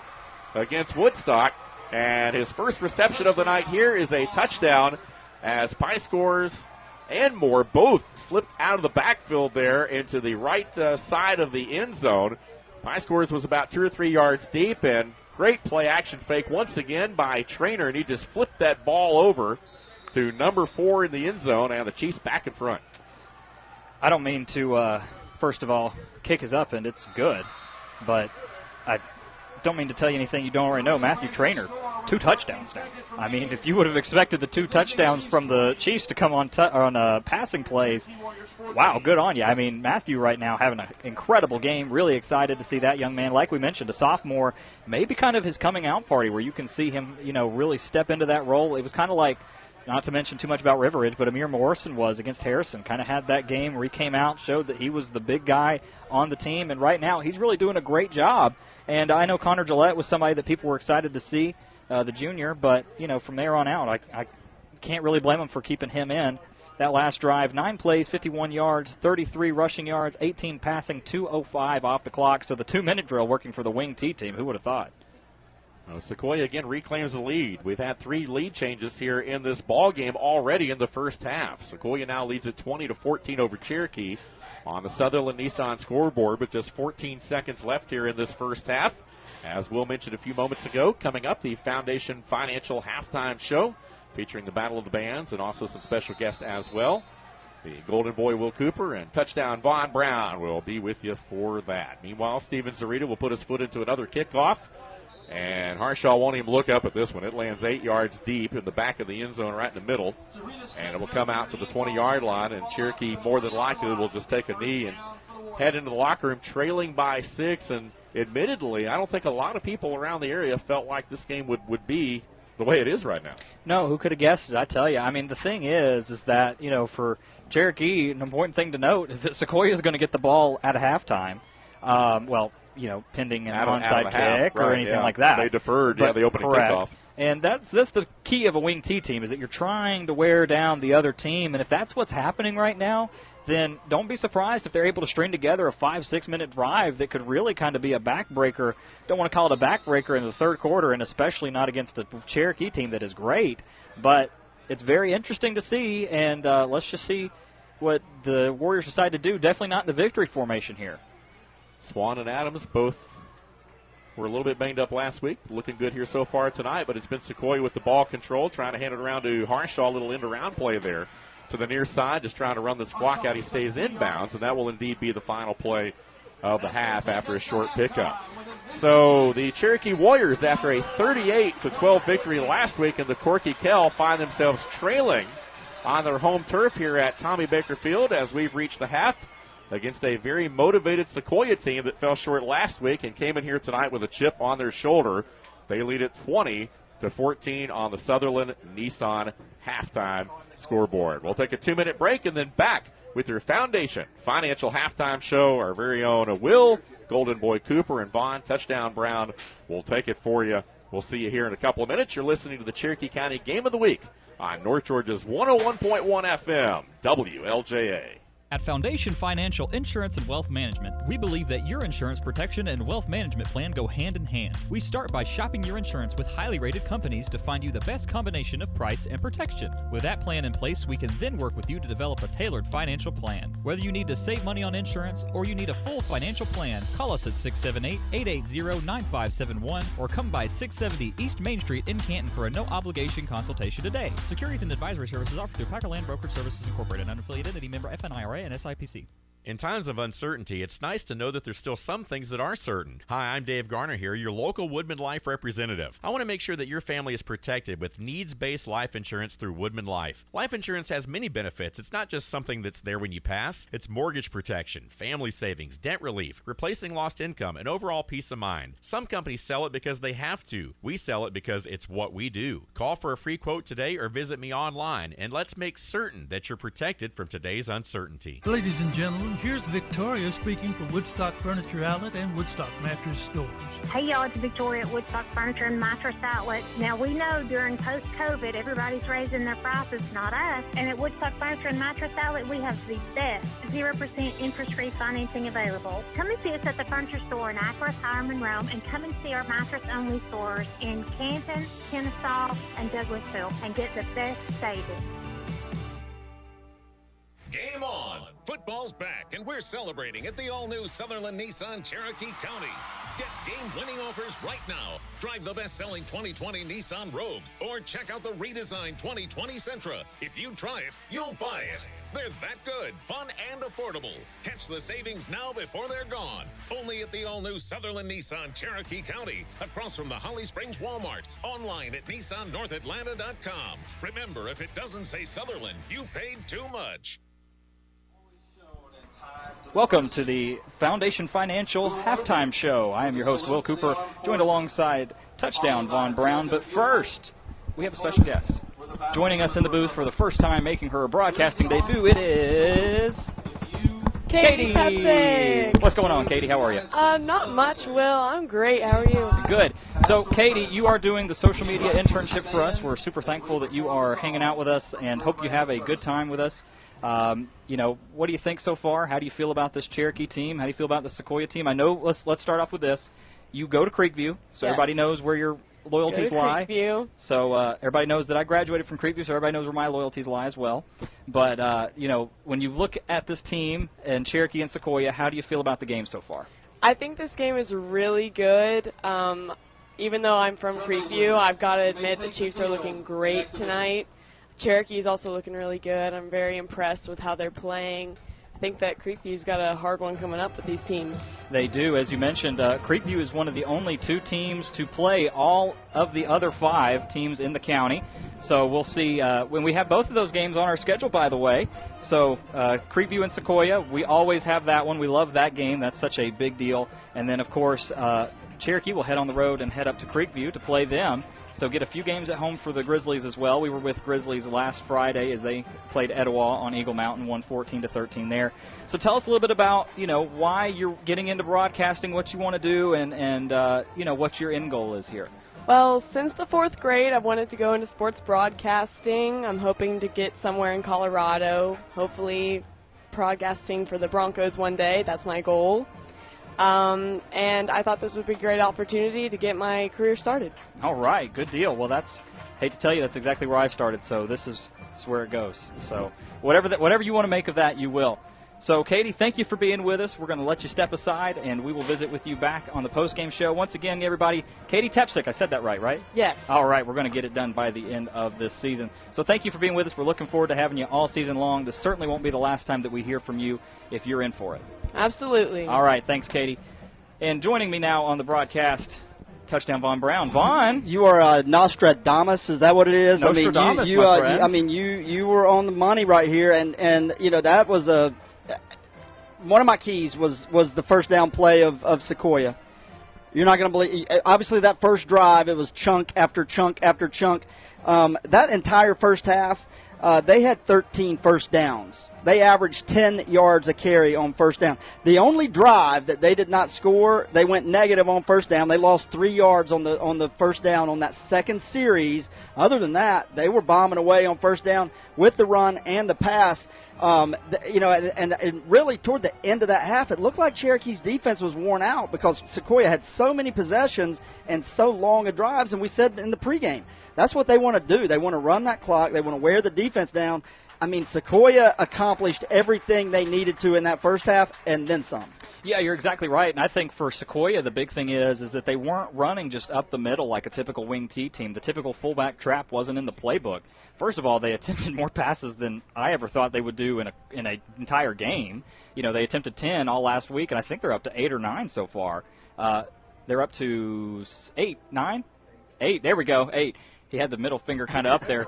against Woodstock. And his first reception of the night here is a touchdown as Pyscores and Moore both slipped out of the backfield there into the right side of the end zone. Pyscores was about 2 or 3 yards deep, and great play action fake once again by Trainer, and he just flipped that ball over to number 4 in the end zone, and the Chiefs back in front. I don't mean to, first of all, kick is up, and it's good, but I don't mean to tell you anything you don't already know. Matthew Trainer, 2 touchdowns now. I mean, if you would have expected the 2 touchdowns from the Chiefs to come on passing plays, wow, good on you. I mean, Matthew right now having an incredible game. Really excited to see that young man. Like we mentioned, a sophomore, maybe kind of his coming out party where you can see him, really step into that role. It was kind of like, not to mention too much about River Ridge, but Amir Morrison was against Harrison. Kind of had that game where he came out, showed that he was the big guy on the team, and right now he's really doing a great job. And I know Connor Gillette was somebody that people were excited to see, the junior, but, from there on out, I can't really blame him for keeping him in. That last drive, 9 plays, 51 yards, 33 rushing yards, 18 passing, 2:05 off the clock. So the 2-minute drill working for the Wing T team. Who would have thought? Well, Sequoyah again reclaims the lead. We've had 3 lead changes here in this ball game already in the first half. Sequoyah now leads at 20-14 over Cherokee on the Sutherland Nissan scoreboard, with just 14 seconds left here in this first half. As Will mentioned a few moments ago, coming up, the Foundation Financial Halftime Show, featuring the Battle of the Bands and also some special guests as well. The Golden Boy Will Cooper and touchdown Vaughn Brown will be with you for that. Meanwhile, Steven Zarita will put his foot into another kickoff. And Harshaw won't even look up at this one. It lands 8 yards deep in the back of the end zone right in the middle. And it will come out to the 20-yard line, and Cherokee more than likely will just take a knee and head into the locker room trailing by 6. And admittedly, I don't think a lot of people around the area felt like this game would be the way it is right now. No, who could have guessed it? I tell you. I mean, the thing is that, for Cherokee, an important thing to note is that Sequoyah is going to get the ball at a halftime. Pending an onside kick or anything like that. They deferred, the opening kickoff. And that's the key of a Wing T team, is that you're trying to wear down the other team. And if that's what's happening right now, then don't be surprised if they're able to string together a 5-6 minute drive that could really kind of be a backbreaker. Don't want to call it a backbreaker in the third quarter, and especially not against a Cherokee team that is great. But it's very interesting to see, and let's just see what the Warriors decide to do. Definitely not in the victory formation here. Swan and Adams both were a little bit banged up last week. Looking good here so far tonight, but it's been Sequoyah with the ball control, trying to hand it around to Harshaw. A little end-around play there to the near side, just trying to run this clock out. He stays inbounds, and that will indeed be the final play of the half after a short pickup. So the Cherokee Warriors, after a 38-12 victory last week in the Corky Kell, find themselves trailing on their home turf here at Tommy Baker Field as we've reached the half, against a very motivated Sequoyah team that fell short last week and came in here tonight with a chip on their shoulder. They lead it 20-14 on the Sutherland Nissan halftime scoreboard. We'll take a 2-minute break and then back with your Foundation Financial Halftime Show. Our very own Will, Golden Boy Cooper, and Vaughn Touchdown Brown will take it for you. We'll see you here in a couple of minutes. You're listening to the Cherokee County Game of the Week on North Georgia's 101.1 FM, WLJA. At Foundation Financial Insurance and Wealth Management, we believe that your insurance protection and wealth management plan go hand in hand. We start by shopping your insurance with highly rated companies to find you the best combination of price and protection. With that plan in place, we can then work with you to develop a tailored financial plan. Whether you need to save money on insurance or you need a full financial plan, call us at 678-880-9571 or come by 670 East Main Street in Canton for a no-obligation consultation today. Securities and advisory services offered through Packer Land Brokerage Services Incorporated, an unaffiliated entity, member FNIRA and SIPC. In times of uncertainty, it's nice to know that there's still some things that are certain. Hi, I'm Dave Garner here, your local Woodman Life representative. I want to make sure that your family is protected with needs-based life insurance through Woodman Life. Life insurance has many benefits. It's not just something that's there when you pass. It's mortgage protection, family savings, debt relief, replacing lost income, and overall peace of mind. Some companies sell it because they have to. We sell it because it's what we do. Call for a free quote today or visit me online, and let's make certain that you're protected from today's uncertainty. Ladies and gentlemen, here's Victoria speaking for Woodstock Furniture Outlet and Woodstock Mattress Stores. Hey y'all, it's Victoria at Woodstock Furniture and Mattress Outlet. Now we know during post-COVID everybody's raising their prices, not us. And at Woodstock Furniture and Mattress Outlet we have the best 0% interest-free financing available. Come and see us at the Furniture Store in Akron, Hiram, Rome, and come and see our mattress-only stores in Canton, Kennesaw, and Douglasville and get the best savings. Game on! Football's back, and we're celebrating at the all-new Sutherland Nissan Cherokee County. Get game-winning offers right now. Drive the best-selling 2020 Nissan Rogue, or check out the redesigned 2020 Sentra. If you try it, you'll buy it. They're that good, fun, and affordable. Catch the savings now before they're gone. Only at the all-new Sutherland Nissan Cherokee County, across from the Holly Springs Walmart. Online at NissanNorthAtlanta.com. Remember, if it doesn't say Sutherland, you paid too much. Welcome to the Foundation Financial Halftime Show. I am your host, Will Cooper, joined alongside Touchdown Von Brown. But first, we have a special guest. Joining us in the booth for the first time, making her broadcasting debut, it is Katie Tepsick. What's going on, Katie? How are you? Not much, Will. I'm great. How are you? Good. So, Katie, you are doing the social media internship for us. We're super thankful that you are hanging out with us and hope you have a good time with us. What do you think so far? How do you feel about this Cherokee team? How do you feel about the Sequoyah team? I know, let's start off with this. You go to Creekview, so everybody knows where your loyalties lie. Creekview. So everybody knows that I graduated from Creekview, so everybody knows where my loyalties lie as well. But, when you look at this team and Cherokee and Sequoyah, how do you feel about the game so far? I think this game is really good. Even though I'm from Creekview, I've got to admit the Chiefs are looking great tonight. Cherokee's also looking really good. I'm very impressed with how they're playing. I think that Creekview's got a hard one coming up with these teams. They do. As you mentioned, Creekview is one of the only two teams to play all of the other 5 teams in the county. So we'll see when we have both of those games on our schedule, by the way. So Creekview and Sequoyah, we always have that one. We love that game. That's such a big deal. And then, of course, Cherokee will head on the road and head up to Creekview to play them. So get a few games at home for the Grizzlies as well. We were with Grizzlies last Friday as they played Etowah on Eagle Mountain, won 14-13 there. So tell us a little bit about, why you're getting into broadcasting, what you want to do, and what your end goal is here. Well, since the 4th grade, I've wanted to go into sports broadcasting. I'm hoping to get somewhere in Colorado, hopefully broadcasting for the Broncos one day. That's my goal. And I thought this would be a great opportunity to get my career started. All right, good deal. Well, hate to tell you, that's exactly where I started, so this is where it goes. So whatever you want to make of that, you will. So, Katie, thank you for being with us. We're going to let you step aside, and we will visit with you back on the postgame show. Once again, everybody, Katie Tepsick, I said that right? Yes. All right, we're going to get it done by the end of this season. So thank you for being with us. We're looking forward to having you all season long. This certainly won't be the last time that we hear from you if you're in for it. Absolutely. All right, thanks, Katie. And joining me now on the broadcast, Touchdown Von Brown. Von, you are Nostradamus. Is that what it is? Nostradamus, my friend. You were on the money right here, and that was one of my keys was the first down play of Sequoyah. You're not going to believe. Obviously, that first drive, it was chunk after chunk after chunk. That entire first half, they had 13 first downs. They averaged 10 yards a carry on first down. The only drive that they did not score, they went negative on first down. They lost 3 yards on the first down on that second series. Other than that, they were bombing away on first down with the run and the pass. And really toward the end of that half, it looked like Cherokee's defense was worn out because Sequoyah had so many possessions and so long of drives. And we said in the pregame, that's what they want to do. They want to run that clock. They want to wear the defense down. I mean, Sequoyah accomplished everything they needed to in that first half and then some. Yeah, you're exactly right. And I think for Sequoyah, the big thing is that they weren't running just up the middle like a typical wing T team. The typical fullback trap wasn't in the playbook. First of all, they attempted more passes than I ever thought they would do in an entire game. You know, they attempted 10 all last week, and I think they're up to 8 or 9 so far. They're up to 8, 9? 8. There we go, 8. He had the middle finger kind of up there.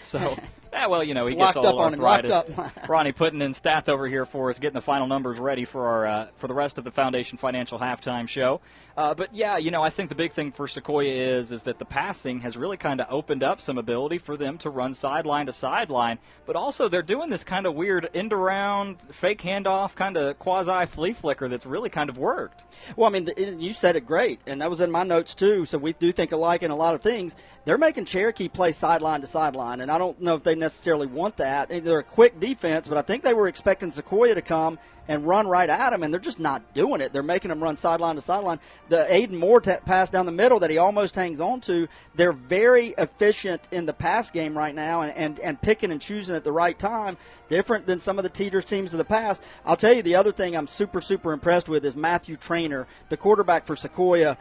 So, well, you know, he gets all arthritis. Ronnie putting in stats over here for us, getting the final numbers ready for our for the rest of the Foundation Financial halftime show. But, yeah, you know, I think the big thing for Sequoyah is that the passing has really kind of opened up some ability for them to run sideline to sideline. But also they're doing this kind of weird end-around, fake handoff, kind of quasi-flea flicker that's really kind of worked. Well, I mean, you said it great, and that was in my notes too, so we do think alike in a lot of things. They're making Cherokee play sideline to sideline, and I don't know if they necessarily want that. They're a quick defense, but I think they were expecting Sequoyah to come and run right at them, and they're just not doing it. They're making them run sideline to sideline. The Aiden Moore pass down the middle that he almost hangs on to, they're very efficient in the pass game right now and picking and choosing at the right time, different than some of the Teeters teams of the past. I'll tell you the other thing I'm super, super impressed with is Matthew Traynor, the quarterback for Sequoyah.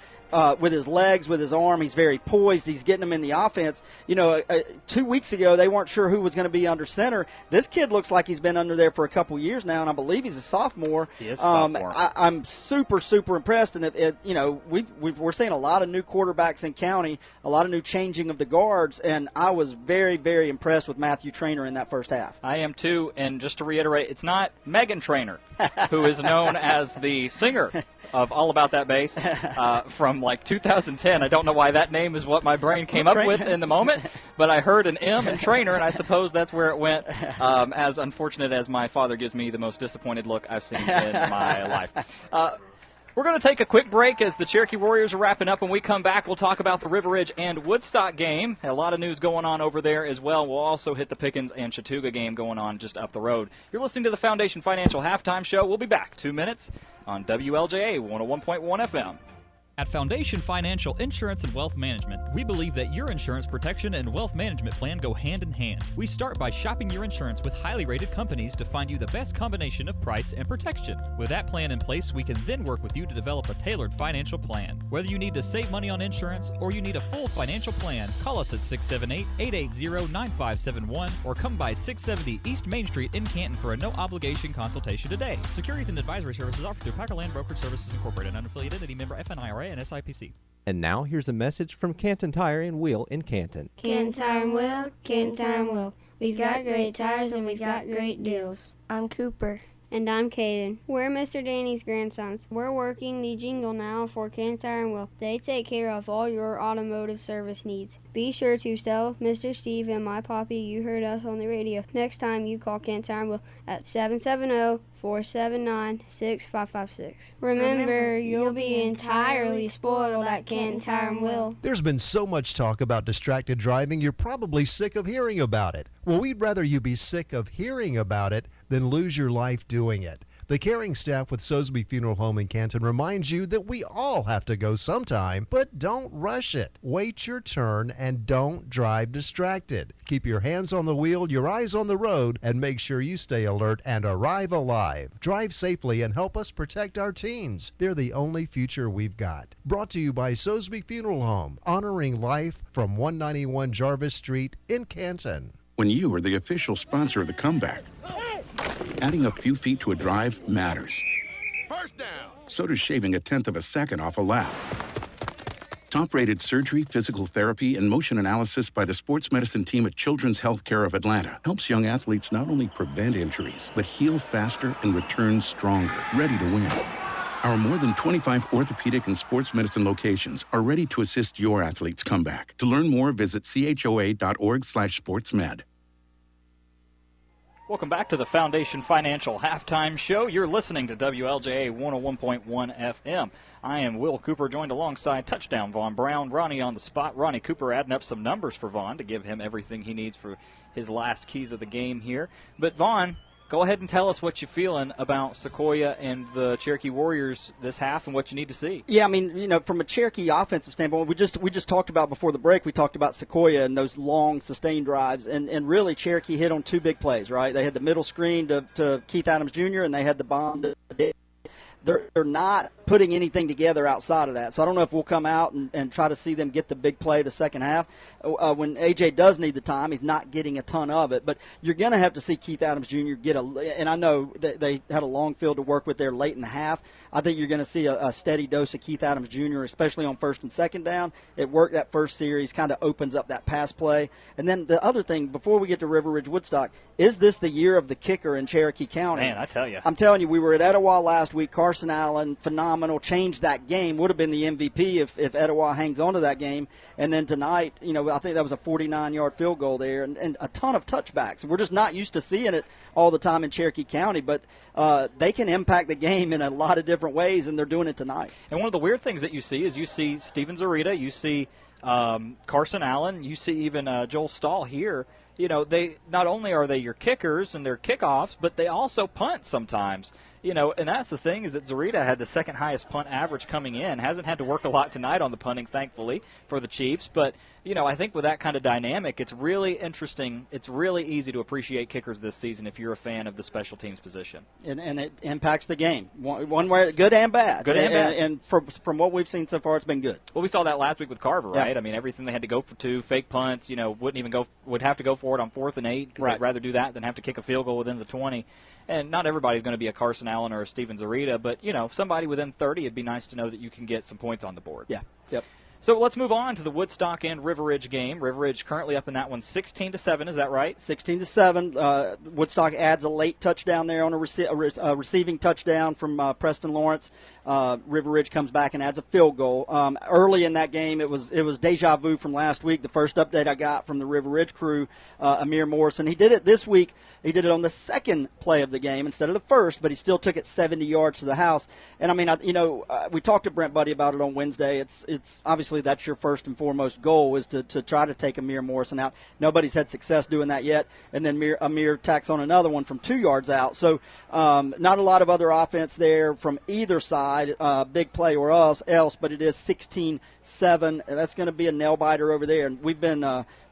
With his legs, with his arm, he's very poised. He's getting them in the offense. You know, 2 weeks ago, they weren't sure who was going to be under center. This kid looks like he's been under there for a couple years now, and I believe he's a sophomore. He is a sophomore. I'm super, super impressed. And, you know, we're seeing a lot of new quarterbacks in county, a lot of new changing of the guards, and I was very, very impressed with Matthew Traynor in that first half. I am too, and just to reiterate, it's not Megan Traynor, who is known as the singer of All About That Bass from like 2010. I don't know why that name is what my brain came up with in the moment, but I heard an M in Traynor, and I suppose that's where it went, as unfortunate as my father gives me the most disappointed look I've seen in my life. We're going to take a quick break as the Cherokee Warriors are wrapping up. When we come back, we'll talk about the River Ridge and Woodstock game. A lot of news going on over there as well. We'll also hit the Pickens and Chattooga game going on just up the road. You're listening to the Foundation Financial Halftime Show. We'll be back 2 minutes on WLJA 101.1 FM. At Foundation Financial Insurance and Wealth Management, we believe that your insurance protection and wealth management plan go hand in hand. We start by shopping your insurance with highly rated companies to find you the best combination of price and protection. With that plan in place, we can then work with you to develop a tailored financial plan. Whether you need to save money on insurance or you need a full financial plan, call us at 678-880-9571 or come by 670 East Main Street in Canton for a no-obligation consultation today. Securities and advisory services offered through Packerland Brokerage Services Incorporated, an unaffiliated entity, member FNIRA and SIPC. And now here's a message from Canton Tire and Wheel in Canton. Canton Tire and Wheel, Canton Tire and Wheel. We've got great tires and we've got great deals. I'm Cooper. And I'm Caden. We're Mr. Danny's grandsons. We're working the jingle now for Canton Tire and Wheel. They take care of all your automotive service needs. Be sure to tell Mr. Steve and my poppy you heard us on the radio next time you call Canton Tire and Wheel at 770-479-6556. Remember, you'll be entirely spoiled at Canton Tire and Wheel. There's been so much talk about distracted driving, you're probably sick of hearing about it. Well, we'd rather you be sick of hearing about it than lose your life doing it. The caring staff with Sosby Funeral Home in Canton reminds you that we all have to go sometime, but don't rush it. Wait your turn and don't drive distracted. Keep your hands on the wheel, your eyes on the road, and make sure you stay alert and arrive alive. Drive safely and help us protect our teens. They're the only future we've got. Brought to you by Sosby Funeral Home, honoring life from 191 Jarvis Street in Canton. When you are the official sponsor of the comeback, adding a few feet to a drive matters. First down. So does shaving a tenth of a second off a lap. Top-rated surgery, physical therapy, and motion analysis by the sports medicine team at Children's Healthcare of Atlanta helps young athletes not only prevent injuries, but heal faster and return stronger, ready to win. Our more than 25 orthopedic and sports medicine locations are ready to assist your athlete's comeback. To learn more, visit choa.org/sportsmed. Welcome back to the Foundation Financial Halftime Show. You're listening to WLJA 101.1 FM. I am Will Cooper, joined alongside Touchdown Vaughn Brown. Ronnie on the spot. Ronnie Cooper adding up some numbers for Vaughn to give him everything he needs for his last keys of the game here. But Vaughn, go ahead and tell us what you're feeling about Sequoyah and the Cherokee Warriors this half and what you need to see. Yeah, I mean, you know, from a Cherokee offensive standpoint, we just talked about before the break, we talked about Sequoyah and those long sustained drives, and really Cherokee hit on two big plays, right? They had the middle screen to Keith Adams Jr., and they had the bomb to they're not putting anything together outside of that. So I don't know if we'll come out and try to see them get the big play the second half. When A.J. does need the time, he's not getting a ton of it. But you're going to have to see Keith Adams Jr. get and I know that they had a long field to work with there late in the half. I think you're going to see a steady dose of Keith Adams Jr., especially on first and second down. It worked that first series, kind of opens up that pass play. And then the other thing, before we get to River Ridge Woodstock, is this the year of the kicker in Cherokee County? Man, I tell you. I'm telling you, we were at Etowah last week. Carson Allen, phenomenal, changed that game. Would have been the MVP if Etowah hangs on to that game. And then tonight, I think that was a 49-yard field goal there and a ton of touchbacks. We're just not used to seeing it all the time in Cherokee County, but they can impact the game in a lot of different ways, and they're doing it tonight. And one of the weird things that you see is you see Steven Zarita, you see Carson Allen, you see even Joel Stahl here. They not only are they your kickers and their kickoffs, but they also punt sometimes. And that's the thing is that Zarita had the second highest punt average coming in. Hasn't had to work a lot tonight on the punting, thankfully, for the Chiefs. But, I think with that kind of dynamic, it's really interesting. It's really easy to appreciate kickers this season if you're a fan of the special teams position. And it impacts the game. One way, good and bad. Good and bad. And from what we've seen so far, it's been good. Well, we saw that last week with Carver, right? Yeah. I mean, everything they had to go for two, fake punts, would have to go for it on 4th and 8 because Right. they'd rather do that than have to kick a field goal within the 20. And not everybody's going to be a Carson Allen or a Steven Zarita, but, somebody within 30, it'd be nice to know that you can get some points on the board. Yeah. Yep. So let's move on to the Woodstock and River Ridge game. River Ridge currently up in that one 16-7, is that right? 16-7. Woodstock adds a late touchdown there on a receiving touchdown from Preston Lawrence. River Ridge comes back and adds a field goal. Early in that game, it was deja vu from last week. The first update I got from the River Ridge crew, Amir Morrison, he did it this week. He did it on the second play of the game instead of the first, but he still took it 70 yards to the house. And I mean, we talked to Brent Buddy about it on Wednesday. It's obviously that's your first and foremost goal is to try to take Amir Morrison out. Nobody's had success doing that yet. And then Amir tacks on another one from 2 yards out. So not a lot of other offense there from either side, big play or else, but it is 16-7. That's going to be a nail biter over there. And we've been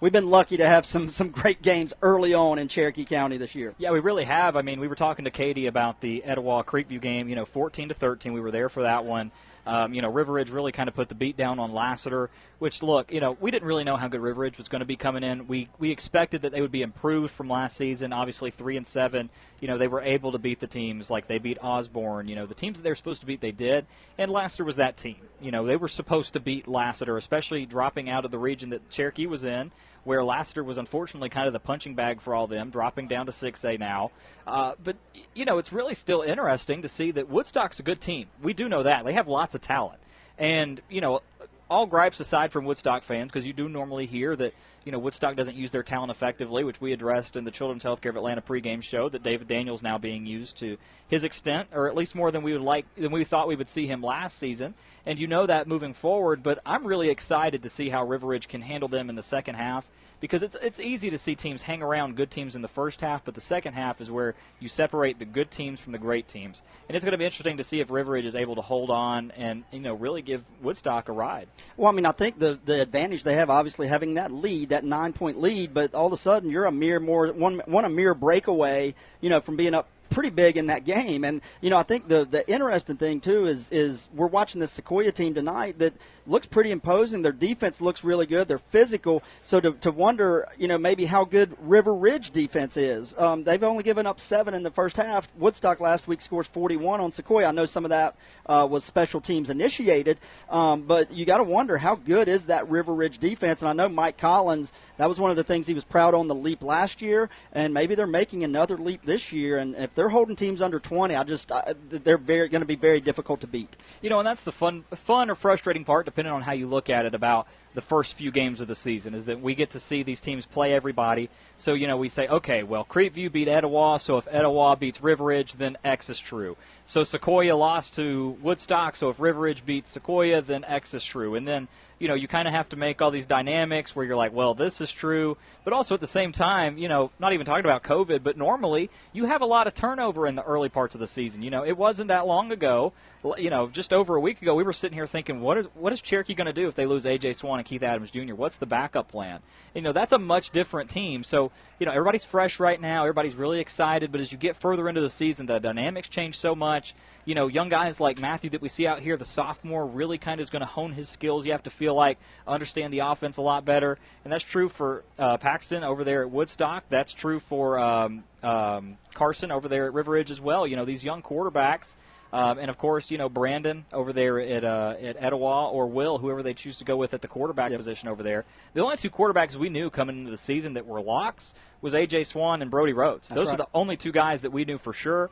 lucky to have some great games early on in Cherokee County this year. Yeah, we really have. I mean, we were talking to Katie about the Etowah Creekview game, 14-13. We were there for that one. River Ridge really kind of put the beat down on Lassiter, which, look, we didn't really know how good River Ridge was going to be coming in. We expected that they would be improved from last season. Obviously, 3-7, they were able to beat the teams. Like, they beat Osborne. The teams that they were supposed to beat, they did. And Lassiter was that team. They were supposed to beat Lassiter, especially dropping out of the region that Cherokee was in, where Lassiter was unfortunately kind of the punching bag for all them, dropping down to 6A now. But, it's really still interesting to see that Woodstock's a good team. We do know that. They have lots of talent. And, all gripes aside from Woodstock fans, because you do normally hear that, Woodstock doesn't use their talent effectively, which we addressed in the Children's Healthcare of Atlanta pregame show, that David Daniels now being used to his extent, or at least more than we thought we would see him last season. And that moving forward, but I'm really excited to see how River Ridge can handle them in the second half, because it's easy to see teams hang around good teams in the first half, but the second half is where you separate the good teams from the great teams. And it's going to be interesting to see if River Ridge is able to hold on and, really give Woodstock a ride. Well, I mean, I think the advantage they have, obviously, having that lead, that 9-point lead, but all of a sudden you're a mere breakaway, from being up pretty big in that game. And, I think the interesting thing, too, is we're watching this Sequoyah team tonight that looks pretty imposing. Their defense looks really good. They're physical. So to wonder, maybe how good River Ridge defense is. They've only given up 7 in the first half. Woodstock last week scores 41 on Sequoyah. I know some of that was special teams initiated, but you got to wonder how good is that River Ridge defense. And I know Mike Collins, that was one of the things he was proud on the leap last year, and maybe they're making another leap this year. And if they're holding teams under 20, they're going to be very difficult to beat. And that's the fun or frustrating part, depending on how you look at it, about the first few games of the season, is that we get to see these teams play everybody. So, we say, okay, well, Creekview beat Etowah, so if Etowah beats River Ridge, then X is true. So Sequoyah lost to Woodstock, so if River Ridge beats Sequoyah, then X is true. And then, you kind of have to make all these dynamics where you're like, well, this is true. But also at the same time, not even talking about COVID, but normally you have a lot of turnover in the early parts of the season. It wasn't that long ago, just over a week ago, we were sitting here thinking, what is Cherokee going to do if they lose A.J. Swan Keith Adams Jr.? What's the backup plan? That's a much different team. So, everybody's fresh right now. Everybody's really excited. But as you get further into the season, the dynamics change so much. Young guys like Matthew that we see out here, the sophomore, really kind of is going to hone his skills. You have to feel like understand the offense a lot better. And that's true for Paxton over there at Woodstock. That's true for Carson over there at River Ridge as well. These young quarterbacks. And, of course, Brandon over there at Etowah, or Will, whoever they choose to go with at the quarterback position over there. The only two quarterbacks we knew coming into the season that were locks was A.J. Swan and Brody Rhodes. Those are the only two guys that we knew for sure.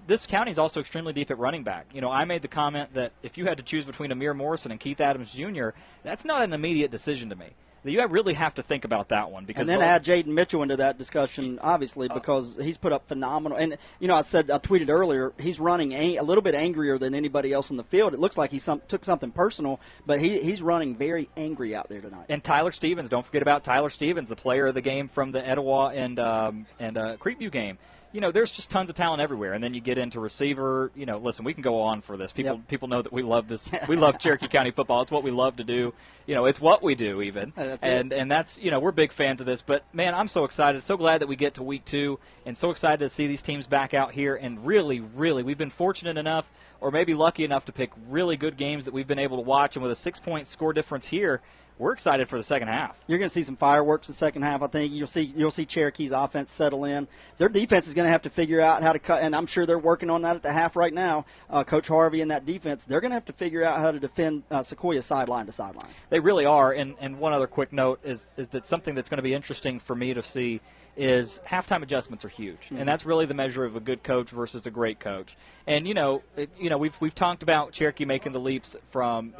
This county is also extremely deep at running back. I made the comment that if you had to choose between Amir Morrison and Keith Adams Jr., that's not an immediate decision to me. You really have to think about that one. Because and then add Jaden Mitchell into that discussion, obviously, because he's put up phenomenal. And, I tweeted earlier, he's running a little bit angrier than anybody else in the field. It looks like he took something personal, but he's running very angry out there tonight. And Tyler Stevens, don't forget about Tyler Stevens, the player of the game from the Etowah and Creekview game. There's just tons of talent everywhere. And then you get into receiver. Listen, we can go on for this. People know that we love this. We love Cherokee County football. It's what we love to do. It's what we do even. And that's, we're big fans of this. But, man, I'm so excited. So glad that we get to week 2 and so excited to see these teams back out here. And really, really, we've been fortunate enough or maybe lucky enough to pick really good games that we've been able to watch. And with a 6-point score difference here, we're excited for the second half. You're going to see some fireworks in the second half. I think you'll see Cherokee's offense settle in. Their defense is going to have to figure out how to cut, and I'm sure they're working on that at the half right now. Coach Harvey and that defense, they're going to have to figure out how to defend Sequoyah sideline to sideline. They really are. And one other quick note is that something that's going to be interesting for me to see is halftime adjustments are huge, and that's really the measure of a good coach versus a great coach. And we've talked about Cherokee making the leaps from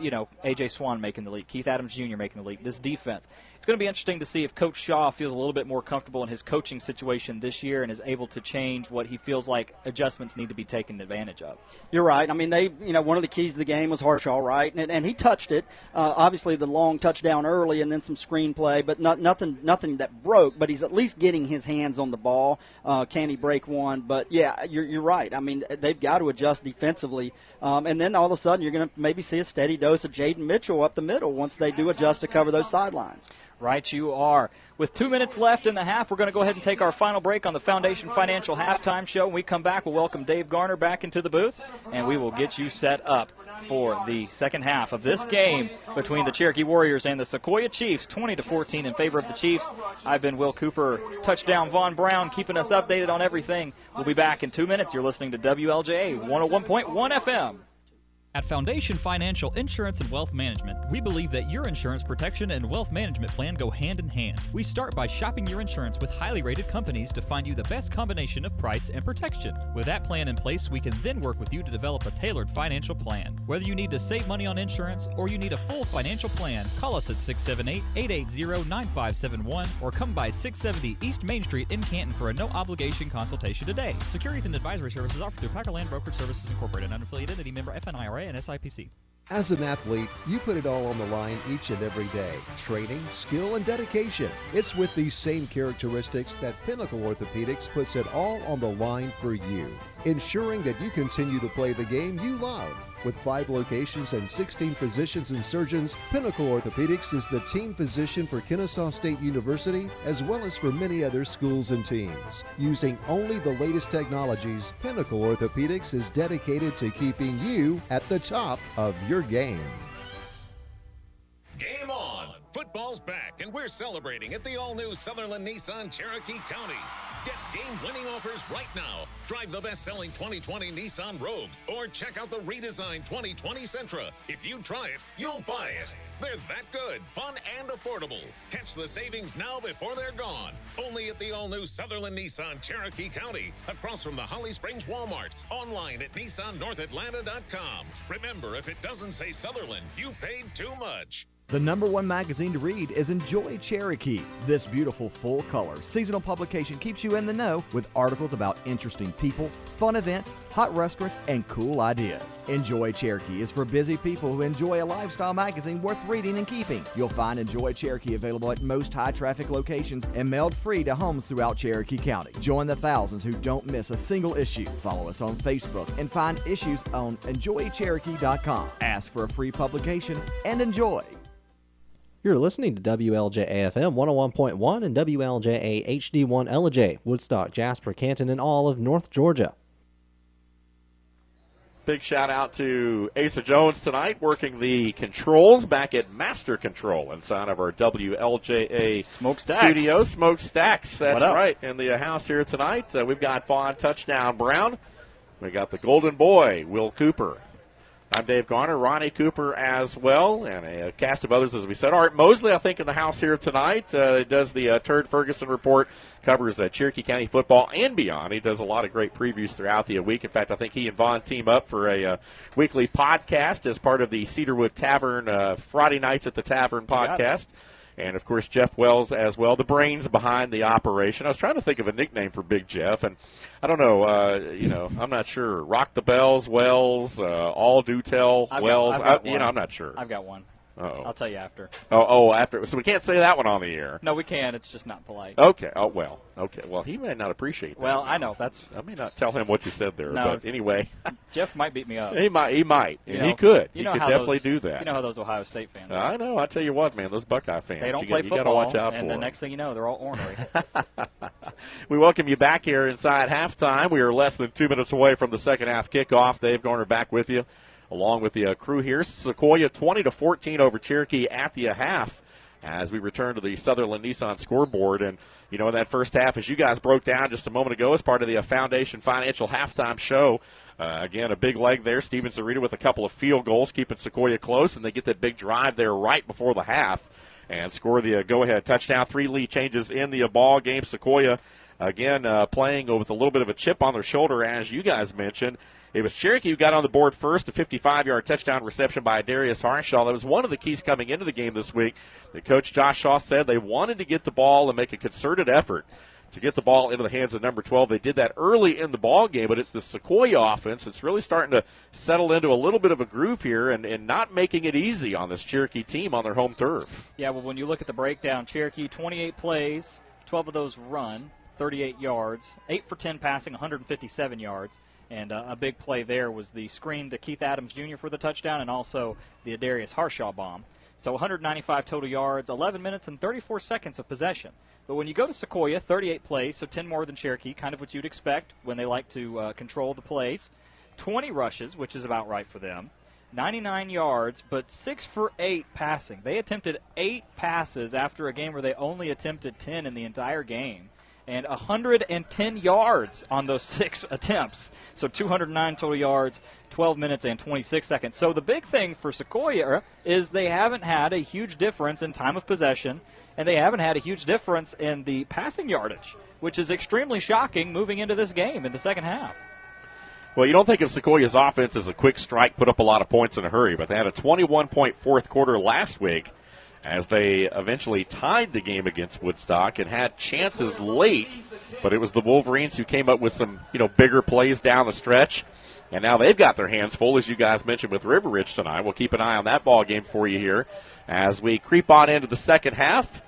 A.J. Swan making the leap, Keith Adams Jr. making the leap. This defense. It's going to be interesting to see if Coach Shaw feels a little bit more comfortable in his coaching situation this year and is able to change what he feels like adjustments need to be taken advantage of. You're right. I mean, one of the keys to the game was Harshaw, right? And he touched it. Obviously, the long touchdown early and then some screenplay, but nothing that broke. But he's at least getting his hands on the ball. Can he break one? But yeah, you're right. I mean, they've got to adjust defensively, and then all of a sudden you're going to maybe see a steady dose of Jaden Mitchell up the middle once they do adjust to cover those sidelines. Right you are. With 2 minutes left in the half, we're going to go ahead and take our final break on the Foundation Financial Halftime Show. When we come back, we'll welcome Dave Garner back into the booth, and we will get you set up for the second half of this game between the Cherokee Warriors and the Sequoyah Chiefs, 20-14 in favor of the Chiefs. I've been Will Cooper, touchdown Von Brown, keeping us updated on everything. We'll be back in 2 minutes. You're listening to WLJA 101.1 FM. At Foundation Financial Insurance and Wealth Management, we believe that your insurance protection and wealth management plan go hand in hand. We start by shopping your insurance with highly rated companies to find you the best combination of price and protection. With that plan in place, we can then work with you to develop a tailored financial plan. Whether you need to save money on insurance or you need a full financial plan, call us at 678-880-9571 or come by 670 East Main Street in Canton for a no-obligation consultation today. Securities and advisory services offered through Packer Land Brokerage Services Incorporated, an unaffiliated entity member FNIRA and SIPC. As an athlete, you put it all on the line each and every day. Training, skill, and dedication. It's with these same characteristics that Pinnacle Orthopedics puts it all on the line for you, ensuring that you continue to play the game you love. With 5 locations and 16 physicians and surgeons, Pinnacle Orthopedics is the team physician for Kennesaw State University, as well as for many other schools and teams. Using only the latest technologies, Pinnacle Orthopedics is dedicated to keeping you at the top of your game. Game on! Football's back, and we're celebrating at the all-new Sutherland Nissan Cherokee County. Get game-winning offers right now. Drive the best-selling 2020 Nissan Rogue, or check out the redesigned 2020 Sentra. If you try it, you'll buy it. They're that good, fun, and affordable. Catch the savings now before they're gone. Only at the all-new Sutherland Nissan Cherokee County, across from the Holly Springs Walmart. Online at NissanNorthAtlanta.com. Remember, if it doesn't say Sutherland, you paid too much. The #1 magazine to read is Enjoy Cherokee. This beautiful full-color seasonal publication keeps you in the know with articles about interesting people, fun events, hot restaurants, and cool ideas. Enjoy Cherokee is for busy people who enjoy a lifestyle magazine worth reading and keeping. You'll find Enjoy Cherokee available at most high-traffic locations and mailed free to homes throughout Cherokee County. Join the thousands who don't miss a single issue. Follow us on Facebook and find issues on enjoycherokee.com. Ask for a free publication and enjoy. You're listening to WLJA-FM 101.1 and WLJA HD1 LJ, Woodstock, Jasper, Canton, and all of North Georgia. Big shout out to Asa Jones tonight, working the controls back at Master Control inside of our WLJA studio. Smokestacks, that's right, in the house here tonight. We've got Vaughn Touchdown Brown. We got the Golden Boy, Will Cooper. I'm Dave Garner, Ronnie Cooper as well, and a cast of others, as we said. Art Mosley, I think, in the house here tonight. Does the Turd Ferguson Report, covers Cherokee County football and beyond. He does a lot of great previews throughout the week. In fact, I think he and Vaughn team up for a weekly podcast as part of the Cedarwood Tavern Friday Nights at the Tavern podcast. And, of course, Jeff Wells as well, the brains behind the operation. I was trying to think of a nickname for Big Jeff, and I don't know, I'm not sure. Rock the Bells, Wells, All Do Tell, Wells. I'm not sure. I've got one. Uh-oh. I'll tell you after. After. So we can't say that one on the air. No, we can. It's just not polite. Okay. Oh, well. Okay. Well, he may not appreciate that. Well, I know. I may not tell him what you said there, no, but anyway. Jeff might beat me up. He might. And he could. He could definitely do that. You know how those Ohio State fans are. I know. I tell you what, man, those Buckeye fans. They don't play football, you got to watch out for and the them. next thing you know, they're all ornery. We welcome you back here inside halftime. We are less than 2 minutes away from the second half kickoff. Dave Garner back with you, along with the crew here. Sequoyah 20-14 over Cherokee at the half as we return to the Sutherland Nissan scoreboard. And, in that first half, as you guys broke down just a moment ago as part of the Foundation Financial halftime show, again, a big leg there. Steven Zarita with a couple of field goals, keeping Sequoyah close, and they get that big drive there right before the half and score the go-ahead touchdown. 3 lead changes in the ball game. Sequoyah, again, playing with a little bit of a chip on their shoulder, as you guys mentioned. It was Cherokee who got on the board first, a 55-yard touchdown reception by Darius Harshaw. That was one of the keys coming into the game this week. The coach, Josh Shaw, said they wanted to get the ball and make a concerted effort to get the ball into the hands of number 12. They did that early in the ball game, but it's the Sequoyah offense that's really starting to settle into a little bit of a groove here and not making it easy on this Cherokee team on their home turf. Yeah, well, when you look at the breakdown, Cherokee, 28 plays, 12 of those run, 38 yards, 8 for 10 passing, 157 yards. And a big play there was the screen to Keith Adams Jr. for the touchdown and also the Darius Harshaw bomb. So 195 total yards, 11 minutes and 34 seconds of possession. But when you go to Sequoyah, 38 plays, so 10 more than Cherokee, kind of what you'd expect when they like to control the plays. 20 rushes, which is about right for them. 99 yards, but 6 for 8 passing. They attempted 8 passes after a game where they only attempted 10 in the entire game. And 110 yards on those 6 attempts. So 209 total yards, 12 minutes and 26 seconds. So the big thing for Sequoyah is they haven't had a huge difference in time of possession, and they haven't had a huge difference in the passing yardage, which is extremely shocking moving into this game in the second half. Well, you don't think of Sequoyah's offense as a quick strike, put up a lot of points in a hurry, but they had a 21-point fourth quarter last week as they eventually tied the game against Woodstock and had chances late, but it was the Wolverines who came up with some, bigger plays down the stretch. And now they've got their hands full, as you guys mentioned, with River Ridge tonight. We'll keep an eye on that ball game for you here as we creep on into the second half.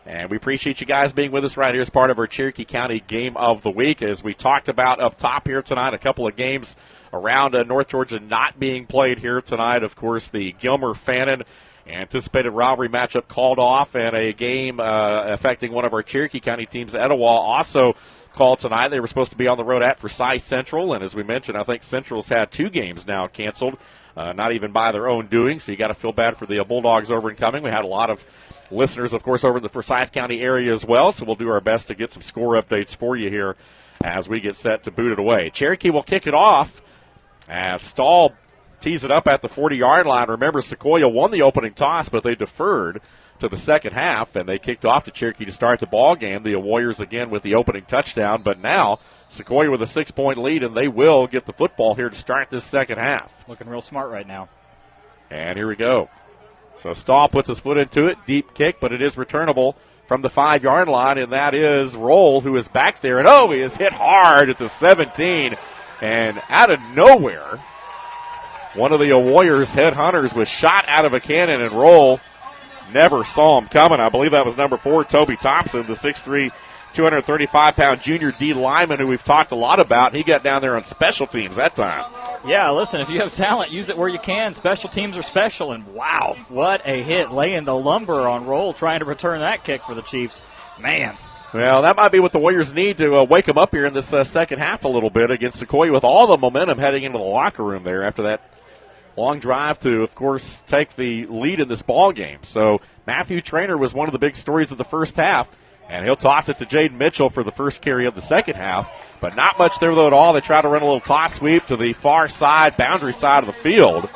And we appreciate you guys being with us right here as part of our Cherokee County Game of the Week. As we talked about up top here tonight, a couple of games around North Georgia not being played here tonight. Of course, the Gilmer-Fannin anticipated rivalry matchup called off, and a game affecting one of our Cherokee County teams, Etowah, also called tonight. They were supposed to be on the road at Forsyth Central, and as we mentioned, I think Central's had 2 games now canceled, not even by their own doing, so you got to feel bad for the Bulldogs over in Cumming. We had a lot of listeners, of course, over in the Forsyth County area as well, so we'll do our best to get some score updates for you here as we get set to boot it away. Cherokee will kick it off as Stahl tees it up at the 40-yard line. Remember, Sequoyah won the opening toss, but they deferred to the second half, and they kicked off to Cherokee to start the ball game. The Warriors again with the opening touchdown, but now Sequoyah with a 6-point lead, and they will get the football here to start this second half. Looking real smart right now. And here we go. So Stahl puts his foot into it, deep kick, but it is returnable from the 5-yard line, and that is Roll, who is back there. And, he is hit hard at the 17, and out of nowhere, one of the Warriors headhunters was shot out of a cannon, and Roll never saw him coming. I believe that was number 4, Toby Thompson, the 6'3 235-pound junior D lineman who we've talked a lot about. He got down there on special teams that time. Yeah, listen, if you have talent, use it where you can. Special teams are special, and wow, what a hit, laying the lumber on roll, trying to return that kick for the Chiefs. Man. Well, that might be what the Warriors need to wake them up here in this second half a little bit against Sequoyah with all the momentum heading into the locker room there after that long drive to, of course, take the lead in this ball game. So Matthew Traynor was one of the big stories of the first half, and he'll toss it to Jaden Mitchell for the first carry of the second half. But not much there, though, at all. They try to run a little toss sweep to the far side, boundary side of the field.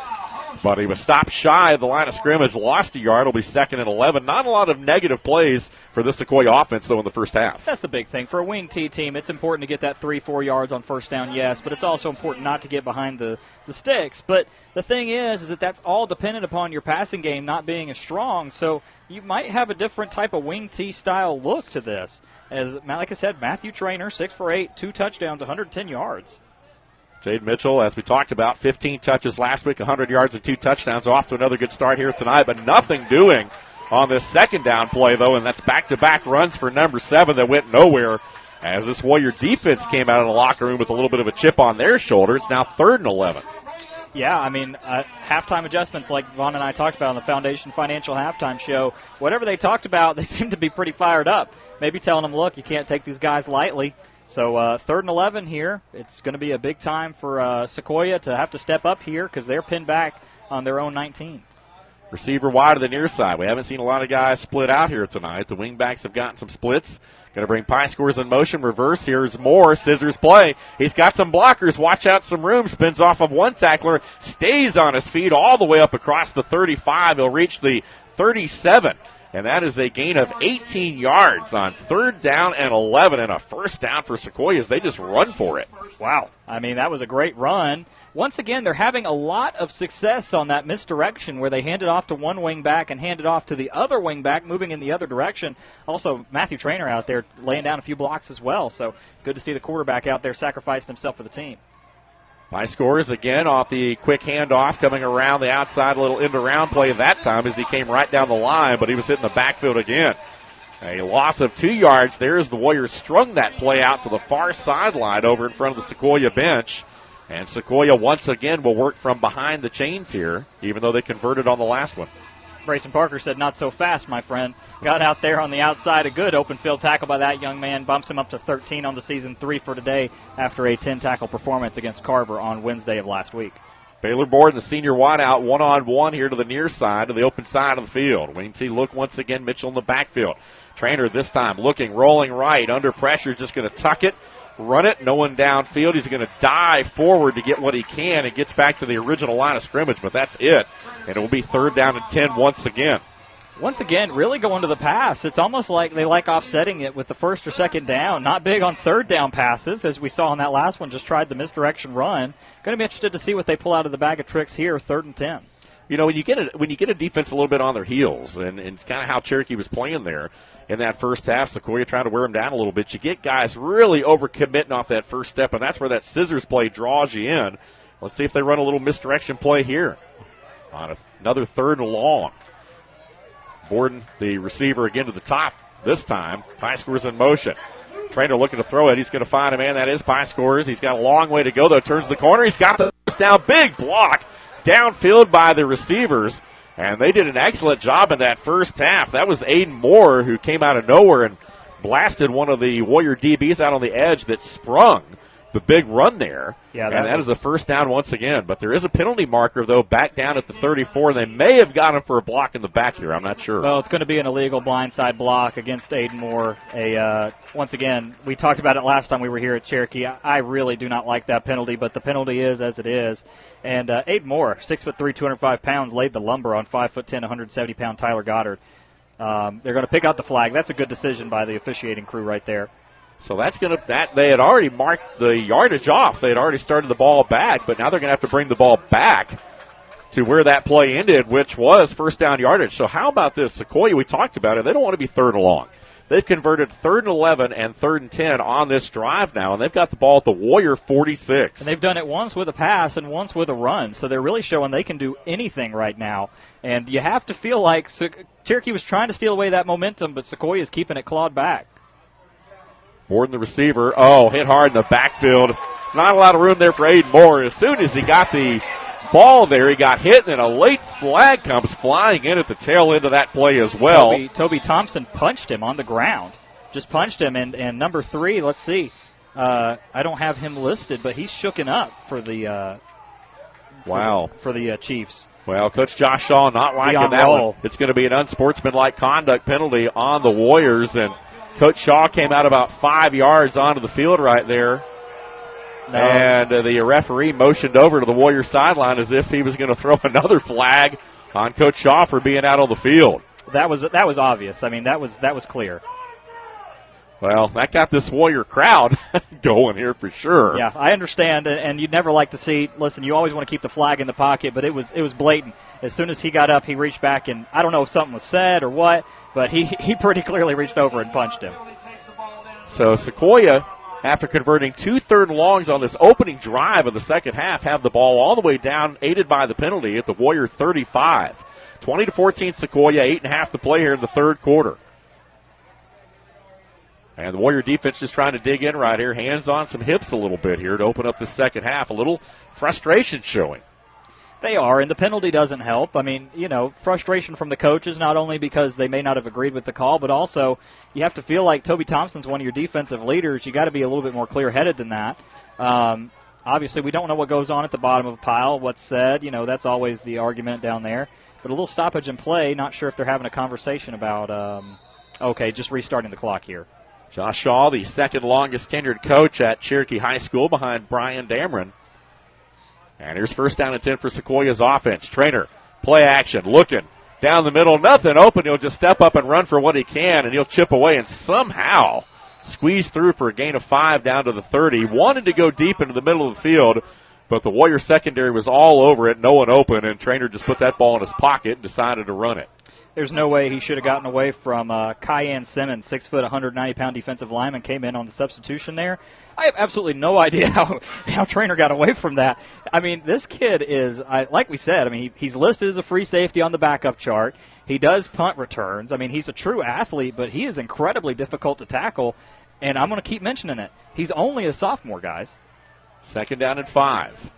But he was stopped shy of the line of scrimmage, lost a yard. It'll be 2nd and 11. Not a lot of negative plays for this Sequoyah offense, though, in the first half. That's the big thing. For a wing T team, it's important to get that 3-4 yards on first down, yes, but it's also important not to get behind the sticks. But the thing is that that's all dependent upon your passing game not being as strong. So you might have a different type of wing T style look to this. As, like I said, Matthew Traynor, 6 for 8, 2 touchdowns, 110 yards. Jaden Mitchell, as we talked about, 15 touches last week, 100 yards and 2 touchdowns. Off to another good start here tonight, but nothing doing on this second down play, though, and that's back-to-back runs for number 7 that went nowhere as this Warrior defense came out of the locker room with a little bit of a chip on their shoulder. It's now 3rd and 11. Yeah, I mean, halftime adjustments like Vaughn and I talked about on the Foundation Financial Halftime Show, whatever they talked about, they seem to be pretty fired up. Maybe telling them, look, you can't take these guys lightly. So 3rd and 11 here. It's going to be a big time for Sequoyah to have to step up here because they're pinned back on their own 19. Receiver wide to the near side. We haven't seen a lot of guys split out here tonight. The wingbacks have gotten some splits. Going to bring Pie Scores in motion. Reverse. Here's Moore. Scissors play. He's got some blockers. Watch out some room. Spins off of one tackler. Stays on his feet all the way up across the 35. He'll reach the 37. And that is a gain of 18 yards on 3rd down and 11 and a first down for Sequoyah as they just run for it. Wow. I mean, that was a great run. Once again, they're having a lot of success on that misdirection where they hand it off to one wing back and hand it off to the other wing back, moving in the other direction. Also, Matthew Traynor out there laying down a few blocks as well. So good to see the quarterback out there sacrificing himself for the team. Pie Scores again off the quick handoff, coming around the outside, a little end-around play that time as he came right down the line, but he was hitting the backfield again. A loss of 2 yards there as the Warriors strung that play out to the far sideline over in front of the Sequoyah bench. And Sequoyah once again will work from behind the chains here, even though they converted on the last one. Brayson Parker said, not so fast, my friend. Got out there on the outside. A good open field tackle by that young man. Bumps him up to 13 on the season, 3 for today after a 10-tackle performance against Carver on Wednesday of last week. Baylor Borden, the senior wideout, one-on-one here to the near side, to the open side of the field. Wing T look once again, Mitchell in the backfield. Traynor this time looking, rolling right, under pressure, just going to tuck it, run it, no one downfield. He's going to dive forward to get what he can. It gets back to the original line of scrimmage, but that's it. And it will be 3rd down and 10 once again. Once again, really going to the pass. It's almost like they like offsetting it with the 1st or 2nd down. Not big on 3rd down passes, as we saw in that last one. Just tried the misdirection run. Going to be interested to see what they pull out of the bag of tricks here, 3rd and 10. You know, when you get a defense a little bit on their heels, and it's kind of how Cherokee was playing there in that first half, Sequoyah trying to wear them down a little bit. You get guys really overcommitting off that first step, and that's where that scissors play draws you in. Let's see if they run a little misdirection play here on another 3rd and long. Borden, the receiver, again to the top this time. Pie Scores in motion. Traynor looking to throw it. He's going to find a man. That is Pie Scores. He's got a long way to go, though. Turns the corner. He's got the first down. Big block downfield by the receivers. And they did an excellent job in that first half. That was Aiden Moore who came out of nowhere and blasted one of the Warrior DBs out on the edge that sprung the big run there. Yeah, and that is a first down once again. But there is a penalty marker, though, back down at the 34. They may have got him for a block in the back here. I'm not sure. Well, it's going to be an illegal blindside block against Aiden Moore. Once again, we talked about it last time we were here at Cherokee. I really do not like that penalty, but the penalty is as it is. And Aiden Moore, 6'3", 205 pounds, laid the lumber on 5'10", 170-pound Tyler Goddard. They're going to pick out the flag. That's a good decision by the officiating crew right there. So that's going to they had already marked the yardage off. They had already started the ball back, but now they're going to have to bring the ball back to where that play ended, which was first down yardage. So how about this? Sequoyah, we talked about it. They don't want to be 3rd and long. They've converted 3rd and 11 and 3rd and 10 on this drive now, and they've got the ball at the Warrior 46. And they've done it once with a pass and once with a run, so they're really showing they can do anything right now. And you have to feel like Cherokee was trying to steal away that momentum, but Sequoyah is keeping it clawed back. Borden, the receiver. Oh, hit hard in the backfield. Not a lot of room there for Aiden Moore. As soon as he got the ball there, he got hit, and then a late flag comes flying in at the tail end of that play as well. Toby Thompson punched him on the ground. Just punched him, and number 3, let's see. I don't have him listed, but he's shooken up for the for the Chiefs. Well, Coach Josh Shaw not liking that one. It's going to be an unsportsmanlike conduct penalty on the Warriors, and Coach Shaw came out about 5 yards onto the field right there. No. And the referee motioned over to the Warriors sideline as if he was going to throw another flag on Coach Shaw for being out on the field. That was obvious. I mean, that was clear. Well, that got this Warrior crowd going here for sure. Yeah, I understand, and you'd never like to see. Listen, you always want to keep the flag in the pocket, but it was blatant. As soon as he got up, he reached back, and I don't know if something was said or what, but he pretty clearly reached over and punched him. So Sequoyah, after converting 2 third and longs on this opening drive of the second half, have the ball all the way down, aided by the penalty at the Warrior 35. 20-14 Sequoyah, 8.5 to play here in the third quarter. And the Warrior defense just trying to dig in right here, hands on some hips a little bit here to open up the second half. A little frustration showing. They are, and the penalty doesn't help. I mean, frustration from the coaches, not only because they may not have agreed with the call, but also you have to feel like Toby Thompson's one of your defensive leaders. You got to be a little bit more clear-headed than that. Obviously, we don't know what goes on at the bottom of a pile, what's said. That's always the argument down there. But a little stoppage in play, not sure if they're having a conversation about, just restarting the clock here. Josh Shaw, the second longest tenured coach at Cherokee High School behind Brian Dameron. And here's first down and 10 for Sequoyah's offense. Trainer, play action, looking. Down the middle, nothing open. He'll just step up and run for what he can, and he'll chip away and somehow squeeze through for a gain of 5 down to the 30. Wanted to go deep into the middle of the field, but the Warrior secondary was all over it, no one open, and Trainer just put that ball in his pocket and decided to run it. There's no way he should have gotten away from Kyan Simmons, 6 foot, 190-pound defensive lineman, came in on the substitution there. I have absolutely no idea how Trainer got away from that. I mean, this kid is, like we said, he's listed as a free safety on the backup chart. He does punt returns. I mean, he's a true athlete, but he is incredibly difficult to tackle, and I'm going to keep mentioning it. He's only a sophomore, guys. Second down and 5.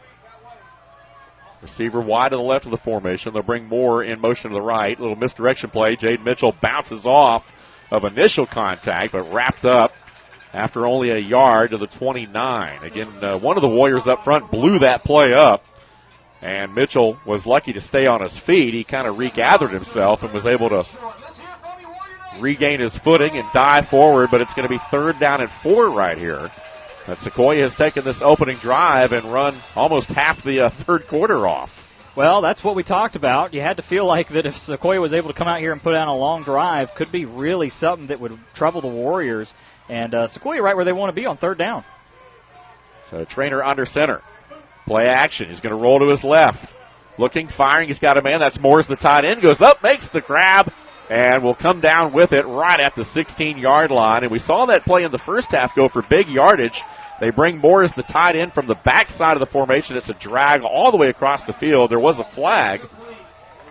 Receiver wide to the left of the formation. They'll bring Moore in motion to the right. Little misdirection play. Jaden Mitchell bounces off of initial contact, but wrapped up after only a yard to the 29. Again, one of the Warriors up front blew that play up, and Mitchell was lucky to stay on his feet. He kind of regathered himself and was able to regain his footing and dive forward, but it's going to be third down and 4 right here. But Sequoyah has taken this opening drive and run almost half the third quarter off. Well, that's what we talked about. You had to feel like that if Sequoyah was able to come out here and put down a long drive, could be really something that would trouble the Warriors. And Sequoyah right where they want to be on third down. So Trainer under center. Play action. He's going to roll to his left. Looking, firing. He's got a man. That's Moore's the tight end. Goes up, makes the grab, and will come down with it right at the 16-yard line. And we saw that play in the first half go for big yardage. They bring Moore as the tight end from the backside of the formation. It's a drag all the way across the field. There was a flag.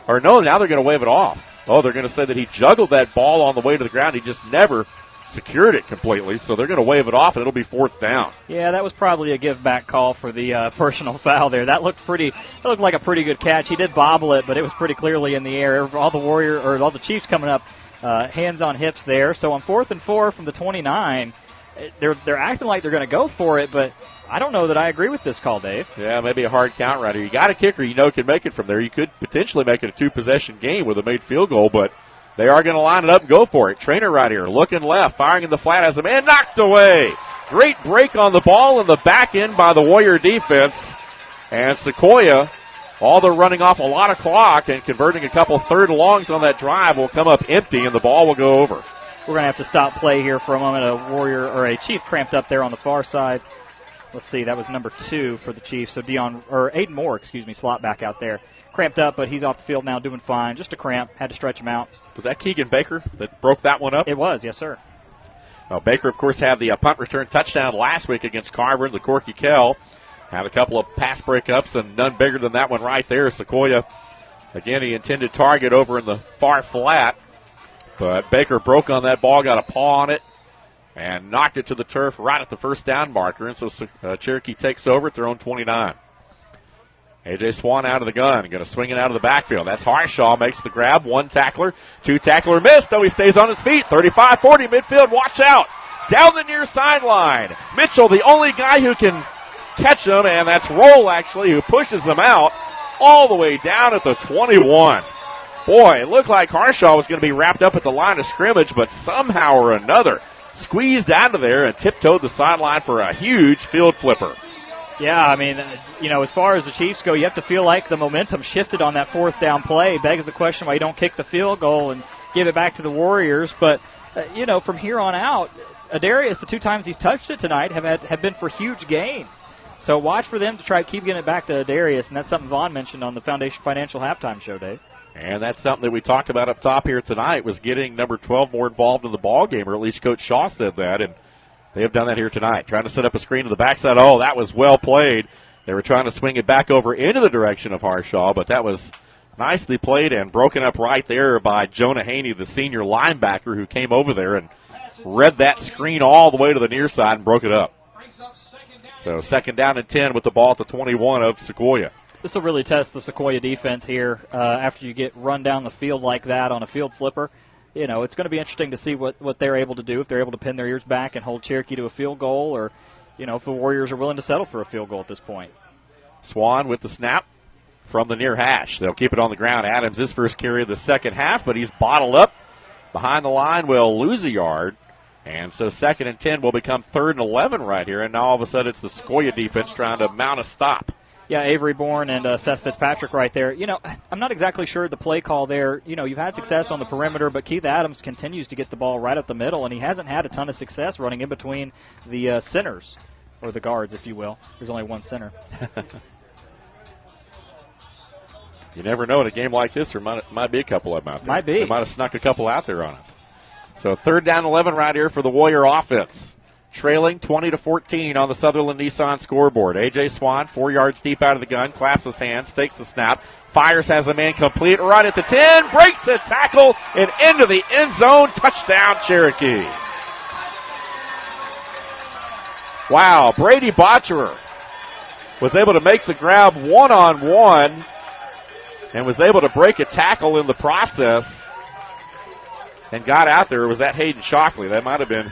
Or no, now they're going to wave it off. Oh, they're going to say that he juggled that ball on the way to the ground. He just never secured it completely. So they're going to wave it off, and it'll be fourth down. Yeah, that was probably a give-back call for the personal foul there. That looked like a pretty good catch. He did bobble it, but it was pretty clearly in the air. All the Chiefs coming up, hands on hips there. So on 4th and 4 from the 29, they're acting like they're going to go for it, but I don't know that I agree with this call, Dave. Yeah, maybe a hard count right here. You got a kicker can make it from there. You could potentially make it a 2-possession game with a made field goal, but they are going to line it up and go for it. Trainer right here, looking left, firing in the flat, has a man knocked away. Great break on the ball in the back end by the Warrior defense. And Sequoyah, all they're running off a lot of clock and converting a couple third longs on that drive, will come up empty, and the ball will go over. We're going to have to stop play here for a moment. A Chief cramped up there on the far side. Let's see, that was number 2 for the Chiefs. So Aiden Moore, slot back out there. Cramped up, but he's off the field now doing fine. Just a cramp, had to stretch him out. Was that Keegan Baker that broke that one up? It was, yes, sir. Well, Baker, of course, had the punt return touchdown last week against Carver and the Corky Kell. Had a couple of pass breakups, and none bigger than that one right there. Sequoyah, again, he intended target over in the far flat. But Baker broke on that ball, got a paw on it, and knocked it to the turf right at the first down marker. And so Cherokee takes over at their own 29. A.J. Swan out of the gun, going to swing it out of the backfield. That's Harshaw, makes the grab. One tackler, two tackler missed, though he stays on his feet. 35-40 midfield, watch out. Down the near sideline. Mitchell, the only guy who can catch him, and that's Roll, actually, who pushes him out all the way down at the 21. Boy, it looked like Harshaw was going to be wrapped up at the line of scrimmage, but somehow or another squeezed out of there and tiptoed the sideline for a huge field flipper. Yeah, I mean, as far as the Chiefs go, you have to feel like the momentum shifted on that fourth down play. Begs the question why you don't kick the field goal and give it back to the Warriors. But, from here on out, Adarius, the 2 times he's touched it tonight, have been for huge gains. So watch for them to try to keep getting it back to Adarius, and that's something Vaughn mentioned on the Foundation Financial halftime show, Dave. And that's something that we talked about up top here tonight, was getting number 12 more involved in the ball game, or at least Coach Shaw said that, and they have done that here tonight, trying to set up a screen to the backside. Oh, that was well played. They were trying to swing it back over into the direction of Harshaw, but that was nicely played and broken up right there by Jonah Haney, the senior linebacker, who came over there and read that screen all the way to the near side and broke it up. So 2nd down and 10 with the ball at the 21 of Sequoyah. This will really test the Sequoyah defense here after you get run down the field like that on a field flipper. It's going to be interesting to see what they're able to do, if they're able to pin their ears back and hold Cherokee to a field goal, or, if the Warriors are willing to settle for a field goal at this point. Swan with the snap from the near hash. They'll keep it on the ground. Adams, his first carry of the second half, but he's bottled up behind the line, will lose a yard. And so 2nd and 10 will become 3rd and 11 right here. And now all of a sudden it's the Sequoyah defense trying to mount a stop. Yeah, Avery Bourne and Seth Fitzpatrick right there. I'm not exactly sure the play call there. You've had success on the perimeter, but Keith Adams continues to get the ball right up the middle, and he hasn't had a ton of success running in between the centers, or the guards, if you will. There's only one center. You never know in a game like this. There might be a couple of them out there. Might be. They might have snuck a couple out there on us. So 3rd down 11 right here for the Warrior offense. Trailing 20-14 on the Sutherland Nissan scoreboard. A.J. Swan, 4 yards deep out of the gun, claps his hands, takes the snap, fires, has a man complete right at the 10, breaks the tackle, and into the end zone. Touchdown, Cherokee. Wow, Brady Botcherer was able to make the grab one-on-one and was able to break a tackle in the process and got out there. Was that Hayden Shockley? That might have been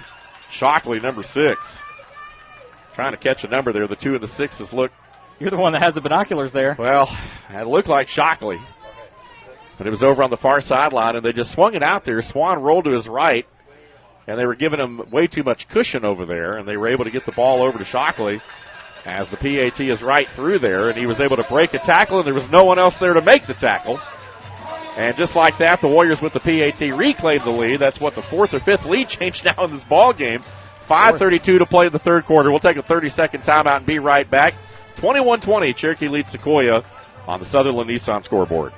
Shockley, number 6. Trying to catch a number there. The 2 and the 6s look. You're the one that has the binoculars there. Well, it looked like Shockley. But it was over on the far sideline, and they just swung it out there. Swan rolled to his right, and they were giving him way too much cushion over there, and they were able to get the ball over to Shockley as the PAT is right through there, and he was able to break a tackle, and there was no one else there to make the tackle. And just like that, the Warriors with the PAT reclaimed the lead. That's what, the 4th or 5th lead change now in this ball game. 5:32 to play in the 3rd quarter. We'll take a 30-second timeout and be right back. 21-20, Cherokee leads Sequoyah on the Sutherland Nissan scoreboard.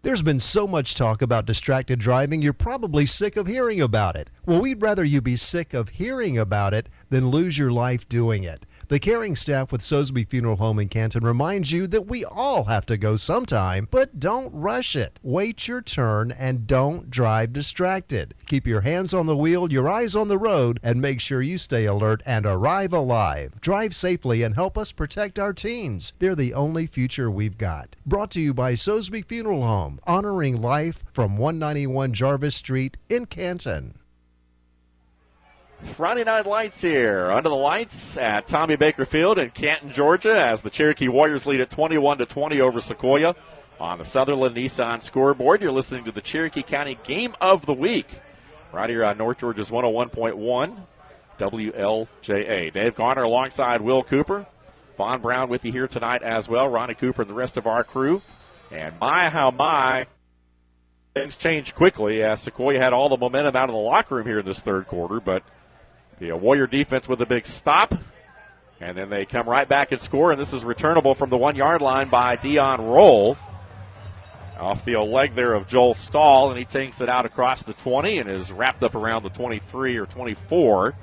There's been so much talk about distracted driving, you're probably sick of hearing about it. Well, we'd rather you be sick of hearing about it than lose your life doing it. The caring staff with Sosby Funeral Home in Canton reminds you that we all have to go sometime, but don't rush it. Wait your turn and don't drive distracted. Keep your hands on the wheel, your eyes on the road, and make sure you stay alert and arrive alive. Drive safely and help us protect our teens. They're the only future we've got. Brought to you by Sosby Funeral Home, honoring life from 191 Jarvis Street in Canton. Friday Night Lights here. Under the lights at Tommy Baker Field in Canton, Georgia, as the Cherokee Warriors lead at 21-20 over Sequoyah on the Sutherland Nissan scoreboard. You're listening to the Cherokee County Game of the Week right here on North Georgia's 101.1 WLJA. Dave Garner alongside Will Cooper. Vaughn Brown with you here tonight as well. Ronnie Cooper and the rest of our crew. And things changed quickly as Sequoyah had all the momentum out of the locker room here in this 3rd quarter, but the Warrior defense with a big stop, and then they come right back and score, and this is returnable from the 1-yard line by Dion Roll. Off the leg there of Joel Stahl, and he takes it out across the 20 and is wrapped up around the 23 or 24,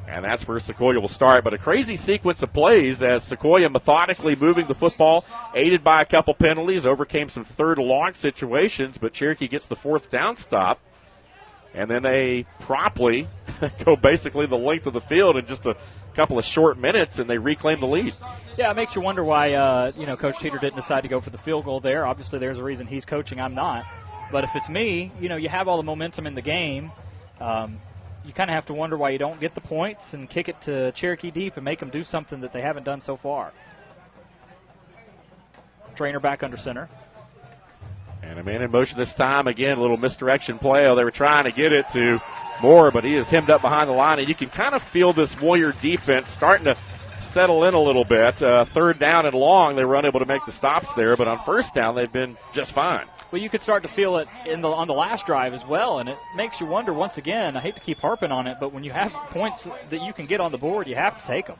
and that's where Sequoyah will start. But a crazy sequence of plays as Sequoyah methodically moving the football, aided by a couple penalties, overcame some 3rd and long situations, but Cherokee gets the 4th down stop. and then they promptly go basically the length of the field in just a couple of short minutes, and they reclaim the lead. Yeah, it makes you wonder why Coach Teeter didn't decide to go for the field goal there. Obviously, there's a reason he's coaching. I'm not. But if it's me, you have all the momentum in the game. You kind of have to wonder why you don't get the points and kick it to Cherokee deep and make them do something that they haven't done so far. Trainer back under center. And a man in motion this time. Again, a little misdirection play. Oh, they were trying to get it to Moore, but he is hemmed up behind the line. And you can kind of feel this Warrior defense starting to settle in a little bit. Third down and long, they were unable to make the stops there. But on first down, they've been just fine. Well, you could start to feel it on the last drive as well, and it makes you wonder once again. I hate to keep harping on it, but when you have points that you can get on the board, you have to take them.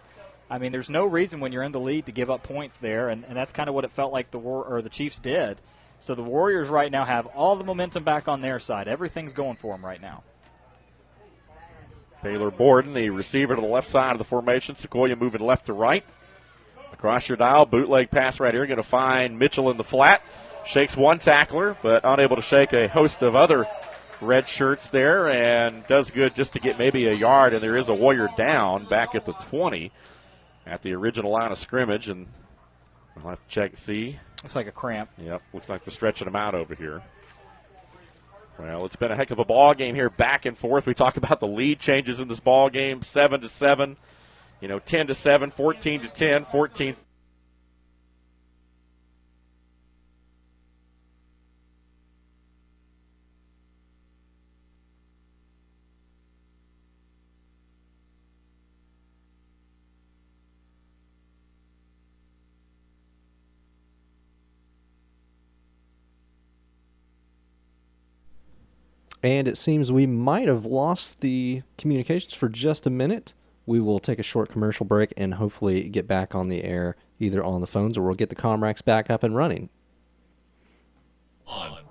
I mean, there's no reason when you're in the lead to give up points there, and that's kind of what it felt like the Chiefs did. So the Warriors right now have all the momentum back on their side. Everything's going for them right now. Baylor Borden, the receiver to the left side of the formation. Sequoyah moving left to right. Across your dial, bootleg pass right here. Going to find Mitchell in the flat. Shakes one tackler, but unable to shake a host of other red shirts there, and does good just to get maybe a yard, and there is a Warrior down back at the 20 at the original line of scrimmage, and I'll have to check and see. Looks like a cramp. Yep, looks like they're stretching him out over here. Well, it's been a heck of a ball game here, back and forth. We talk about the lead changes in this ball game, 7-7, 10-7, 14-10, 14. And it seems we might have lost the communications for just a minute. We will take a short commercial break and hopefully get back on the air either on the phones or we'll get the Comrax back up and running.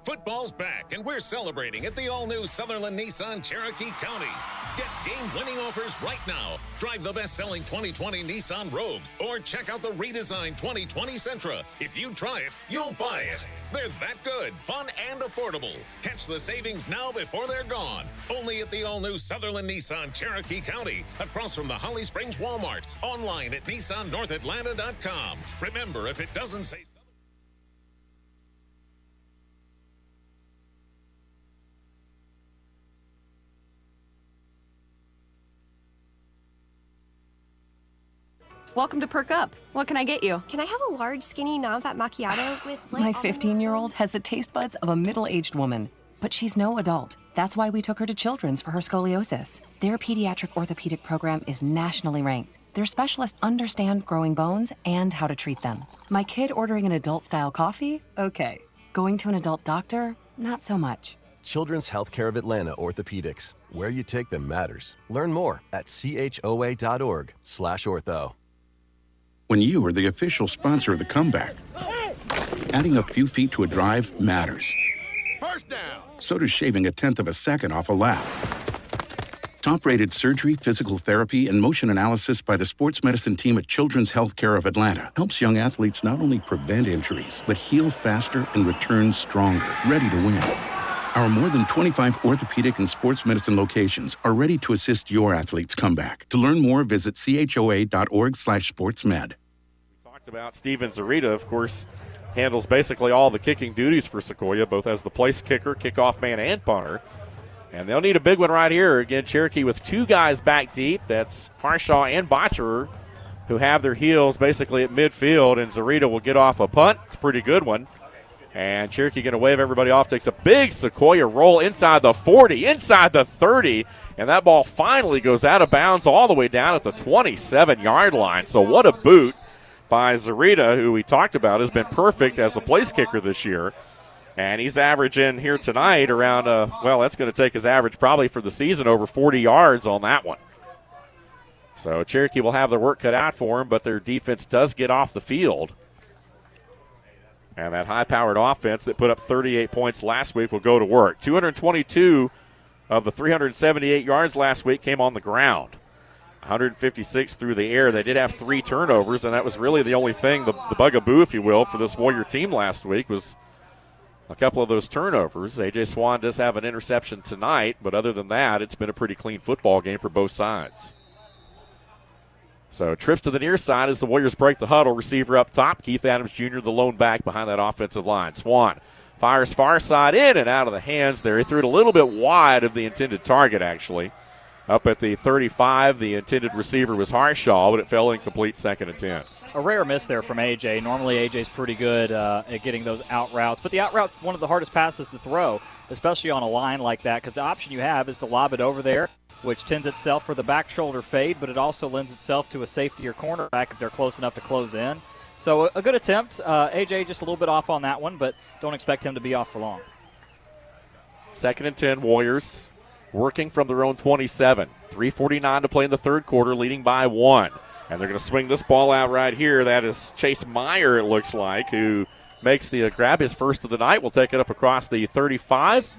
Football's back, and we're celebrating at the all-new Sutherland Nissan Cherokee County. Get game-winning offers right now. Drive the best-selling 2020 Nissan Rogue, or check out the redesigned 2020 Sentra. If you try it, you'll buy it. They're that good, fun, and affordable. Catch the savings now before they're gone. Only at the all-new Sutherland Nissan Cherokee County, across from the Holly Springs Walmart. Online at NissanNorthAtlanta.com. Remember, if it doesn't say Welcome to Perk Up. What can I get you? Can I have a large, skinny, non-fat macchiato with My 15-year-old has the taste buds of a middle-aged woman, but she's no adult. That's why we took her to Children's for her scoliosis. Their pediatric orthopedic program is nationally ranked. Their specialists understand growing bones and how to treat them. My kid ordering an adult-style coffee? Okay. Going to an adult doctor? Not so much. Children's Healthcare of Atlanta Orthopedics. Where you take them matters. Learn more at choa.org/ortho. When you are the official sponsor of the comeback, adding a few feet to a drive matters. First down. So does shaving a tenth of a second off a lap. Top-rated surgery, physical therapy, and motion analysis by the sports medicine team at Children's Healthcare of Atlanta helps young athletes not only prevent injuries, but heal faster and return stronger, ready to win. Our more than 25 orthopedic and sports medicine locations are ready to assist your athlete's comeback. To learn more, visit choa.org/sportsmed. We talked about Steven Zarita, of course, handles basically all the kicking duties for Sequoyah, both as the place kicker, kickoff man, and punter. And they'll need a big one right here. Again, Cherokee with two guys back deep. That's Harshaw and Botcherer, who have their heels basically at midfield, and Zarita will get off a punt. It's a pretty good one. And Cherokee going to wave everybody off, takes a big Sequoyah roll inside the 40, inside the 30, and that ball finally goes out of bounds all the way down at the 27-yard line. So what a boot by Zarita, who we talked about has been perfect as a place kicker this year. And he's averaging here tonight around, that's going to take his average probably for the season over 40 yards on that one. So Cherokee will have their work cut out for him, but their defense does get off the field. And that high-powered offense that put up 38 points last week will go to work. 222 of the 378 yards last week came on the ground. 156 through the air. They did have 3 turnovers, and that was really the only thing, the bugaboo, if you will, for this Warrior team last week was a couple of those turnovers. A.J. Swan does have an interception tonight, but other than that, it's been a pretty clean football game for both sides. So trips to the near side as the Warriors break the huddle. Receiver up top. Keith Adams Jr., the lone back behind that offensive line. Swan fires far side in and out of the hands there. He threw it a little bit wide of the intended target, actually. Up at the 35, the intended receiver was Harshaw, but it fell incomplete, 2nd and 10. A rare miss there from A.J. Normally A.J.'s pretty good at getting those out routes, but the out route's one of the hardest passes to throw, especially on a line like that, because the option you have is to lob it over there, which tends itself for the back shoulder fade, but it also lends itself to a safety or cornerback if they're close enough to close in. So a good attempt. A.J. just a little bit off on that one, but don't expect him to be off for long. 2nd and 10, Warriors working from their own 27. 3:49 to play in the third quarter, leading by 1. And they're going to swing this ball out right here. That is Chase Meyer, it looks like, who makes the grab, his first of the night. Will take it up across the 35.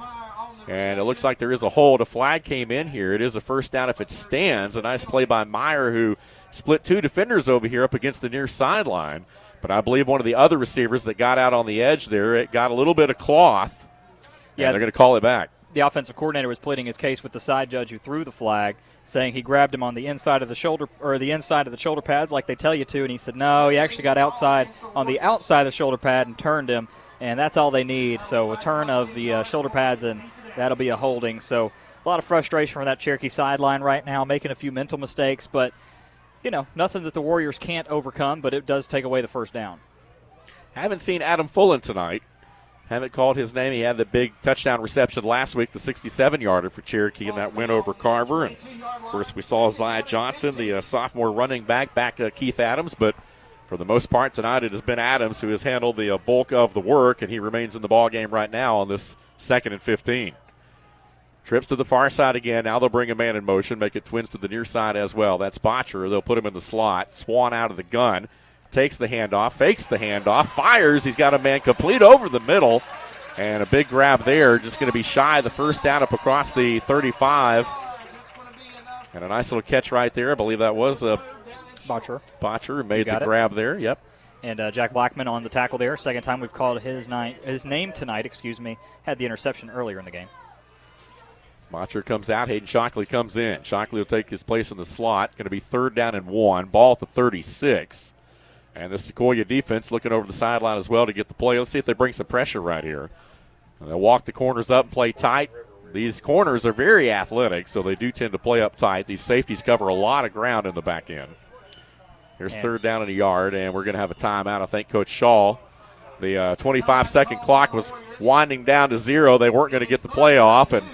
And it looks like there is a hold. A flag came in here. It is a first down if it stands. A nice play by Meyer, who split 2 defenders over here up against the near sideline. But I believe one of the other receivers that got out on the edge there, it got a little bit of cloth. Yeah, and they're going to call it back. The offensive coordinator was pleading his case with the side judge who threw the flag, saying he grabbed him on the inside of the shoulder or the inside of the shoulder pads like they tell you to, and he said no, he actually got outside on the outside of the shoulder pad and turned him, and that's all they need. So a turn of the shoulder pads, and that'll be a holding. So a lot of frustration from that Cherokee sideline right now, making a few mental mistakes, but nothing that the Warriors can't overcome, but it does take away the first down. Haven't seen Adam Fullen tonight. Haven't called his name. He had the big touchdown reception last week, the 67-yarder for Cherokee, and that win over Carver. And, of course, we saw Zion Johnson, the sophomore running back Keith Adams. But for the most part tonight, it has been Adams who has handled the bulk of the work, and he remains in the ballgame right now on this 2nd and 15. Trips to the far side again. Now they'll bring a man in motion, make it twins to the near side as well. That's Botcher. They'll put him in the slot. Swan out of the gun. Takes the handoff, fakes the handoff, fires. He's got a man complete over the middle. And a big grab there. Just going to be shy of the first down up across the 35. And a nice little catch right there. I believe that was Botcher. Botcher made the grab there. Yep. And Jack Blackman on the tackle there. Second time we've called his name tonight. Had the interception earlier in the game. Botcher comes out. Hayden Shockley comes in. Shockley will take his place in the slot. Going to be 3rd down and 1. Ball at the 36. And the Sequoyah defense looking over the sideline as well to get the play. Let's see if they bring some pressure right here. And they'll walk the corners up and play tight. These corners are very athletic, so they do tend to play up tight. These safeties cover a lot of ground in the back end. Here's 3rd down and a yard, and we're going to have a timeout. I think Coach Shaw, the 25-second clock was winding down to 0. They weren't going to get the play off, and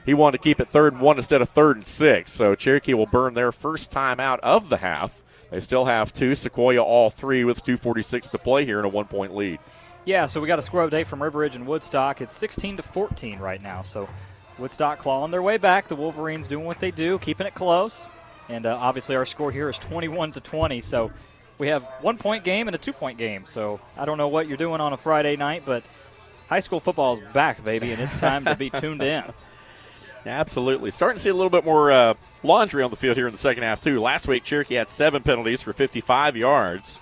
he wanted to keep it 3rd and 1 instead of 3rd and 6. So Cherokee will burn their first timeout of the half. They still have 2. Sequoyah all 3 with 2:46 to play here in a 1-point lead. Yeah, so we got a score update from River Ridge and Woodstock. It's 16-14 right now. So Woodstock clawing their way back. The Wolverines doing what they do, keeping it close. And obviously our score here is 21-20. So we have 1-point game and a 2-point game. So I don't know what you're doing on a Friday night, but high school football is back, baby, and it's time to be tuned in. Absolutely. Starting to see a little bit more laundry on the field here in the second half, too. Last week, Cherokee had 7 penalties for 55 yards.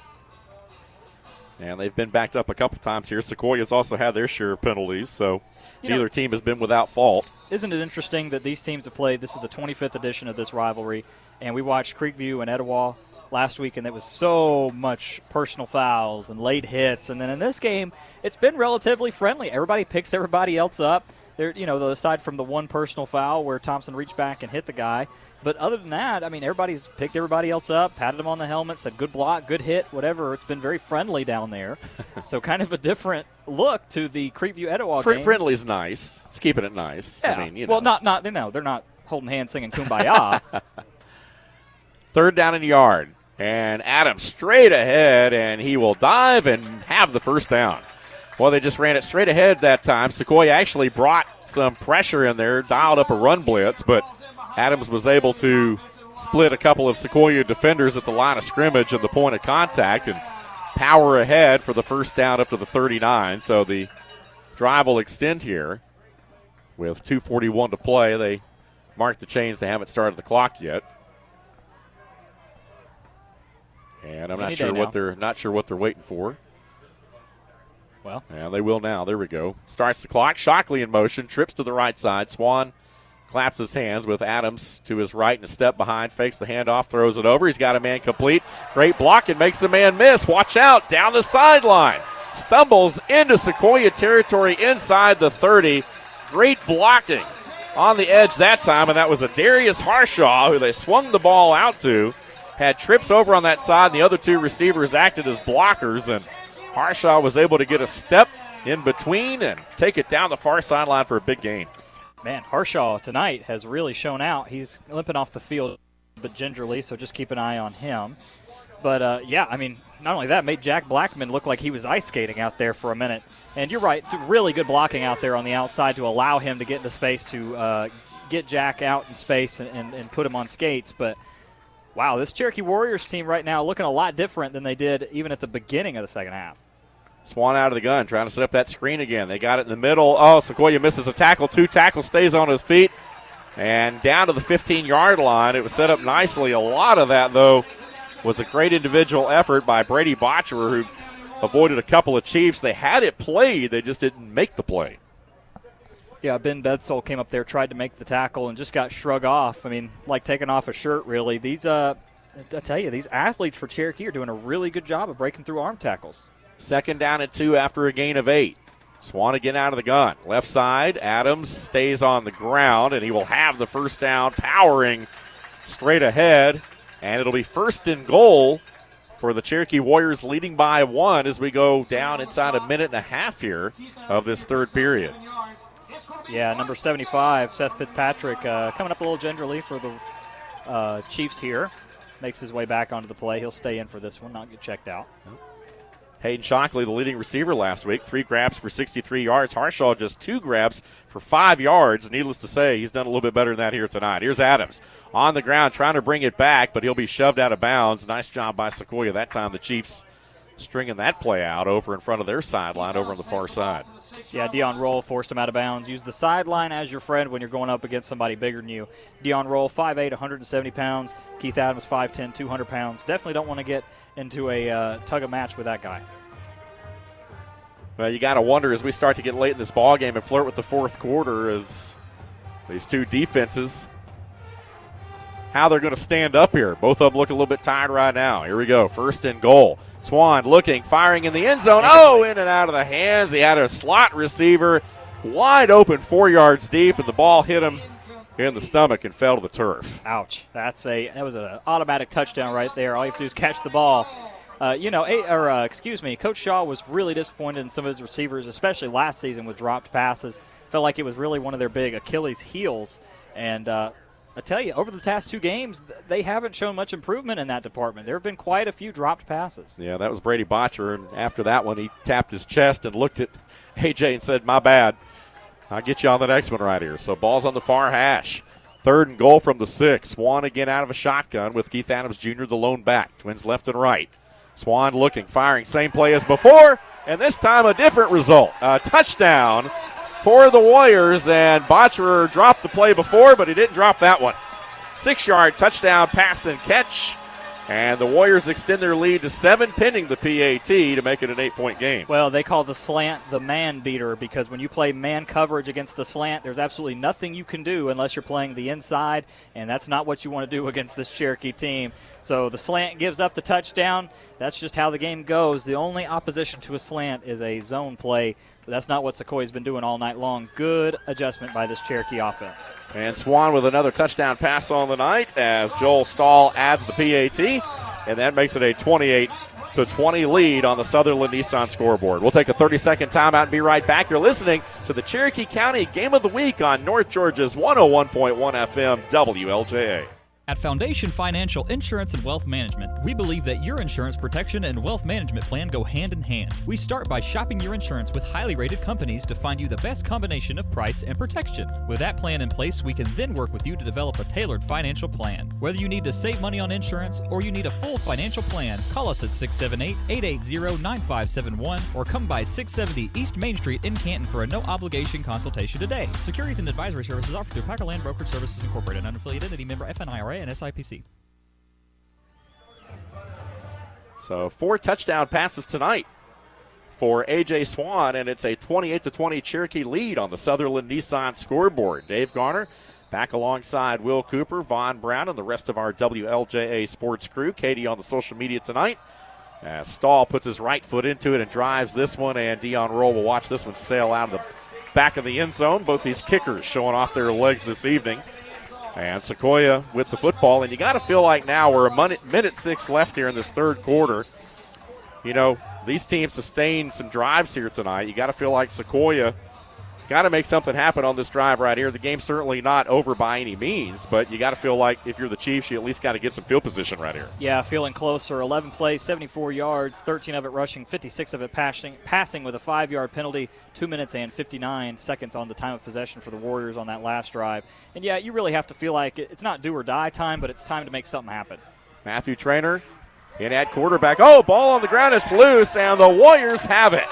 And they've been backed up a couple times here. Sequoiah's also had their share of penalties, so neither team has been without fault. Isn't it interesting that these teams have played? This is the 25th edition of this rivalry, and we watched Creekview and Etowah last week, and there was so much personal fouls and late hits. And then in this game, it's been relatively friendly. Everybody picks everybody else up. There, aside from the one personal foul where Thompson reached back and hit the guy. But other than that, I mean, everybody's picked everybody else up, patted them on the helmet, said good block, good hit, whatever. It's been very friendly down there. So kind of a different look to the Creekview Etowah game. Friendly's nice. It's keeping it nice. Yeah. I mean, well, they're not holding hands singing Kumbaya. 3rd down and yard. And Adams straight ahead, and he will dive and have the first down. Well, they just ran it straight ahead that time. Sequoyah actually brought some pressure in there, dialed up a run blitz, but Adams was able to split a couple of Sequoyah defenders at the line of scrimmage and the point of contact and power ahead for the first down up to the 39. So the drive will extend here with 2:41 to play. They mark the chains. They haven't started the clock yet. And I'm not sure what they're waiting for. Well. Yeah, they will now. There we go. Starts the clock. Shockley in motion. Trips to the right side. Swan claps his hands with Adams to his right and a step behind. Fakes the handoff. Throws it over. He's got a man complete. Great block and makes the man miss. Watch out. Down the sideline. Stumbles into Sequoyah territory inside the 30. Great blocking on the edge that time, and that was a Darius Harshaw who they swung the ball out to. Had trips over on that side, and the other two receivers acted as blockers, and Harshaw was able to get a step in between and take it down the far sideline for a big gain. Man, Harshaw tonight has really shown out. He's limping off the field but gingerly, so just keep an eye on him. But, yeah, I mean, not only that, made Jack Blackman look like he was ice skating out there for a minute. And you're right, really good blocking out there on the outside to allow him to get into space to get Jack out in space and put him on skates. But, wow, this Cherokee Warriors team right now looking a lot different than they did even at the beginning of the second half. Swan out of the gun, trying to set up that screen again. They got it in the middle. Oh, Sequoyah misses a tackle. 2 tackles, stays on his feet. And down to the 15-yard line. It was set up nicely. A lot of that, though, was a great individual effort by Brady Botcherer, who avoided a couple of Chiefs. They had it played. They just didn't make the play. Yeah, Ben Bedsole came up there, tried to make the tackle, and just got shrugged off. I mean, like taking off a shirt, really. These, I tell you, these athletes for Cherokee are doing a really good job of breaking through arm tackles. 2nd down and 2 after a gain of 8. Swan again out of the gun. Left side, Adams stays on the ground, and he will have the first down, powering straight ahead. And it'll be 1st and goal for the Cherokee Warriors, leading by 1 as we go down inside a minute and a half here of this third period. Yeah, number 75, Seth Fitzpatrick, coming up a little gingerly for the Chiefs here. Makes his way back onto the play. He'll stay in for this one, not get checked out. Hayden Shockley, the leading receiver last week, 3 grabs for 63 yards. Harshaw just 2 grabs for 5 yards. Needless to say, he's done a little bit better than that here tonight. Here's Adams on the ground trying to bring it back, but he'll be shoved out of bounds. Nice job by Sequoyah. That time the Chiefs stringing that play out over in front of their sideline over on the far side. Yeah, Deion Roll forced him out of bounds. Use the sideline as your friend when you're going up against somebody bigger than you. Deion Roll, 5'8", 170 pounds. Keith Adams, 5'10", 200 pounds. Definitely don't want to get into a tug of match with that guy. Well, you got to wonder as we start to get late in this ball game and flirt with the fourth quarter as these two defenses, how they're going to stand up here. Both of them look a little bit tired right now. Here we go, 1st and goal. Swan looking, firing in the end zone. Oh, in and out of the hands. He had a slot receiver wide open 4 yards deep, and the ball hit him in the stomach and fell to the turf. Ouch. That was an automatic touchdown right there. All you have to do is catch the ball. Coach Shaw was really disappointed in some of his receivers, especially last season with dropped passes. Felt like it was really one of their big Achilles heels. And I tell you, over the past 2 games, they haven't shown much improvement in that department. There have been quite a few dropped passes. Yeah, that was Brady Botcher, and after that one, he tapped his chest and looked at A.J. and said, my bad. I'll get you on the next one right here. So ball's on the far hash. 3rd and goal from the 6. Swan again out of a shotgun with Keith Adams Jr., the lone back. Twins left and right. Swan looking, firing, same play as before, and this time a different result. A touchdown for the Warriors, and Botcherer dropped the play before, but he didn't drop that one. 6-yard touchdown pass and catch, and the Warriors extend their lead to 7 pending the PAT to make it an 8-point game. Well, they call the slant the man beater because when you play man coverage against the slant, there's absolutely nothing you can do unless you're playing the inside, and that's not what you want to do against this Cherokee team. So the slant gives up the touchdown. That's just how the game goes. The only opposition to a slant is a zone play. But that's not what Sequoyah's been doing all night long. Good adjustment by this Cherokee offense. And Swan with another touchdown pass on the night as Joel Stahl adds the PAT, and that makes it a 28-20 lead on the Sutherland Nissan scoreboard. We'll take a 30-second timeout and be right back. You're listening to the Cherokee County Game of the Week on North Georgia's 101.1 FM WLJA. At Foundation Financial Insurance and Wealth Management, we believe that your insurance protection and wealth management plan go hand in hand. We start by shopping your insurance with highly rated companies to find you the best combination of price and protection. With that plan in place, we can then work with you to develop a tailored financial plan. Whether you need to save money on insurance or you need a full financial plan, call us at 678-880-9571 or come by 670 East Main Street in Canton for a no-obligation consultation today. Securities and advisory services offered through Packer Land Brokerage Services Incorporated, an unaffiliated entity, member FNIRA and SIPC. So 4 touchdown passes tonight for A.J. Swan, and it's a 28-20 Cherokee lead on the Sutherland Nissan scoreboard. Dave Garner back alongside Will Cooper, Vaughn Brown, and the rest of our WLJA sports crew. Katie on the social media tonight. As Stahl puts his right foot into it and drives this one, and Dion Roll will watch this one sail out of the back of the end zone. Both these kickers showing off their legs this evening. And Sequoyah with the football, and you got to feel like now we're minute 6 left here in this third quarter. You know, these teams sustained some drives here tonight. You got to feel like Sequoyah got to make something happen on this drive right here. The game's certainly not over by any means, but you got to feel like if you're the Chiefs, you at least got to get some field position right here. Yeah, feeling closer. 11 plays, 74 yards, 13 of it rushing, 56 of it passing with a 5-yard penalty, 2 minutes and 59 seconds on the time of possession for the Warriors on that last drive. And, yeah, you really have to feel like it's not do or die time, but it's time to make something happen. Matthew Traynor in at quarterback. Oh, ball on the ground. It's loose, and the Warriors have it.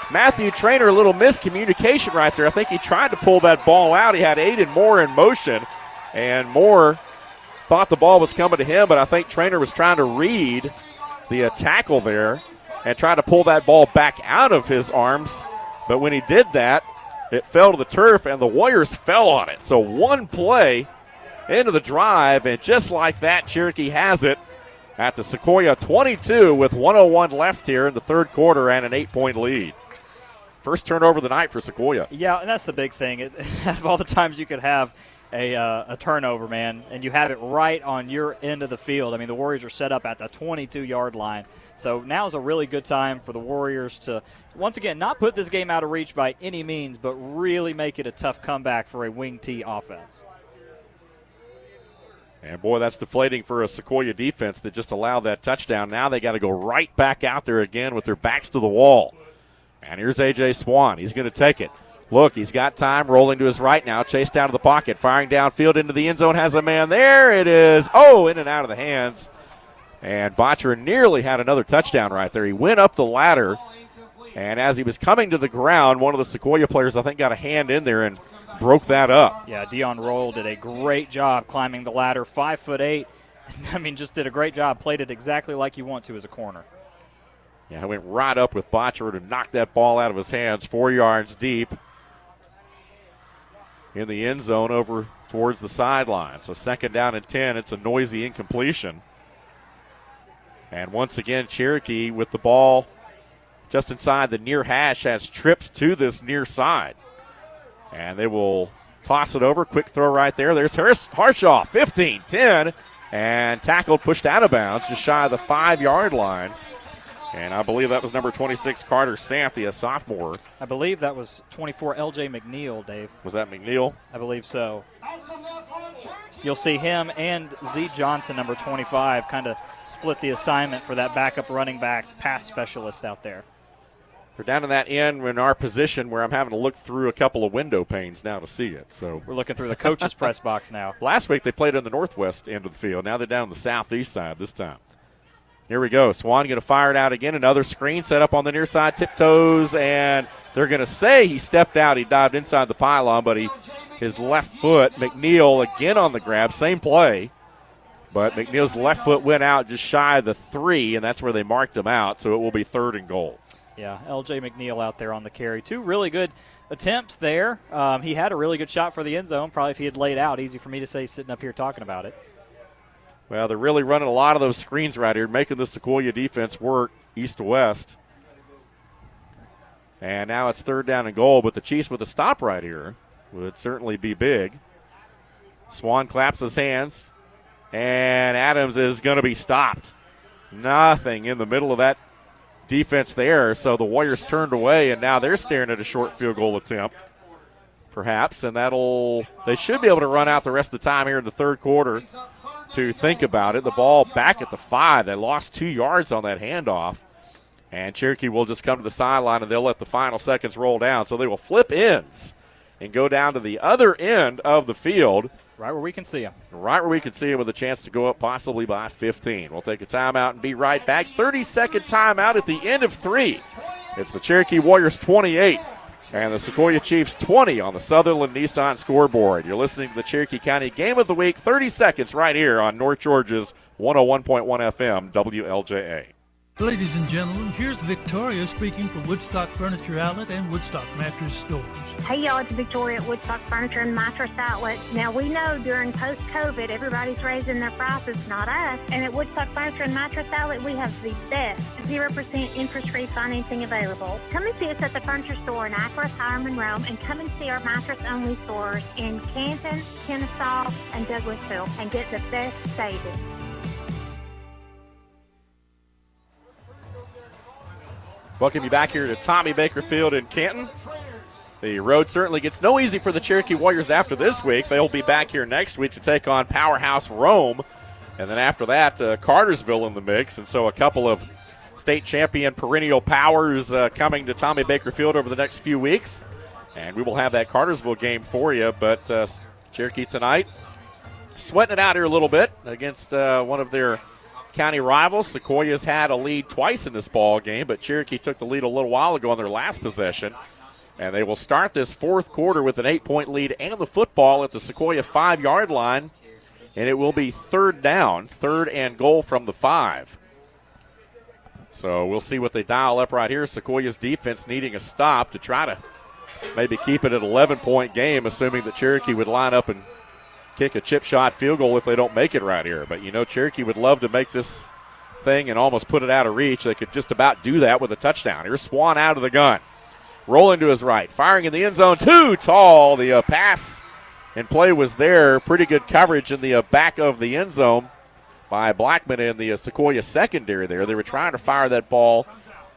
Matthew Traynor, a little miscommunication right there. I think he tried to pull that ball out. He had Aiden Moore in motion, and Moore thought the ball was coming to him, but I think Traynor was trying to read the tackle there and try to pull that ball back out of his arms. But when he did that, it fell to the turf, and the Warriors fell on it. So one play into the drive, and just like that, Cherokee has it at the Sequoyah 22 with 1:01 left here in the third quarter and an 8-point lead. First turnover of the night for Sequoyah. Yeah, and that's the big thing. Out of all the times you could have a turnover, man, and you have it right on your end of the field. I mean, the Warriors are set up at the 22-yard line. So now's a really good time for the Warriors to, once again, not put this game out of reach by any means, but really make it a tough comeback for a wing T offense. And, boy, that's deflating for a Sequoyah defense that just allowed that touchdown. Now they got to go right back out there again with their backs to the wall. And here's A.J. Swan. He's going to take it. Look, he's got time rolling to his right now. Chase down to the pocket. Firing downfield into the end zone. Has a man there. It is, in and out of the hands. And Botcher nearly had another touchdown right there. He went up the ladder. And as he was coming to the ground, one of the Sequoyah players, I think, got a hand in there and broke that up. Yeah, Dion Roll did a great job climbing the ladder, 5'8". I mean, just did a great job. Played it exactly like you want to as a corner. Yeah, he went right up with Botcher to knock that ball out of his hands, 4 yards deep in the end zone over towards the sideline. So second down and 10. It's a noisy incompletion. And once again, Cherokee with the ball just inside the near hash has trips to this near side. And they will toss it over. Quick throw right there. There's Harshaw, 15-10, and tackled, pushed out of bounds, just shy of the 5-yard line. And I believe that was number 26, Carter Santhia, a sophomore. I believe that was 24, L.J. McNeil, Dave. Was that McNeil? I believe so. You'll see him and Z Johnson, number 25, kind of split the assignment for that backup running back pass specialist out there. They're down in that end in our position where I'm having to look through a couple of window panes now to see it. So we're looking through the coach's press box now. Last week they played on the northwest end of the field. Now they're down on the southeast side this time. Here we go. Swan going to fire it out again. Another screen set up on the near side, tiptoes, and they're going to say he stepped out. He dived inside the pylon, but his left foot, McNeil again on the grab, same play. But McNeil's left foot went out just shy of the 3, and that's where they marked him out, so it will be 3rd and goal. Yeah, L.J. McNeil out there on the carry. 2 really good attempts there. He had a really good shot for the end zone. Probably if he had laid out, easy for me to say sitting up here talking about it. Well, they're really running a lot of those screens right here, making the Sequoyah defense work east to west. And now it's 3rd down and goal, but the Chiefs with a stop right here would certainly be big. Swan claps his hands, and Adams is going to be stopped. Nothing in the middle of that defense there, so the Warriors turned away, and now they're staring at a short field goal attempt, perhaps, and they should be able to run out the rest of the time here in the third quarter to think about it. The ball back at the 5. They lost 2 yards on that handoff, and Cherokee will just come to the sideline, and they'll let the final seconds roll down. So they will flip ends and go down to the other end of the field. Right where we can see them. Right where we can see them with a chance to go up possibly by 15. We'll take a timeout and be right back. 30-second timeout at the end of 3. It's the Cherokee Warriors 28 and the Sequoyah Chiefs 20 on the Sutherland Nissan scoreboard. You're listening to the Cherokee County Game of the Week. 30 seconds right here on North Georgia's 101.1 FM WLJA. Ladies and gentlemen, here's Victoria speaking for Woodstock Furniture Outlet and Woodstock Mattress Stores. Hey y'all, it's Victoria at Woodstock Furniture and Mattress Outlet. Now we know during post-COVID, everybody's raising their prices, not us. And at Woodstock Furniture and Mattress Outlet, we have the best 0% interest-free financing available. Come and see us at the furniture store in Akron, Higher Monroe, and come and see our mattress-only stores in Canton, Kennesaw, and Douglasville, and get the best savings. Welcome you back here to Tommy Baker Field in Canton. The road certainly gets no easy for the Cherokee Warriors after this week. They'll be back here next week to take on Powerhouse Rome. And then after that, Cartersville in the mix. And so a couple of state champion perennial powers coming to Tommy Baker Field over the next few weeks. And we will have that Cartersville game for you. But Cherokee tonight sweating it out here a little bit against one of their county rivals. Sequoiah's had a lead twice in this ball game, but Cherokee took the lead a little while ago on their last possession. And they will start this fourth quarter with an 8-point lead and the football at the Sequoyah 5-yard line. And it will be third down, third and goal from the 5. So we'll see what they dial up right here. Sequoiah's defense needing a stop to try to maybe keep it an 11-point game, assuming that Cherokee would line up and kick a chip shot field goal if they don't make it right here. But, you know, Cherokee would love to make this thing and almost put it out of reach. They could just about do that with a touchdown. Here's Swan out of the gun. Rolling to his right. Firing in the end zone. Too tall. The pass and play was there. Pretty good coverage in the back of the end zone by Blackman in the Sequoyah secondary there. They were trying to fire that ball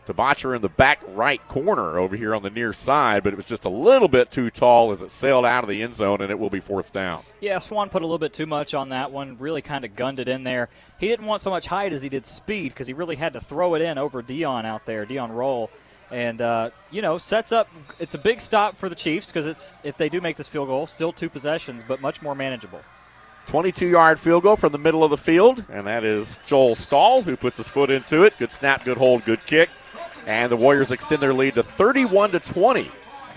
to Botcher in the back right corner over here on the near side, but it was just a little bit too tall as it sailed out of the end zone, and it will be fourth down. Yeah, Swan put a little bit too much on that one, really kind of gunned it in there. He didn't want so much height as he did speed because he really had to throw it in over Dion out there, Dion Roll. And, sets up – it's a big stop for the Chiefs because it's if they do make this field goal, still 2 possessions, but much more manageable. 22-yard field goal from the middle of the field, and that is Joel Stahl who puts his foot into it. Good snap, good hold, good kick. And the Warriors extend their lead to 31-20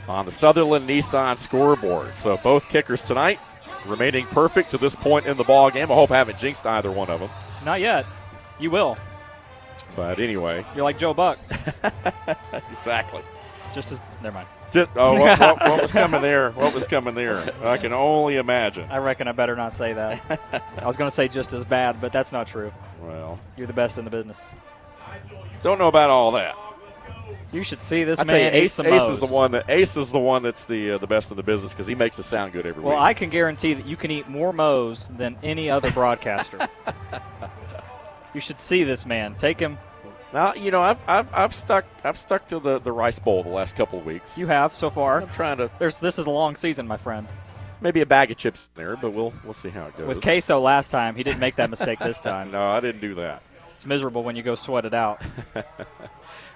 on the Sutherland Nissan scoreboard. So both kickers tonight remaining perfect to this point in the ball game. I hope I haven't jinxed either one of them. Not yet. You will. But anyway. You're like Joe Buck. Exactly. Never mind. What was coming there? What was coming there? I can only imagine. I reckon I better not say that. I was going to say just as bad, but that's not true. Well. You're the best in the business. Don't know about all that. You should see this man. Ace is the one that's the best in the business because he makes it sound good every week. Well, I can guarantee that you can eat more Moe's than any other broadcaster. You should see this man. Take him. Now, you know, I've stuck to the rice bowl the last couple of weeks. You have so far. I'm trying to. This is a long season, my friend. Maybe a bag of chips there, but we'll see how it goes. With queso last time, he didn't make that mistake this time. No, I didn't do that. It's miserable when you go sweat it out.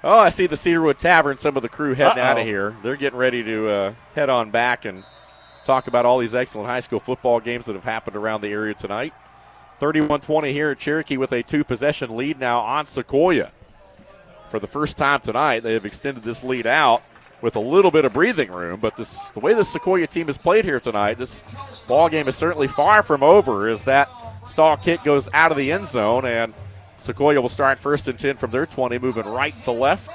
Oh, I see the Cedarwood Tavern, some of the crew heading out of here. They're getting ready to head on back and talk about all these excellent high school football games that have happened around the area tonight. 31-20 here at Cherokee with a 2-possession lead now on Sequoyah. For the first time tonight, they have extended this lead out with a little bit of breathing room, but the way the Sequoyah team has played here tonight, this ball game is certainly far from over as that Stahl kick goes out of the end zone, and Sequoyah will start 1st and 10 from their 20, moving right to left.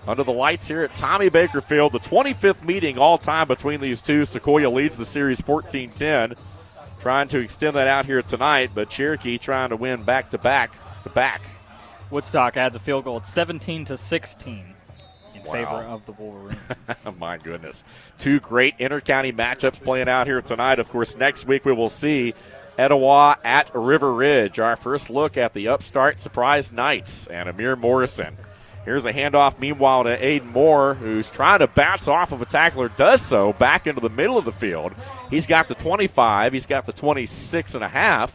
Under the lights here at Tommy Baker Field, the 25th meeting all time between these two. Sequoyah leads the series 14-10, trying to extend that out here tonight, but Cherokee trying to win back-to-back. Woodstock adds a field goal. It's 17-16 in favor of the Wolverines. My goodness. 2 great inter-county matchups playing out here tonight. Of course, next week we will see Etowah at River Ridge. Our first look at the upstart Surprise Knights and Amir Morrison. Here's a handoff, meanwhile, to Aiden Moore, who's trying to bounce off of a tackler, does so back into the middle of the field. He's got the 25. He's got the 26.5.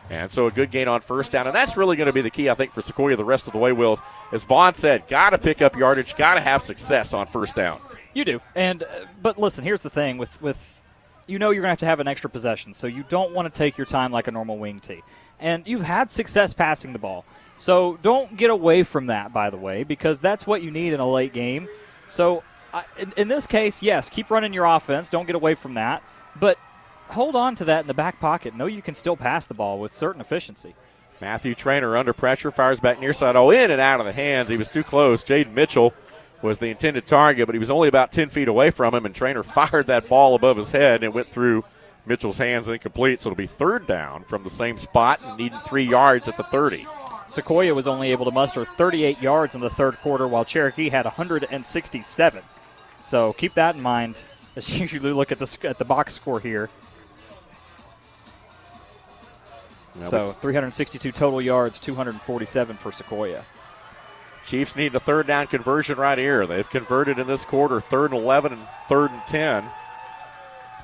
And so a good gain on first down. And that's really going to be the key, I think, for Sequoyah the rest of the way, Wills. As Vaughn said, got to pick up yardage, got to have success on first down. You do. But listen, here's the thing. With you know you're going to have an extra possession, so you don't want to take your time like a normal wing tee. And you've had success passing the ball. So don't get away from that, by the way, because that's what you need in a late game. So in this case, yes, keep running your offense. Don't get away from that. But hold on to that in the back pocket. Know you can still pass the ball with certain efficiency. Matthew Trainer under pressure, fires back near side. Oh, in and out of the hands. He was too close. Jaden Mitchell was the intended target, but he was only about 10 feet away from him, and Trainer fired that ball above his head and went through Mitchell's hands incomplete. So it'll be third down from the same spot and needing 3 yards at the 30. Sequoyah was only able to muster 38 yards in the third quarter, while Cherokee had 167. So keep that in mind as you look at the box score here. So 362 total yards, 247 for Sequoyah. Chiefs need a third down conversion right here. They've converted in this quarter 3rd and 11 and 3rd and 10.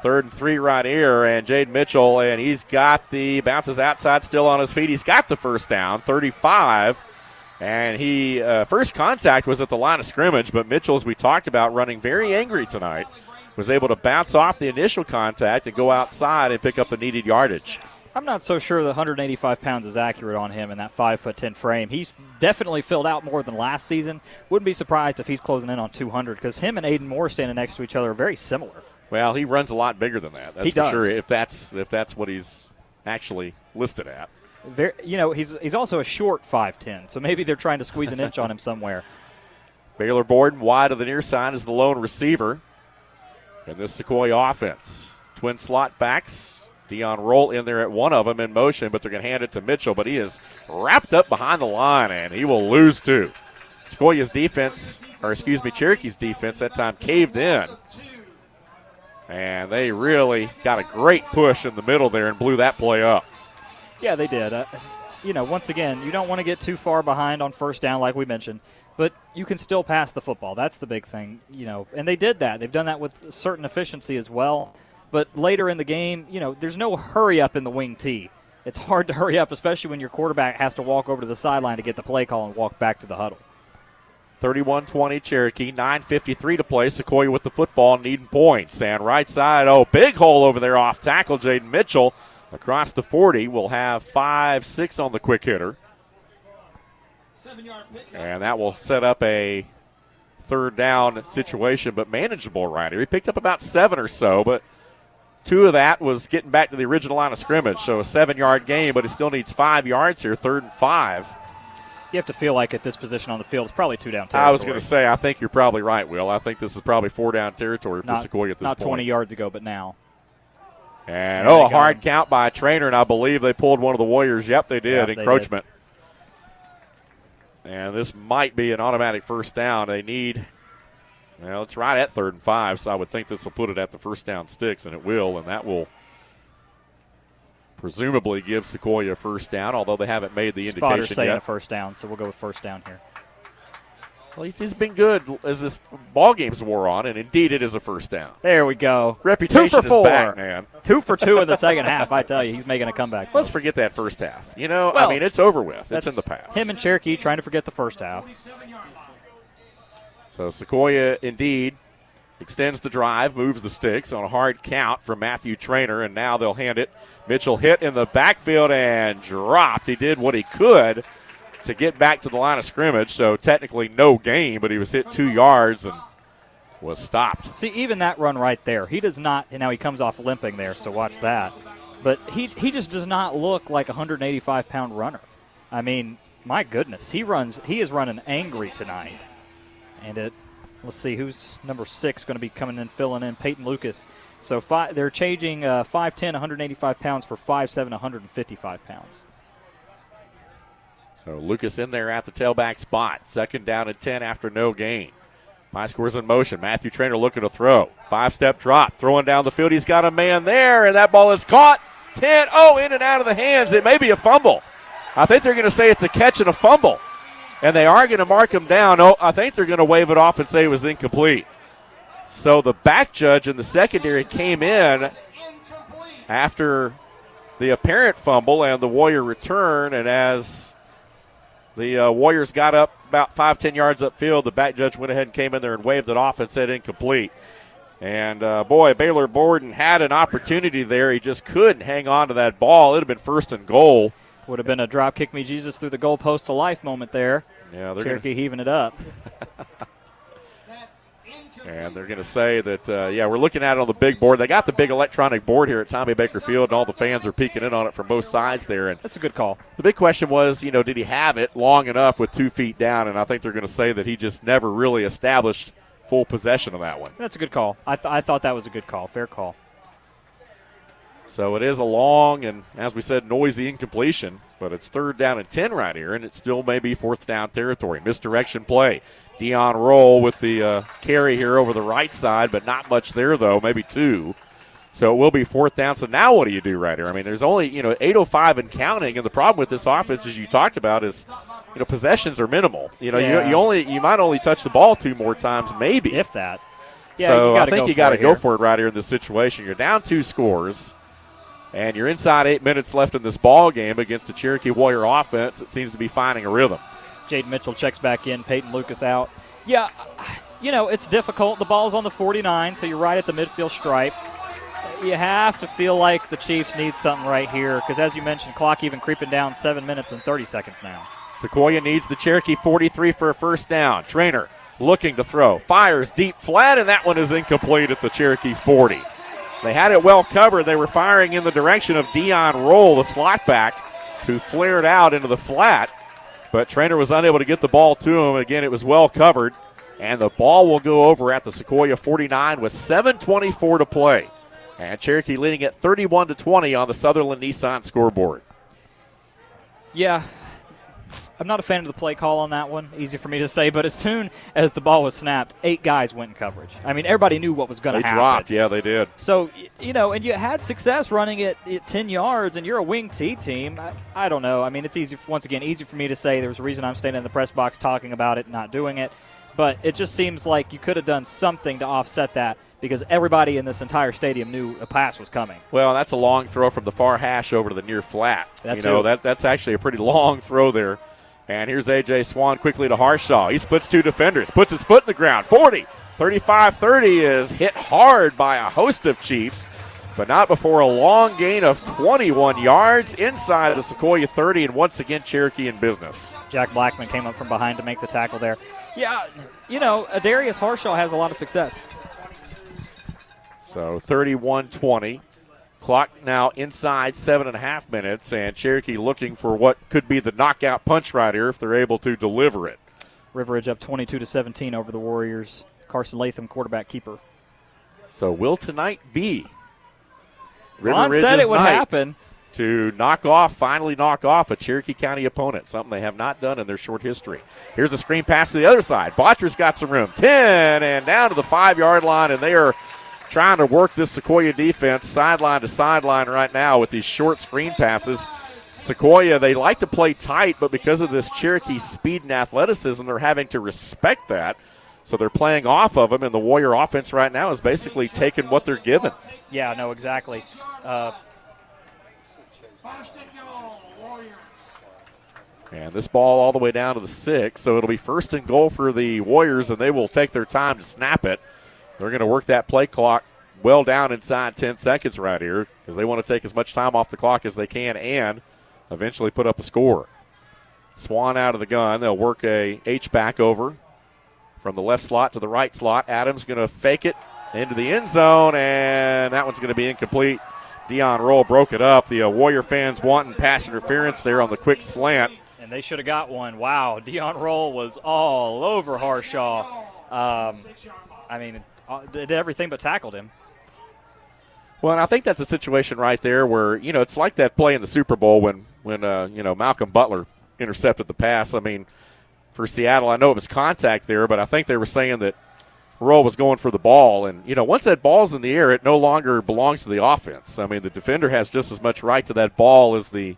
3rd and 3 right here, and Jaden Mitchell, and he's got bounces outside, still on his feet. He's got the first down, 35, and he first contact was at the line of scrimmage, but Mitchell, as we talked about, running very angry tonight, was able to bounce off the initial contact and go outside and pick up the needed yardage. I'm not so sure the 185 pounds is accurate on him in that 5'10" frame. He's definitely filled out more than last season. Wouldn't be surprised if he's closing in on 200 because him and Aiden Moore standing next to each other are very similar. Well, he runs a lot bigger than that. That's he does. For sure. If that's what he's actually listed at. He's also a short 5'10", so maybe they're trying to squeeze an inch on him somewhere. Baylor Borden wide of the near side is the lone receiver in this Sequoyah offense. Twin slot backs. Dion Roll in there at one of them in motion, but they're going to hand it to Mitchell, but he is wrapped up behind the line, and he will lose two. Cherokie's defense that time caved in. And they really got a great push in the middle there and blew that play up. Yeah, they did. Once again, you don't want to get too far behind on first down like we mentioned, but you can still pass the football. That's the big thing, and they did that. They've done that with certain efficiency as well. But later in the game, there's no hurry up in the wing tee. It's hard to hurry up, especially when your quarterback has to walk over to the sideline to get the play call and walk back to the huddle. 31-20 Cherokee, 9:53 to play. Sequoyah with the football, needing points. And right side, big hole over there off tackle. Jaden Mitchell across the 40 will have 5-6 on the quick hitter. And that will set up a third down situation, but manageable right here. He picked up about 7 or so, but 2 of that was getting back to the original line of scrimmage. So a 7-yard gain, but he still needs 5 yards here, 3rd and 5. You have to feel like at this position on the field, it's probably 2 down territory. I was going to say, I think you're probably right, Will. I think this is probably 4 down territory for Sequoyah at this point. Not 20 yards ago, but now. And, a hard count by a Trainer, and I believe they pulled one of the Warriors. Yep, they did. Yeah, encroachment. They did. And this might be an automatic first down. They need, it's right at 3rd and 5, so I would think this will put it at the first down sticks, and it will, and that will presumably give Sequoyah a first down, although they haven't made the indication Spotter's saying yet. a first down, so we'll go with first down here. Well, he's been good as this ball game's wore on, and indeed it is a first down. There we go. Reputation 2 for 4. is back, man. 2 for 2 in the second half, I tell you. He's making a comeback. Let's forget that first half. It's over with. It's in the past. Him and Cherokee trying to forget the first half. So Sequoyah indeed extends the drive, moves the sticks on a hard count from Matthew Trainer, and now they'll hand it. Mitchell hit in the backfield and dropped. He did what he could to get back to the line of scrimmage, so technically no gain, but he was hit 2 yards and was stopped. See, even that run right there, he does not, now he comes off limping there, so watch that. But he just does not look like a 185-pound runner. I mean, my goodness, he is running angry tonight. And let's see, who's number 6 going to be coming in, filling in? Peyton Lucas. So they're changing 5'10", 185 pounds for 5'7", 155 pounds. So Lucas in there at the tailback spot. 2nd down and 10 after no gain. High scores in motion. Matthew Trainer looking to throw. 5-step drop. Throwing down the field. He's got a man there, and that ball is caught. 10. In and out of the hands. It may be a fumble. I think they're going to say it's a catch and a fumble. And they are going to mark him down. I think they're going to wave it off and say it was incomplete. So the back judge in the secondary came in after the apparent fumble and the Warrior return. And as the Warriors got up about 5-10 yards upfield, the back judge went ahead and came in there and waved it off and said incomplete. And, Baylor Borden had an opportunity there. He just couldn't hang on to that ball. It would have been 1st and goal. Would have been a drop kick me Jesus through the goalpost to life moment there. Yeah, they're Cherokee heaving it up. And they're going to say that, we're looking at it on the big board. They got the big electronic board here at Tommy Baker Field, and all the fans are peeking in on it from both sides there. And that's a good call. The big question was, did he have it long enough with 2 feet down? And I think they're going to say that he just never really established full possession of that one. That's a good call. I thought that was a good call. Fair call. So it is a long and, as we said, noisy incompletion, but it's 3rd down and 10 right here, and it still may be 4th down territory. Misdirection play. Dion Roll with the carry here over the right side, but not much there, though, maybe 2. So it will be 4th down. So now what do you do right here? I mean, there's only, 8:05 and counting, and the problem with this offense, as you talked about, is, possessions are minimal. You might only touch the ball 2 more times, maybe. If that. Yeah, so I think you got to go for it right here in this situation. You're down 2 scores. And you're inside 8 minutes left in this ball game against a Cherokee Warrior offense that seems to be finding a rhythm. Jaden Mitchell checks back in, Peyton Lucas out. Yeah, it's difficult. The ball's on the 49, so you're right at the midfield stripe. You have to feel like the Chiefs need something right here because, as you mentioned, clock even creeping down 7 minutes and 30 seconds now. Sequoyah needs the Cherokee 43 for a 1st down. Trainer looking to throw. Fires deep flat, and that one is incomplete at the Cherokee 40. They had it well covered. They were firing in the direction of Dion Roll, the slot back, who flared out into the flat. But Trainer was unable to get the ball to him. Again, it was well covered. And the ball will go over at the Sequoyah 49 with 7:24 to play. And Cherokee leading at 31-20 on the Sutherland Nissan scoreboard. Yeah, I'm not a fan of the play call on that one. Easy for me to say, but as soon as the ball was snapped, 8 guys went in coverage. I mean, everybody knew what was going to happen. They dropped, yeah, they did. So, and you had success running it at 10 yards, and you're a wing T team. I don't know. I mean, it's easy for me to say. There's a reason I'm standing in the press box talking about it, not doing it. But it just seems like you could have done something to offset that because everybody in this entire stadium knew a pass was coming. Well, that's a long throw from the far hash over to the near flat. That's actually a pretty long throw there. And here's A.J. Swan quickly to Harshaw. He splits 2 defenders, puts his foot in the ground. 40, 35-30 is hit hard by a host of Chiefs, but not before a long gain of 21 yards inside the Sequoyah 30, and once again Cherokee in business. Jack Blackman came up from behind to make the tackle there. Yeah, Adarius Harshaw has a lot of success. So 31-20. Clock now inside 7.5 minutes, and Cherokee looking for what could be the knockout punch right here if they're able to deliver it. River Ridge up 22-17 over the Warriors. Carson Latham, quarterback keeper. So will tonight be Ron said it would happen to finally knock off a Cherokee County opponent, something they have not done in their short history. Here's a screen pass to the other side. Botcher's got some room. 10 and down to the 5-yard line, and they are trying to work this Sequoyah defense sideline to sideline right now with these short screen passes. Sequoyah, they like to play tight, but because of this Cherokee speed and athleticism, they're having to respect that. So they're playing off of them, and the Warrior offense right now is basically taking what they're given. Yeah, no, exactly. And this ball all the way down to the 6, so it'll be 1st and goal for the Warriors, and they will take their time to snap it. They're going to work that play clock well down inside 10 seconds right here because they want to take as much time off the clock as they can and eventually put up a score. Swan out of the gun. They'll work a H-back over from the left slot to the right slot. Adams going to fake it into the end zone, and that one's going to be incomplete. Dion Roll broke it up. The Warrior fans wanting pass interference there on the quick slant. And they should have got one. Wow, Dion Roll was all over Harshaw. Did everything but tackled him. Well, and I think that's a situation right there where, it's like that play in the Super Bowl when Malcolm Butler intercepted the pass. I mean, for Seattle, I know it was contact there, but I think they were saying that Roll was going for the ball. And, once that ball's in the air, it no longer belongs to the offense. I mean, the defender has just as much right to that ball as the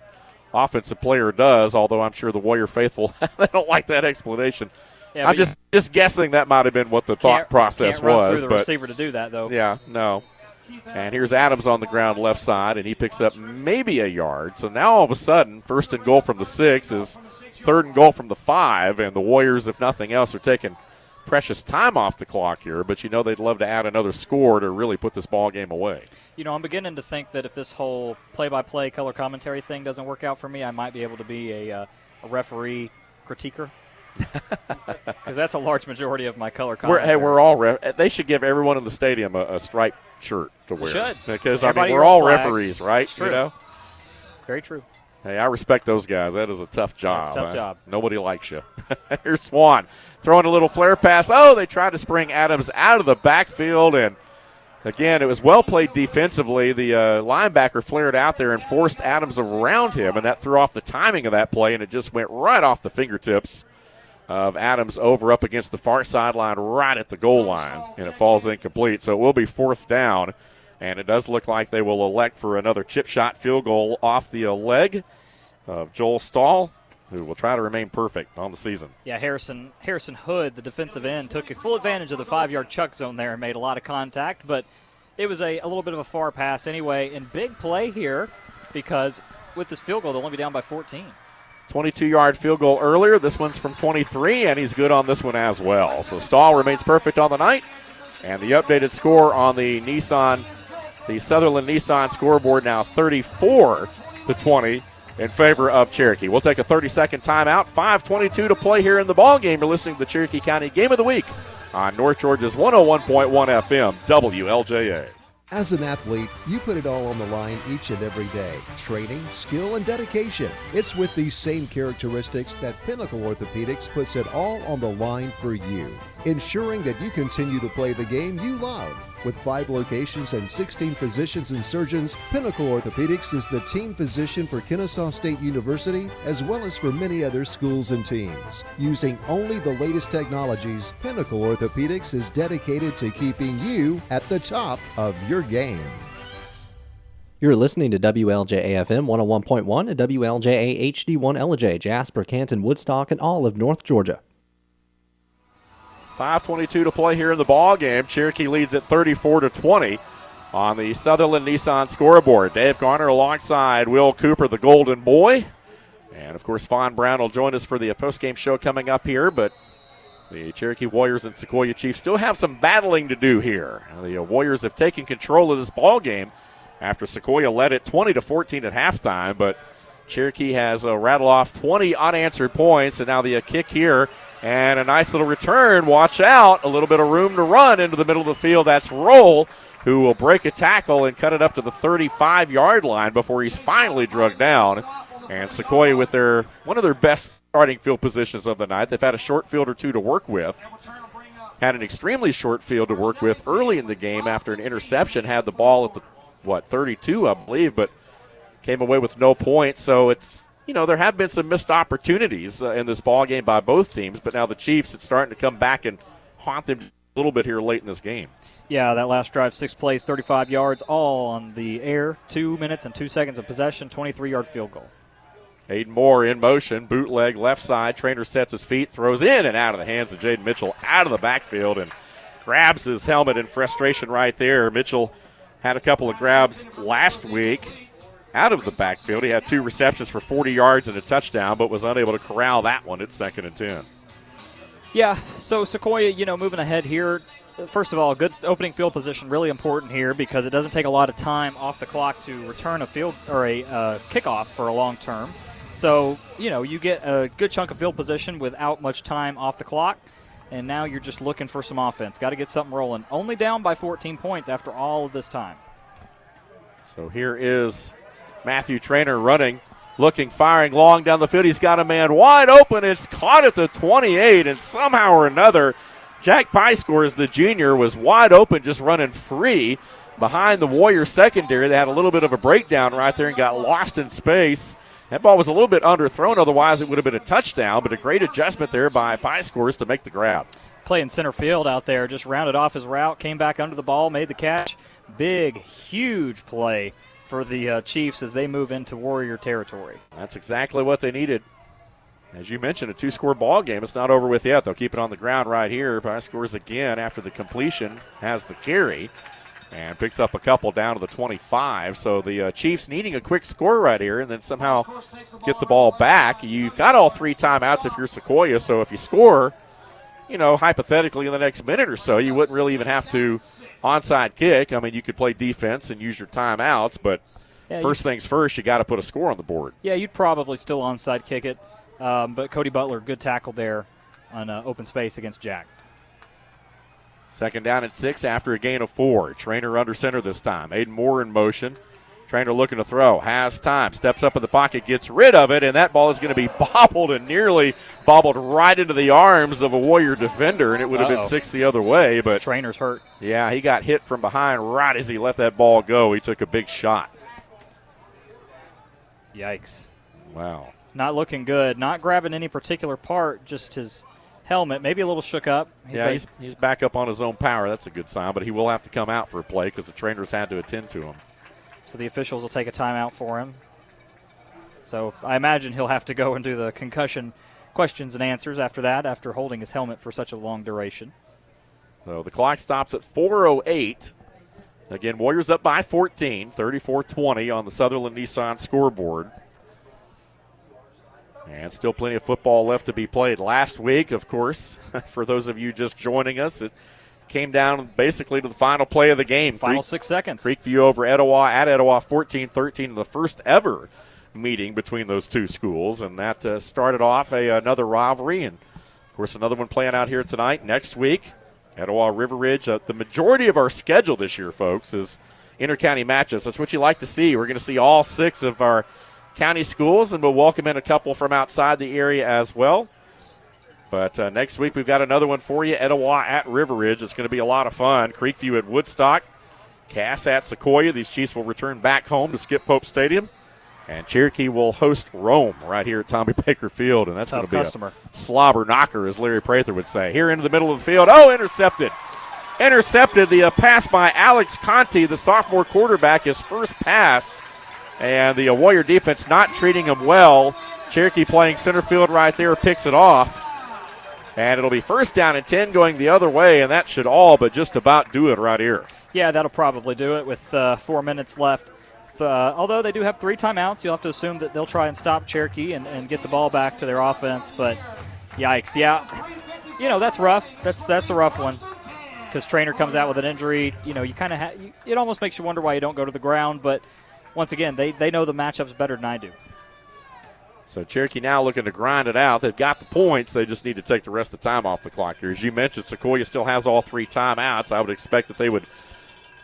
offensive player does, although I'm sure the Warrior faithful, they don't like that explanation. Yeah, I'm just guessing that might have been what the thought process can't run was. Through the receiver to do that, though. Yeah, no. And here's Adams on the ground left side, and he picks up maybe a yard. So now all of a sudden, 1st and goal from the 6 is 3rd and goal from the 5, and the Warriors, if nothing else, are taking precious time off the clock here. But they'd love to add another score to really put this ball game away. I'm beginning to think that if this whole play-by-play color commentary thing doesn't work out for me, I might be able to be a referee critiquer. Because that's a large majority of my color We're, commentary. hey, we're all they should give everyone in the stadium a striped shirt to wear. Should. Because Everybody we're all flag. referees, right? It's true. You know. Very true. Hey, I respect those guys. That is a tough job. That's a tough job. Nobody likes you. Here's Swan throwing a little flare pass. Oh, they tried to spring Adams out of the backfield, and again, it was well played defensively. The linebacker flared out there and forced Adams around him, and that threw off the timing of that play, and it just went right off the fingertips of Adams over up against the far sideline right at the goal line, and it falls incomplete. So it will be 4th down. And it does look like they will elect for another chip shot field goal off the leg of Joel Stahl, who will try to remain perfect on the season. Yeah, Harrison Hood, the defensive end, took a full advantage of the 5-yard chuck zone there and made a lot of contact, but it was a little bit of a far pass anyway. And big play here because with this field goal, they'll only be down by 14. 22-yard field goal earlier. This one's from 23, and he's good on this one as well. So Stahl remains perfect on the night. And the updated score on the Sutherland Nissan scoreboard now 34-20 in favor of Cherokee. We'll take a 30-second timeout. 5:22 to play here in the ball game. You're listening to the Cherokee County Game of the Week on North Georgia's 101.1 FM WLJA. As an athlete, you put it all on the line each and every day. Training, skill, and dedication. It's with these same characteristics that Pinnacle Orthopedics puts it all on the line for you, ensuring that you continue to play the game you love. With 5 locations and 16 physicians and surgeons, Pinnacle Orthopedics is the team physician for Kennesaw State University, as well as for many other schools and teams. Using only the latest technologies, Pinnacle Orthopedics is dedicated to keeping you at the top of your game. You're listening to WLJA FM 101.1 and WLJA HD1 LJ, Jasper, Canton, Woodstock, and all of North Georgia. 5:22 to play here in the ball game. Cherokee leads at 34-20 on the Sutherland Nissan scoreboard. Dave Garner alongside Will Cooper, the Golden Boy. And, of course, Fawn Brown will join us for the postgame show coming up here. But the Cherokee Warriors and Sequoyah Chiefs still have some battling to do here. The Warriors have taken control of this ball game after Sequoyah led it 20-14 at halftime. But Cherokee has rattled off 20 unanswered points, and now the kick here and a nice little return. Watch out. A little bit of room to run into the middle of the field. That's Roll, who will break a tackle and cut it up to the 35-yard line before he's finally drugged down. And Sequoyah with one of their best starting field positions of the night. They've had a short field or two to work with. Had an extremely short field to work with early in the game after an interception. Had the ball at the, 32, I believe, but came away with no points. So it's, there have been some missed opportunities in this ball game by both teams, but now the Chiefs, it's starting to come back and haunt them a little bit here late in this game. Yeah, that last drive, 6 plays, 35 yards, all on the air, 2 minutes and 2 seconds of possession, 23-yard field goal. Aiden Moore in motion, bootleg left side. Trainer sets his feet, throws in and out of the hands of Jaden Mitchell out of the backfield and grabs his helmet in frustration right there. Mitchell had a couple of grabs last week out of the backfield. He had 2 receptions for 40 yards and a touchdown, but was unable to corral that one at 2nd and 10. Yeah, so Sequoyah, moving ahead here. First of all, good opening field position, really important here because it doesn't take a lot of time off the clock to return a field or a kickoff for a long term. So, you get a good chunk of field position without much time off the clock, and now you're just looking for some offense. Got to get something rolling. Only down by 14 points after all of this time. So here is Matthew Trainer running, looking, firing long down the field. He's got a man wide open. It's caught at the 28, and somehow or another, Jack Pyscores, the junior, was wide open, just running free behind the Warriors secondary. They had a little bit of a breakdown right there and got lost in space. That ball was a little bit underthrown. Otherwise, it would have been a touchdown, but a great adjustment there by Pyscores to make the grab. Playing center field out there, just rounded off his route, came back under the ball, made the catch. Big, huge play for the Chiefs as they move into Warrior territory. That's exactly what they needed. As you mentioned, a 2-score ball game. It's not over with yet. They'll keep it on the ground right here. Pyscores again after the completion, has the carry, and picks up a couple down to the 25. So the Chiefs needing a quick score right here and then somehow get the ball back. You've got all 3 timeouts if you're Sequoyah, so if you score, hypothetically in the next minute or so, you wouldn't really even have to onside kick. I mean, you could play defense and use your timeouts, but first things first, you got to put a score on the board. Yeah, you'd probably still onside kick it, but Cody Butler, good tackle there on open space against Jack. Second down and 6 after a gain of 4. Trainer under center this time. Aiden Moore in motion. Trainer looking to throw. Has time. Steps up in the pocket. Gets rid of it. And that ball is going to be bobbled and nearly bobbled right into the arms of a Warrior defender. And it would have been 6 the other way. But Trainer's hurt. Yeah, he got hit from behind right as he let that ball go. He took a big shot. Yikes. Wow. Not looking good. Not grabbing any particular part. Just his helmet. Maybe a little shook up. He's back up on his own power. That's a good sign. But he will have to come out for a play because the trainers had to attend to him. So the officials will take a timeout for him. So I imagine he'll have to go and do the concussion questions and answers after that, after holding his helmet for such a long duration. So the clock stops at 4:08. Again, Warriors up by 14, 34-20 on the Sutherland Nissan scoreboard. And still plenty of football left to be played. Last week, of course, for those of you just joining us, it came down basically to the final play of the game. Final 6 seconds. Creekview over Etowah at Etowah 14-13 in the first ever meeting between those two schools. And that started off another rivalry. And, of course, another one playing out here tonight. Next week, Etowah River Ridge. The majority of our schedule this year, folks, is intercounty matches. That's what you like to see. We're going to see all 6 of our county schools, and we'll welcome in a couple from outside the area as well. But next week we've got another one for you, Etowah at River Ridge. It's going to be a lot of fun. Creekview at Woodstock, Cass at Sequoyah. These Chiefs will return back home to Skip Pope Stadium. And Cherokee will host Rome right here at Tommy Baker Field, and that's going to be a slobber knocker, as Larry Prather would say. Here into the middle of the field. Oh, intercepted. Intercepted. The pass by Alex Conti, the sophomore quarterback, his first pass. And the Warrior defense not treating him well. Cherokee playing center field right there, picks it off. And it'll be first down and 10 going the other way, and that should all but just about do it right here. Yeah, that'll probably do it with 4 minutes left. Although they do have 3 timeouts, you'll have to assume that they'll try and stop Cherokee and get the ball back to their offense. But yikes, yeah. That's rough. That's a rough one because Trainer comes out with an injury. You kind of it almost makes you wonder why you don't go to the ground, but once again, they know the matchups better than I do. So Cherokee now looking to grind it out. They've got the points. They just need to take the rest of the time off the clock here. As you mentioned, Sequoyah still has all 3 timeouts. I would expect that they would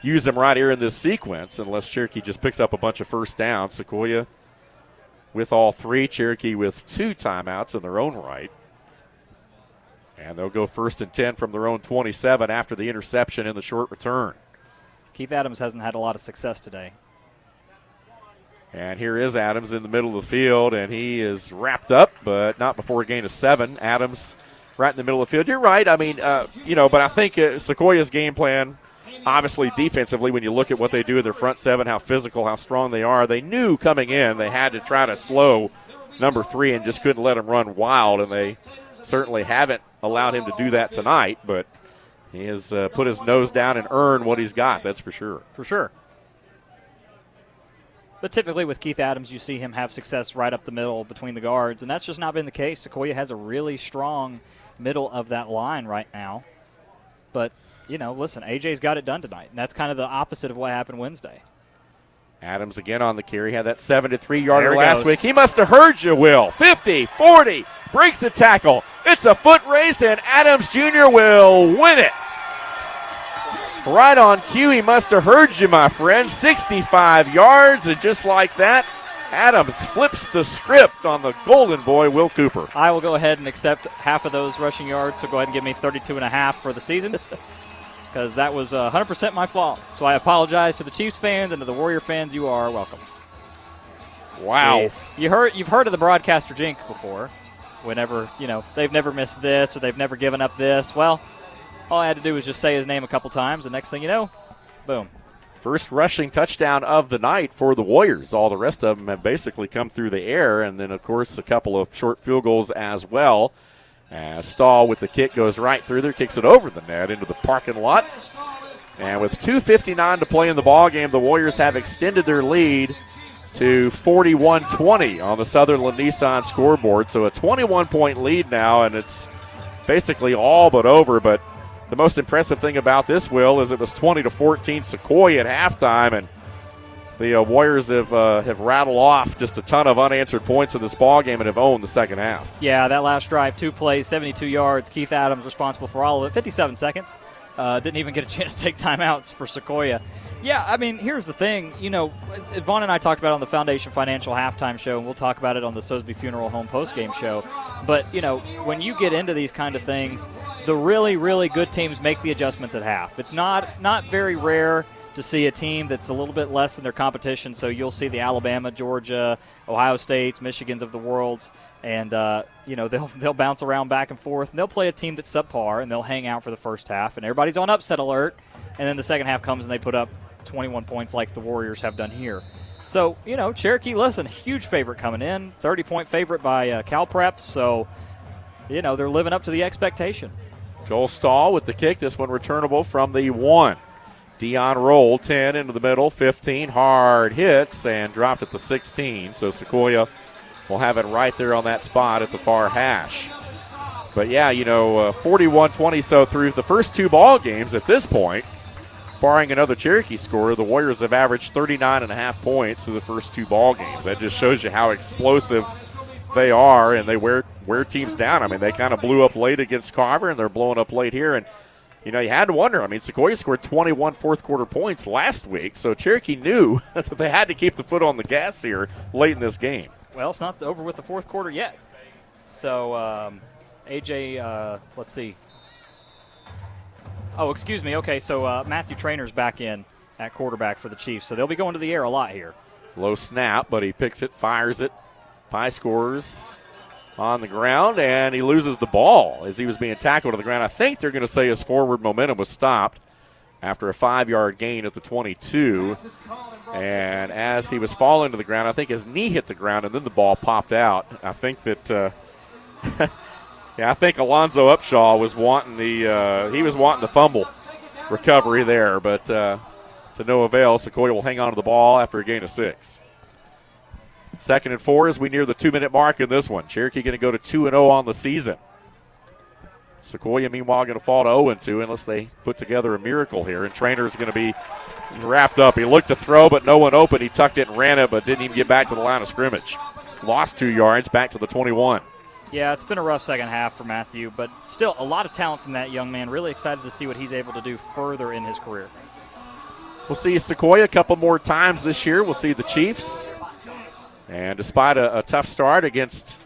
use them right here in this sequence unless Cherokee just picks up a bunch of first downs. Sequoyah with all 3. Cherokee with 2 timeouts in their own right. And they'll go first and 10 from their own 27 after the interception in the short return. Keith Adams hasn't had a lot of success today. And here is Adams in the middle of the field, and he is wrapped up, but not before a gain of 7. Adams right in the middle of the field. You're right. I mean, but I think Sequoiah's game plan, obviously defensively, when you look at what they do in their front 7, how physical, how strong they are, they knew coming in they had to try to slow number 3 and just couldn't let him run wild, and they certainly haven't allowed him to do that tonight, but he has put his nose down and earned what he's got, that's for sure. For sure. But typically with Keith Adams, you see him have success right up the middle between the guards, and that's just not been the case. Sequoyah has a really strong middle of that line right now. But, listen, AJ's got it done tonight, and that's kind of the opposite of what happened Wednesday. Adams again on the carry, had that 73-yarder last week. He must have heard you, Will. 50, 40, breaks the tackle. It's a foot race, and Adams Jr. will win it. Right on cue, he must have heard you, my friend. 65 yards, and just like that, Adams flips the script on the golden boy, Will Cooper. I will go ahead and accept half of those rushing yards, so go ahead and give me 32.5 for the season because that was 100% my fault. So I apologize to the Chiefs fans and to the Warrior fans. You are welcome. Wow. Jeez. You've heard of the broadcaster jink before. Whenever, they've never missed this or they've never given up this. Well, all I had to do was just say his name a couple times, and next thing you know, boom. First rushing touchdown of the night for the Warriors. All the rest of them have basically come through the air, and then, of course, a couple of short field goals as well. Stahl with the kick goes right through there, kicks it over the net into the parking lot. And with 2:59 to play in the ballgame, the Warriors have extended their lead to 41-20 on the Sutherland Nissan scoreboard. So a 21-point lead now, and it's basically all but over, but the most impressive thing about this, Will, is it was 20-14 Sequoyah at halftime, and the Warriors have rattled off just a ton of unanswered points in this ball game and have owned the second half. Yeah, that last drive, 2 plays, 72 yards. Keith Adams responsible for all of it. 57 seconds. Didn't even get a chance to take timeouts for Sequoyah. Yeah, I mean, here's the thing. You know, Vaughn and I talked about it on the Foundation Financial halftime show, and we'll talk about it on the Sosby Funeral Home postgame show. But, you know, when you get into these kind of things, the really, really good teams make the adjustments at half. It's not very rare to see a team that's a little bit less than their competition. So you'll see the Alabama, Georgia, Ohio States, Michigans of the world, and you know, they'll bounce around back and forth, and they'll play a team that's subpar, and they'll hang out for the first half, and everybody's on upset alert, and then the second half comes and they put up 21 points like the Warriors have done here. So, you know, Cherokee, listen, huge favorite coming in, 30-point favorite by Cal Preps, so, you know, they're living up to the expectation. Joel Stahl with the kick, this one returnable from the 1. Dion Roll, 10 into the middle, 15, hard hits, and dropped at the 16. So Sequoyah will have it right there on that spot at the far hash. But, yeah, you know, 41-20 so through the first 2 ball games at this point. Barring another Cherokee score, the Warriors have averaged 39.5 points through the first 2 ball games. That just shows you how explosive they are, and they wear teams down. I mean, they kind of blew up late against Carver, and they're blowing up late here. And, you know, you had to wonder. I mean, Sequoyah scored 21 fourth-quarter points last week, so Cherokee knew that they had to keep the foot on the gas here late in this game. Well, it's not over with the fourth quarter yet. So, AJ, let's see. Oh, excuse me. Okay, so Matthew Trainor's back in at quarterback for the Chiefs, so they'll be going to the air a lot here. Low snap, but he picks it, fires it. Pie scores on the ground, and he loses the ball as he was being tackled to the ground. I think they're going to say his forward momentum was stopped after a 5-yard gain at the 22. And as he was falling to the ground, I think his knee hit the ground, and then the ball popped out. I think that I think Alonzo Upshaw was wanting the fumble recovery there, but to no avail. Sequoyah will hang on to the ball after a gain of 6. 2nd and 4 as we near the 2-minute mark in this one. Cherokee going to go to 2-0 on the season. Sequoyah, meanwhile, going to fall to 0-2 unless they put together a miracle here. And Trainor's going to be wrapped up. He looked to throw, but no one open. He tucked it and ran it, but didn't even get back to the line of scrimmage. Lost 2 yards, back to the 21. Yeah, it's been a rough second half for Matthew, but still a lot of talent from that young man. Really excited to see what he's able to do further in his career. We'll see Sequoyah a couple more times this year. We'll see the Chiefs. And despite a tough start against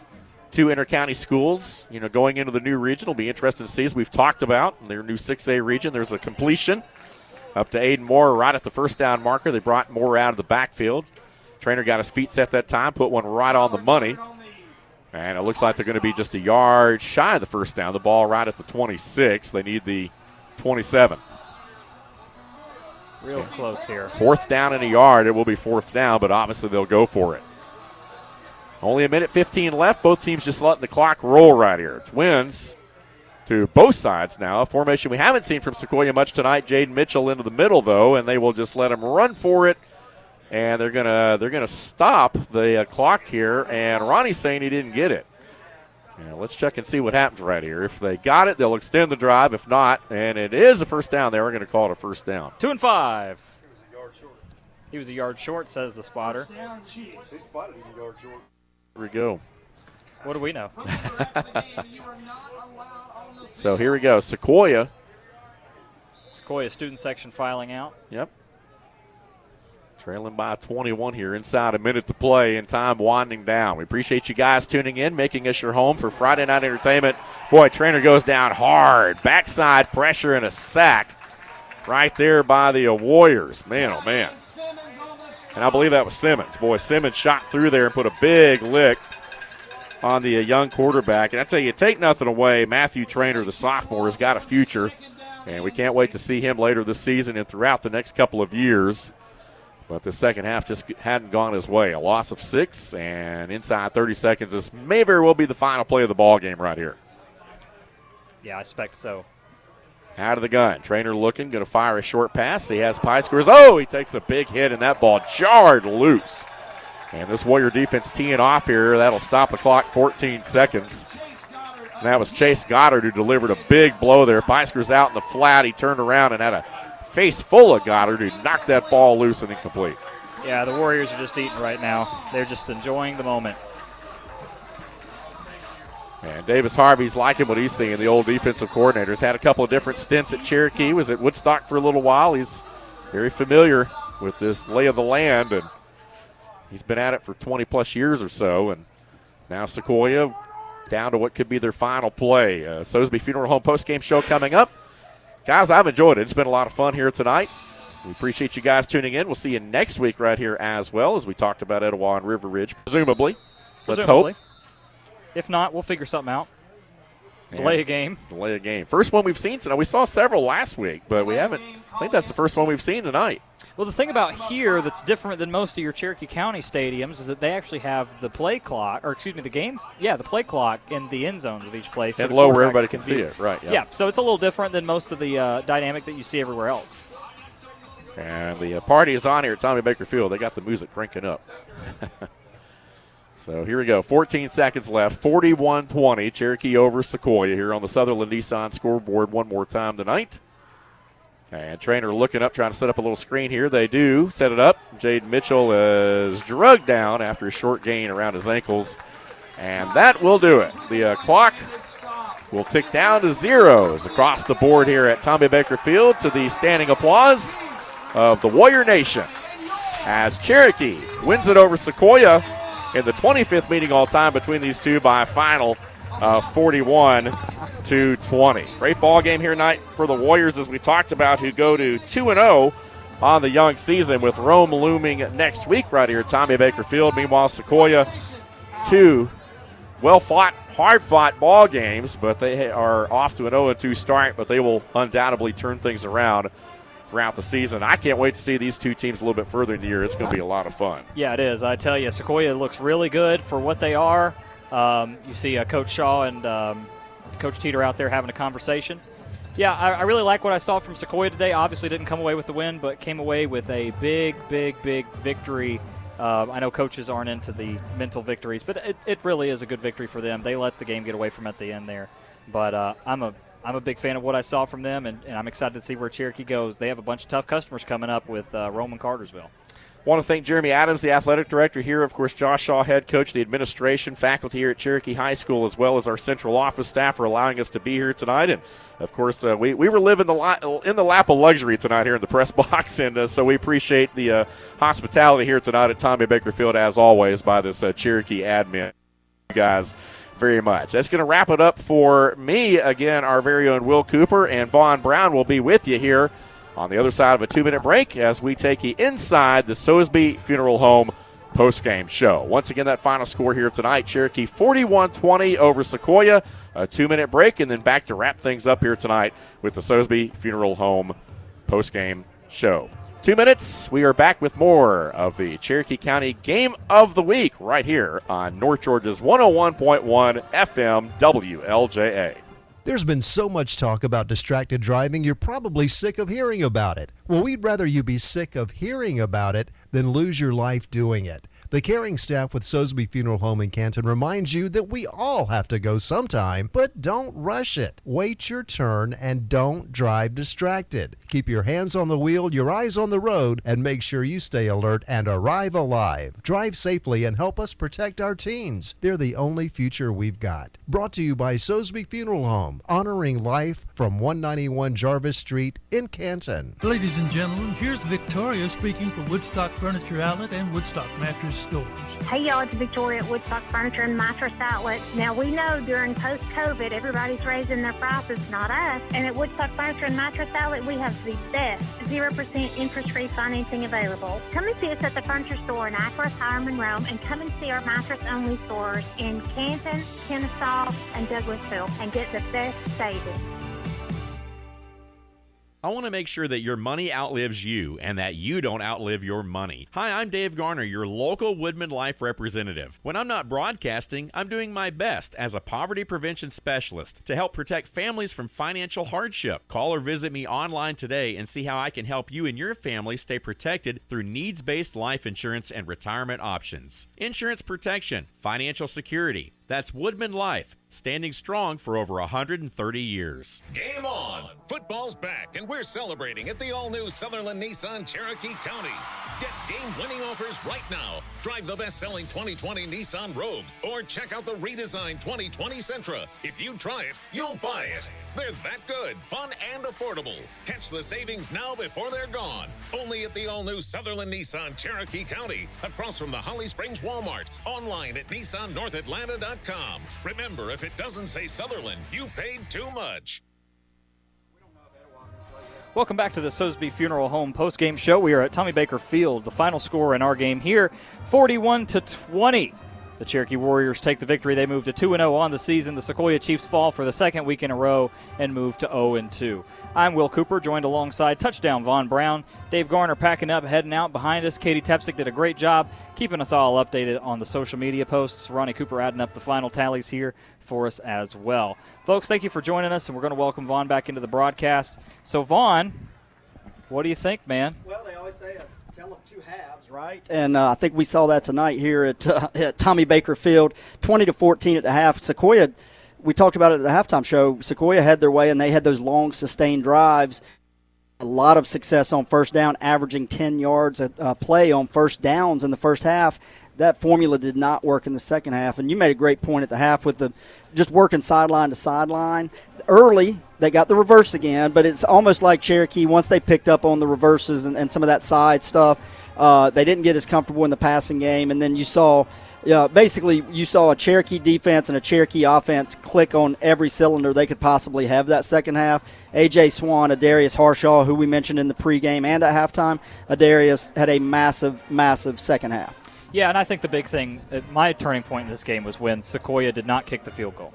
2 inter-county schools, you know, going into the new region will be interesting to see, as we've talked about. In their new 6A region, there's a completion up to Aiden Moore right at the first down marker. They brought Moore out of the backfield. Trainer got his feet set that time, put one right on the money. And it looks like they're going to be just a yard shy of the first down. The ball right at the 26. They need the 27. Real close here. 4th down and a yard. It will be 4th down, but obviously they'll go for it. Only a minute 15 left. Both teams just letting the clock roll right here. It's wins to both sides now. A formation we haven't seen from Sequoyah much tonight. Jaden Mitchell into the middle, though, and they will just let him run for it. And they're gonna stop the clock here. And Ronnie's saying he didn't get it. Yeah, let's check and see what happens right here. If they got it, they'll extend the drive. If not, and it is a first down, they are going to call it a first down. 2 and 5. He was a yard short, says the spotter. Here we go. What do we know? So here we go. Sequoyah student section filing out. Yep. Trailing by 21 here, inside a minute to play, and time winding down. We appreciate you guys tuning in, making us your home for Friday night entertainment. Boy, Trainer goes down hard. Backside pressure and a sack right there by the Warriors. Man, oh, man. And I believe that was Simmons. Boy, Simmons shot through there and put a big lick on the young quarterback. And I tell you, take nothing away, Matthew Trainer, the sophomore, has got a future, and we can't wait to see him later this season and throughout the next couple of years. But the second half just hadn't gone his way. A loss of 6, and inside 30 seconds, this may very well be the final play of the ball game right here. Yeah, I expect so. Out of the gun. Trainer looking, going to fire a short pass. He has Pie scores. Oh, he takes a big hit, and that ball jarred loose. And this Warrior defense teeing off here. That'll stop the clock 14 seconds. And that was Chase Goddard who delivered a big blow there. Pie scores out in the flat. He turned around and had a face full of Goddard who knocked that ball loose and incomplete. Yeah, the Warriors are just eating right now. They're just enjoying the moment. And Davis Harvey's liking what he's seeing. The old defensive coordinator's had a couple of different stints at Cherokee. Was at Woodstock for a little while. He's very familiar with this lay of the land, and he's been at it for 20-plus years or so. And now Sequoyah down to what could be their final play. Sosby Funeral Home postgame show coming up. Guys, I've enjoyed it. It's been a lot of fun here tonight. We appreciate you guys tuning in. We'll see you next week right here as well, as we talked about Etowah and River Ridge, presumably. Let's hope. If not, we'll figure something out. Delay a game. Delay a game. First one we've seen tonight. We saw several last week, but we haven't. I think that's the first one we've seen tonight. Well, the thing about here that's different than most of your Cherokee County stadiums is that they actually have the play clock, or excuse me, the play clock in the end zones of each place. And low where everybody can see it, right. Yeah, so it's a little different than most of the dynamic that you see everywhere else. And the party is on here at Tommy Baker Field. They got the music cranking up. So here we go. 14 seconds left. 41-20. Cherokee over Sequoyah here on the Sutherland Nissan scoreboard one more time tonight. And Trainer looking up, trying to set up a little screen here. They do set it up. Jaden Mitchell is drugged down after a short gain around his ankles. And that will do it. The clock will tick down to zeros across the board here at Tommy Baker Field to the standing applause of the Warrior Nation as Cherokee wins it over Sequoyah in the 25th meeting all time between these two by a final of 41-20. Great ball game here tonight for the Warriors, as we talked about, who go to 2-0 on the young season, with Rome looming next week right here at Tommy Baker Field. Meanwhile, Sequoyah, two well-fought, hard-fought ball games, but they are off to an 0-2 start, but they will undoubtedly turn things around throughout the season. I can't wait to see these two teams a little bit further in the year. It's going to be a lot of fun. Yeah, it is. I tell you, Sequoyah looks really good for what they are. You see Coach Shaw and Coach Teeter out there having a conversation. Yeah, I really like what I saw from Sequoyah today. Obviously didn't come away with the win, but came away with a big victory. I know coaches aren't into the mental victories, but it really is a good victory for them. They let the game get away from at the end there. But I'm a big fan of what I saw from them, and I'm excited to see where Cherokee goes. They have a bunch of tough customers coming up with Rome and Cartersville. I want to thank Jeremy Adams, the athletic director here. Of course, Josh Shaw, head coach, the administration, faculty here at Cherokee High School, as well as our central office staff for allowing us to be here tonight. And, of course, we were living in the lap of luxury tonight here in the press box, and so we appreciate the hospitality here tonight at Tommy Baker Field, as always, by this Cherokee admin. You guys very much. That's going to wrap it up for me. Again, our very own Will Cooper and Vaughn Brown will be with you here on the other side of a 2-minute break as we take you inside the Sosby Funeral Home postgame show. Once again, that final score here tonight, Cherokee 41-20 over Sequoyah. A 2-minute break, and then back to wrap things up here tonight with the Sosby Funeral Home postgame show. 2 minutes, we are back with more of the Cherokee County Game of the Week right here on North Georgia's 101.1 FM WLJA. There's been so much talk about distracted driving, you're probably sick of hearing about it. Well, we'd rather you be sick of hearing about it than lose your life doing it. The caring staff with Sosby Funeral Home in Canton reminds you that we all have to go sometime, but don't rush it. Wait your turn and don't drive distracted. Keep your hands on the wheel, your eyes on the road, and make sure you stay alert and arrive alive. Drive safely and help us protect our teens. They're the only future we've got. Brought to you by Sosby Funeral Home, honoring life from 191 Jarvis Street in Canton. Ladies and gentlemen, here's Victoria speaking for Woodstock Furniture Outlet and Woodstock Mattress Stores. Hey y'all, it's Victoria at Woodstock Furniture and Mattress Outlet. Now we know during post-COVID everybody's raising their prices, not us. And at Woodstock Furniture and Mattress Outlet we have the best 0% interest-free financing available. Come and see us at the furniture store in Akron, Hiram, Rome, and come and see our mattress-only stores in Canton, Kennesaw, and Douglasville, and get the best savings. I want to make sure that your money outlives you and that you don't outlive your money. Hi, I'm Dave Garner, your local Woodman Life representative. When I'm not broadcasting, I'm doing my best as a poverty prevention specialist to help protect families from financial hardship. Call or visit me online today and see how I can help you and your family stay protected through needs-based life insurance and retirement options. Insurance protection, financial security, That's Woodman Life, standing strong for over 130 years. Game on! Football's back, and we're celebrating at the all-new Sutherland Nissan Cherokee County. Get game-winning offers right now. Drive the best-selling 2020 Nissan Rogue, or check out the redesigned 2020 Sentra. If you try it, you'll buy it. They're that good, fun, and affordable. Catch the savings now before they're gone. Only at the all-new Sutherland Nissan Cherokee County, across from the Holly Springs Walmart. Online at NissanNorthAtlanta.com. Remember, if it doesn't say Sutherland, you paid too much. Welcome back to the Soesby Funeral Home post-game show. We are at Tommy Baker Field. The final score in our game here, 41-20. The Cherokee Warriors take the victory. They move to 2-0 on the season. The Sequoyah Chiefs fall for the second week in a row and move to 0-2. I'm Will Cooper, joined alongside touchdown Vaughn Brown. Dave Garner packing up, heading out behind us. Katie Tepsick did a great job keeping us all updated on the social media posts. Ronnie Cooper adding up the final tallies here for us as well. Folks, thank you for joining us, and we're going to welcome Vaughn back into the broadcast. So, Vaughn, what do you think, man? Well, they always say a tale of two halves, right? And I think we saw that tonight here at Tommy Baker Field, 20-14 at the half. Sequoyah, we talked about it at the halftime show. Sequoyah had their way, and they had those long, sustained drives. A lot of success on first down, averaging 10 yards a play on first downs in the first half. That formula did not work in the second half, and you made a great point at the half with the just working sideline to sideline. Early, they got the reverse again, but it's almost like Cherokee, once they picked up on the reverses and some of that side stuff, they didn't get as comfortable in the passing game, and then you saw a Cherokee defense and a Cherokee offense click on every cylinder they could possibly have that second half. A.J. Swan, Adarius Harshaw, who we mentioned in the pregame and at halftime, Adarius had a massive, massive second half. Yeah, and I think the big thing, my turning point in this game was when Sequoyah did not kick the field goal.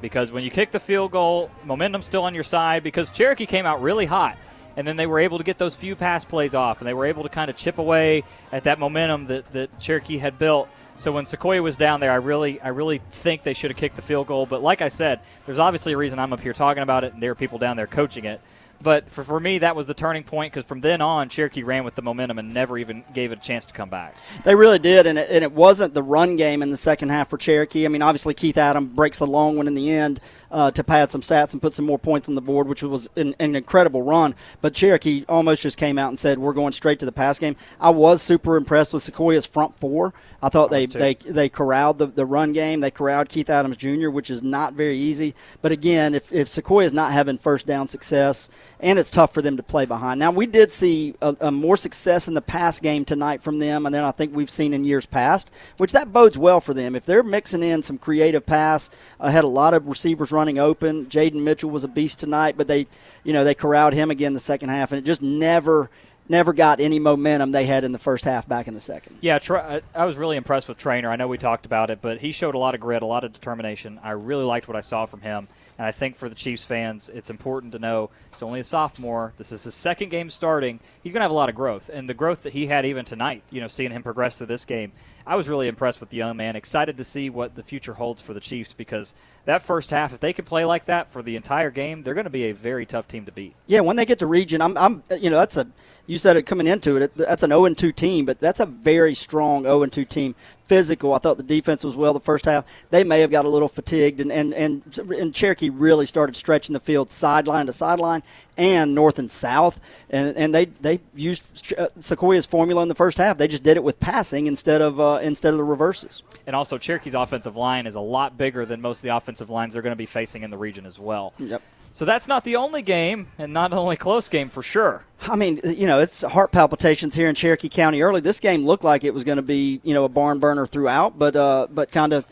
Because when you kick the field goal, momentum's still on your side because Cherokee came out really hot. And then they were able to get those few pass plays off, and they were able to kind of chip away at that momentum that Cherokee had built. So when Sequoyah was down there, I really think they should have kicked the field goal. But like I said, there's obviously a reason I'm up here talking about it, and there are people down there coaching it. But for me, that was the turning point because from then on, Cherokee ran with the momentum and never even gave it a chance to come back. They really did, and it wasn't the run game in the second half for Cherokee. I mean, obviously Keith Adam breaks the long one in the end to pad some stats and put some more points on the board, which was an incredible run. But Cherokee almost just came out and said, we're going straight to the pass game. I was super impressed with Sequoyah's front four. I thought they corralled the run game. They corralled Keith Adams Jr., which is not very easy. But, again, if Sequoyah's not having first down success, and it's tough for them to play behind. Now, we did see a more success in the pass game tonight from them than I think we've seen in years past, which that bodes well for them. If they're mixing in some creative pass, had a lot of receivers running open. Jaden Mitchell was a beast tonight, but they corralled him again the second half, and it just never got any momentum they had in the first half back in the second. Yeah, I was really impressed with Trainer. I know we talked about it, but he showed a lot of grit, a lot of determination. I really liked what I saw from him, and I think for the Chiefs fans, it's important to know he's only a sophomore. This is his second game starting. He's going to have a lot of growth, and the growth that he had even tonight, seeing him progress through this game, I was really impressed with the young man, excited to see what the future holds for the Chiefs because that first half, if they can play like that for the entire game, they're going to be a very tough team to beat. Yeah, when they get to region, you said it coming into it, that's an 0-2 team, but that's a very strong 0-2 team. Physical. I thought the defense was well the first half. They may have got a little fatigued, and Cherokee really started stretching the field sideline to sideline and north and south, and they used Sequoyah's formula in the first half. They just did it with passing instead of the reverses. And also, Cherokee's offensive line is a lot bigger than most of the offensive lines they're going to be facing in the region as well. Yep. So that's not the only game, and not the only close game for sure. I mean, it's heart palpitations here in Cherokee County early. This game looked like it was going to be, a barn burner throughout, but kind of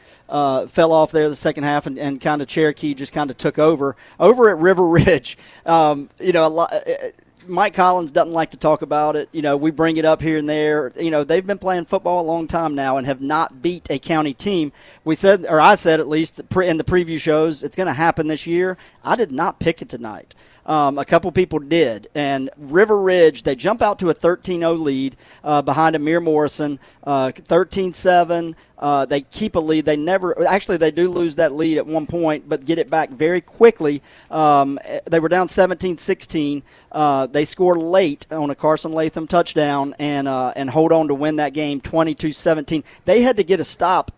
fell off there the second half, and kind of Cherokee just kind of took over. Over at River Ridge, Mike Collins doesn't like to talk about it. We bring it up here and there. They've been playing football a long time now and have not beat a county team. I said at least in the preview shows, it's going to happen this year. I did not pick it tonight. A couple people did. And River Ridge, they jump out to a 13-0 lead behind Amir Morrison, 13-7. They keep a lead. They do lose that lead at one point, but get it back very quickly. They were down 17-16. They scored late on a Carson Latham touchdown and hold on to win that game 22-17. They had to get a stop.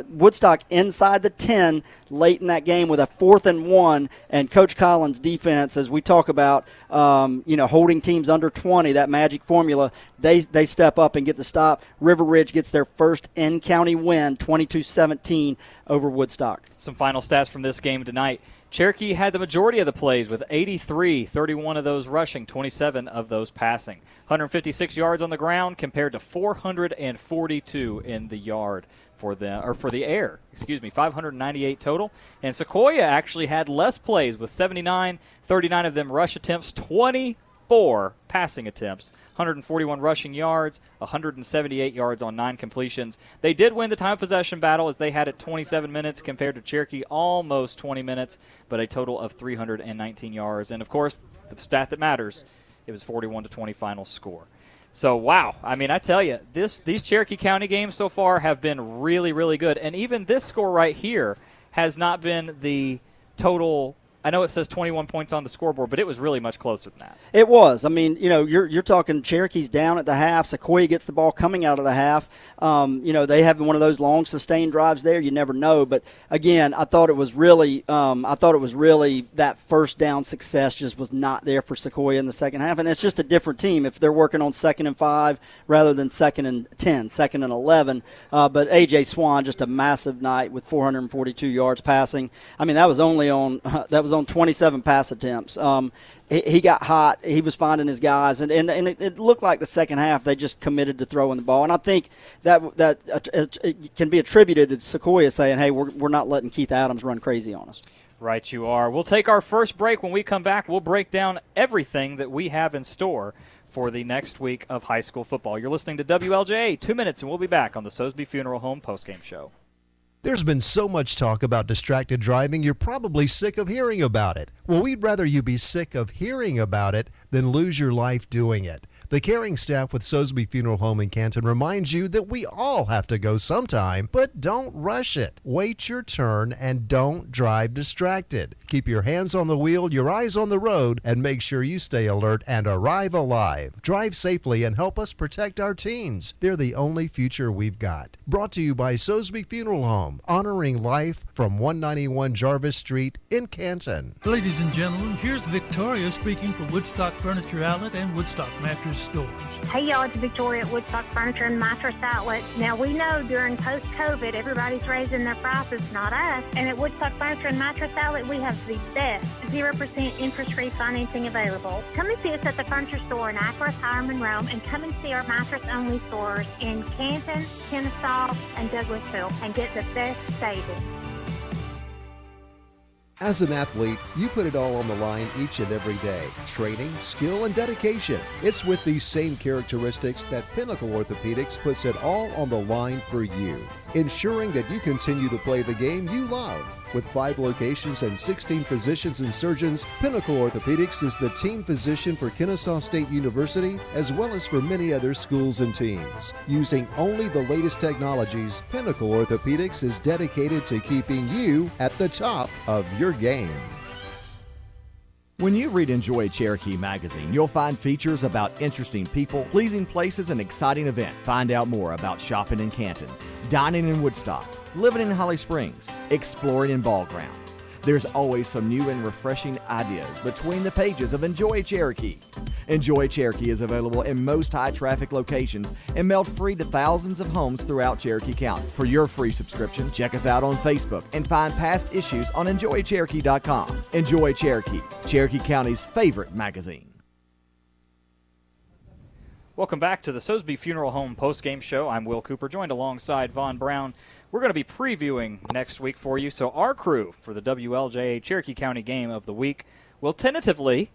Woodstock inside the 10 late in that game with a 4th and 1, and Coach Collins' defense, as we talk about, holding teams under 20, that magic formula, they step up and get the stop. River Ridge gets their first in-county win, 22-17 over Woodstock. Some final stats from this game tonight. Cherokee had the majority of the plays with 83, 31 of those rushing, 27 of those passing. 156 yards on the ground compared to 442 in the yard for the air. 598 total. And Sequoyah actually had less plays with 79, 39 of them rush attempts, 24 passing attempts, 141 rushing yards, 178 yards on 9 completions. They did win the time of possession battle as they had it 27 minutes compared to Cherokee almost 20 minutes, but a total of 319 yards. And, of course, the stat that matters, it was 41-20 final score. So, wow. I mean, I tell you, these Cherokee County games so far have been really, really good. And even this score right here has not been the total. I know it says 21 points on the scoreboard, but it was really much closer than that. It was. I mean, you're talking Cherokee's down at the half. Sequoyah gets the ball coming out of the half. They have one of those long sustained drives there. You never know. But again, I thought it was really that first down success just was not there for Sequoyah in the second half. And it's just a different team if they're working on 2nd and 5 rather than 2nd and 10, 2nd and 11. But A.J. Swan, just a massive night with 442 yards passing. I mean, that was on 27 pass attempts. He got hot. He was finding his guys, and it looked like the second half they just committed to throwing the ball. And I think that it can be attributed to Sequoyah saying, hey, we're not letting Keith Adams run crazy on us. Right you are. We'll take our first break. When we come back, we'll break down everything that we have in store for the next week of high school football. You're listening to WLJA. 2 minutes, and we'll be back on the Sosby Funeral Home postgame show. There's been so much talk about distracted driving, you're probably sick of hearing about it. Well, we'd rather you be sick of hearing about it than lose your life doing it. The caring staff with Sosby Funeral Home in Canton reminds you that we all have to go sometime, but don't rush it. Wait your turn and don't drive distracted. Keep your hands on the wheel, your eyes on the road, and make sure you stay alert and arrive alive. Drive safely and help us protect our teens. They're the only future we've got. Brought to you by Sosby Funeral Home, honoring life from 191 Jarvis Street in Canton. Ladies and gentlemen, here's Victoria speaking for Woodstock Furniture Outlet and Woodstock Mattress Stores. Hey y'all, it's Victoria at Woodstock Furniture and Mattress Outlet. Now we know during post-COVID everybody's raising their prices, not us. And at Woodstock Furniture and Mattress Outlet we have the best 0% interest-free financing available. Come and see us at the furniture store in Akron, Hiram, Rome, and come and see our mattress-only stores in Canton, Kennesaw, and Douglasville and get the best savings. As an athlete, you put it all on the line each and every day. Training, skill, and dedication. It's with these same characteristics that Pinnacle Orthopedics puts it all on the line for you, ensuring that you continue to play the game you love. With 5 locations and 16 physicians and surgeons, Pinnacle Orthopedics is the team physician for Kennesaw State University, as well as for many other schools and teams. Using only the latest technologies, Pinnacle Orthopedics is dedicated to keeping you at the top of your game. When you read Enjoy Cherokee magazine, you'll find features about interesting people, pleasing places, and exciting events. Find out more about shopping in Canton, dining in Woodstock, living in Holly Springs, exploring in Ball Ground. There's always some new and refreshing ideas between the pages of Enjoy Cherokee. Enjoy Cherokee is available in most high-traffic locations and mailed free to thousands of homes throughout Cherokee County. For your free subscription, check us out on Facebook and find past issues on EnjoyCherokee.com. Enjoy Cherokee, Cherokee County's favorite magazine. Welcome back to the Sosby Funeral Home postgame show. I'm Will Cooper, joined alongside Von Brown. We're going to be previewing next week for you. So our crew for the WLJA Cherokee County Game of the Week will tentatively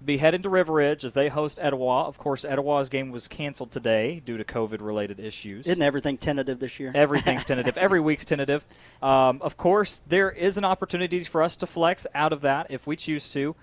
be heading to River Ridge as they host Etowah. Of course, Etowah's game was canceled today due to COVID-related issues. Isn't everything tentative this year? Everything's tentative. Every week's tentative. Of course, there is an opportunity for us to flex out of that if we choose to.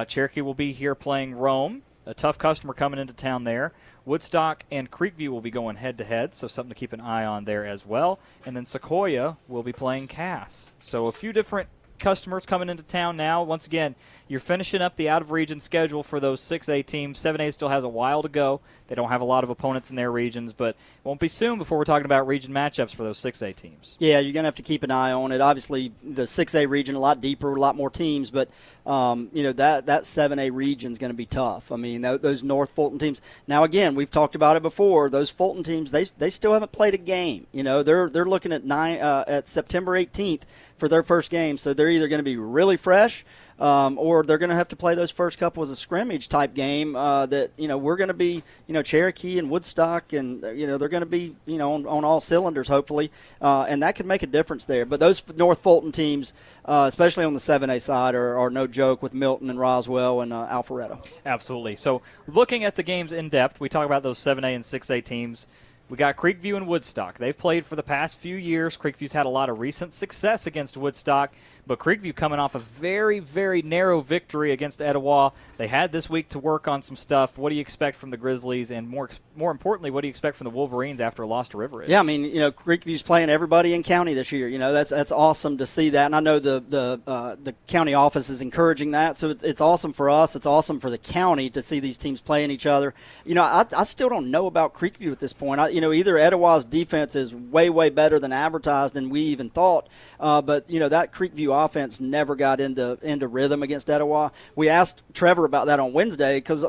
Cherokee will be here playing Rome. a tough customer coming into town there. Woodstock and Creekview will be going head-to-head, so something to keep an eye on there as well. And then Sequoyah will be playing Cass. So a few different customers coming into town now. Once again, you're finishing up the out-of-region schedule for those 6A teams. 7A still has a while to go. They don't have a lot of opponents in their regions, but it won't be soon before we're talking about region matchups for those 6A teams. Yeah, you're going to have to keep an eye on it. Obviously, the 6A region, a lot deeper, a lot more teams, but that 7A region is going to be tough. I mean, those North Fulton teams. Now, again, we've talked about it before. Those Fulton teams, they still haven't played a game. They're looking at September 18th for their first game, so they're either going to be really fresh or they're going to have to play those first couple as a scrimmage type game that, we're going to be, Cherokee and Woodstock and, they're going to be, on all cylinders hopefully, and that could make a difference there. But those North Fulton teams, especially on the 7A side, are no joke with Milton and Roswell and Alpharetta. Absolutely. So looking at the games in depth, we talk about those 7A and 6A teams. We got Creekview and Woodstock. They've played for the past few years. Creekview's had a lot of recent success against Woodstock, but Creekview coming off a very, very narrow victory against Etowah. They had this week to work on some stuff. What do you expect from the Grizzlies, and more importantly, what do you expect from the Wolverines after a loss to River Ridge? Yeah, I mean, Creekview's playing everybody in county this year. That's awesome to see that, and I know the county office is encouraging that, so it's awesome for us. It's awesome for the county to see these teams playing each other. I still don't know about Creekview at this point. Either Etowah's defense is way, way better than advertised than we even thought, but that Creekview offense never got into rhythm against Etowah. We asked Trevor about that on Wednesday because,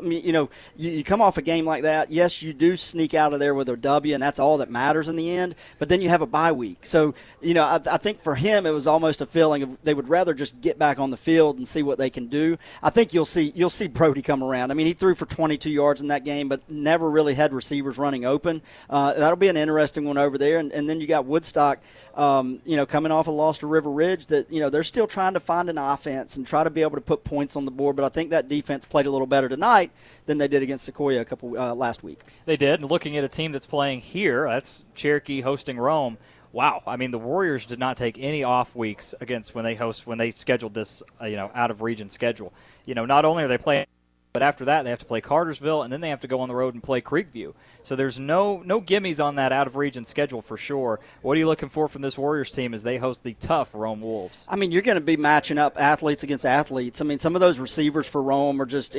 you come off a game like that. Yes, you do sneak out of there with a W, and that's all that matters in the end, but then you have a bye week. So, I think for him it was almost a feeling of they would rather just get back on the field and see what they can do. I think you'll see Brody come around. I mean, he threw for 22 yards in that game, but never really had receivers running open. That'll be an interesting one over there. And then you got Woodstock, coming off a loss to River Ridge that, they're still trying to find an offense and try to be able to put points on the board. But I think that defense played a little better tonight than they did against Sequoyah last week. They did. And looking at a team that's playing here, that's Cherokee hosting Rome. Wow. I mean, the Warriors did not take any off weeks against when they scheduled this, out of region schedule. Not only are they playing, but after that, they have to play Cartersville, and then they have to go on the road and play Creekview. So there's no gimmies on that out-of-region schedule for sure. What are you looking for from this Warriors team as they host the tough Rome Wolves? I mean, you're going to be matching up athletes against athletes. I mean, some of those receivers for Rome are just,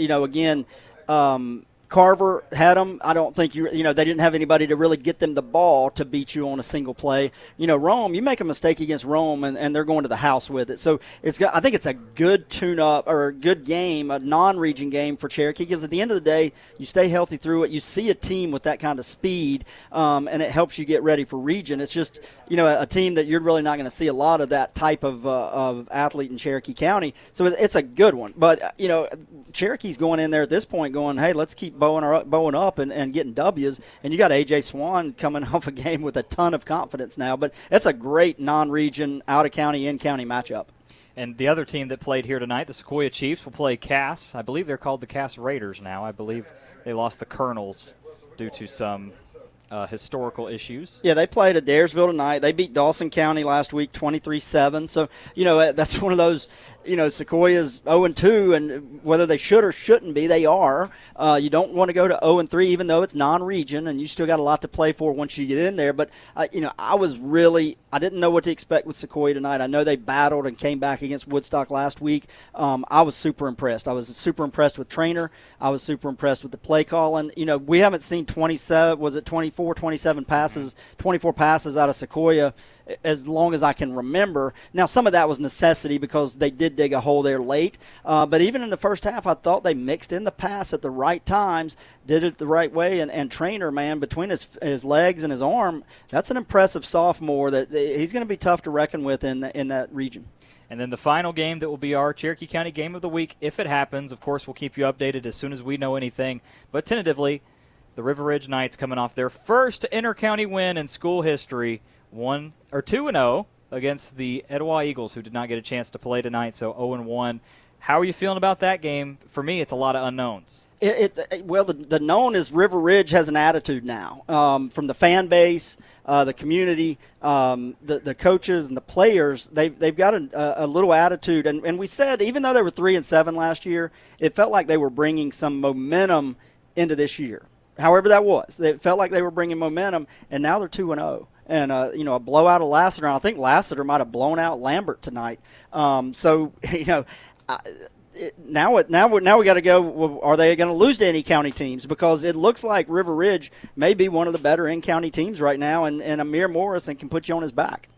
Carver had them. I don't think they didn't have anybody to really get them the ball to beat you on a single play. Rome, you make a mistake against Rome and they're going to the house with it. So I think it's a good tune-up or a good game, a non-region game for Cherokee because at the end of the day, you stay healthy through it. You see a team with that kind of speed, and it helps you get ready for region. It's just, a team that you're really not going to see a lot of that type of athlete in Cherokee County. So it's a good one. But, Cherokee's going in there at this point going, hey, let's keep bowing up and getting W's. And you got A.J. Swan coming off a game with a ton of confidence now. But it's a great non-region, out-of-county, in-county matchup. And the other team that played here tonight, the Sequoyah Chiefs, will play Cass. I believe they're called the Cass Raiders now. I believe they lost the Colonels due to some historical issues. Yeah, they played at Daresville tonight. They beat Dawson County last week 23-7. So, that's one of those – Sequoiah's 0-2, and whether they should or shouldn't be, they are. You don't want to go to 0-3, even though it's non-region, and you still got a lot to play for once you get in there. But, I didn't know what to expect with Sequoyah tonight. I know they battled and came back against Woodstock last week. I was super impressed. I was super impressed with Trainer. I was super impressed with the play calling. We haven't seen 24 passes out of Sequoyah as long as I can remember. Now, some of that was necessity because they did dig a hole there late. But even in the first half, I thought they mixed in the pass at the right times, did it the right way. And Trainer, man, between his legs and his arm, that's an impressive sophomore that he's going to be tough to reckon with in that region. And then the final game that will be our Cherokee County Game of the Week, if it happens. Of course, we'll keep you updated as soon as we know anything. But tentatively, the River Ridge Knights coming off their first inter-county win in school history, 2-0 against the Etowah Eagles, who did not get a chance to play tonight, so 0-1. How are you feeling about that game? For me, it's a lot of unknowns. Well, the known is River Ridge has an attitude now from the fan base, the community, the coaches and the players. They've got a little attitude, and we said even though they were 3-7 last year, it felt like they were bringing some momentum into this year. However that was, it felt like they were bringing momentum, and now they're 2-0. And a blowout of Lassiter. And I think Lassiter might have blown out Lambert tonight. Now we got to go. Well, are they going to lose to any county teams? Because it looks like River Ridge may be one of the better in-county teams right now, and Amir Morrison can put you on his back.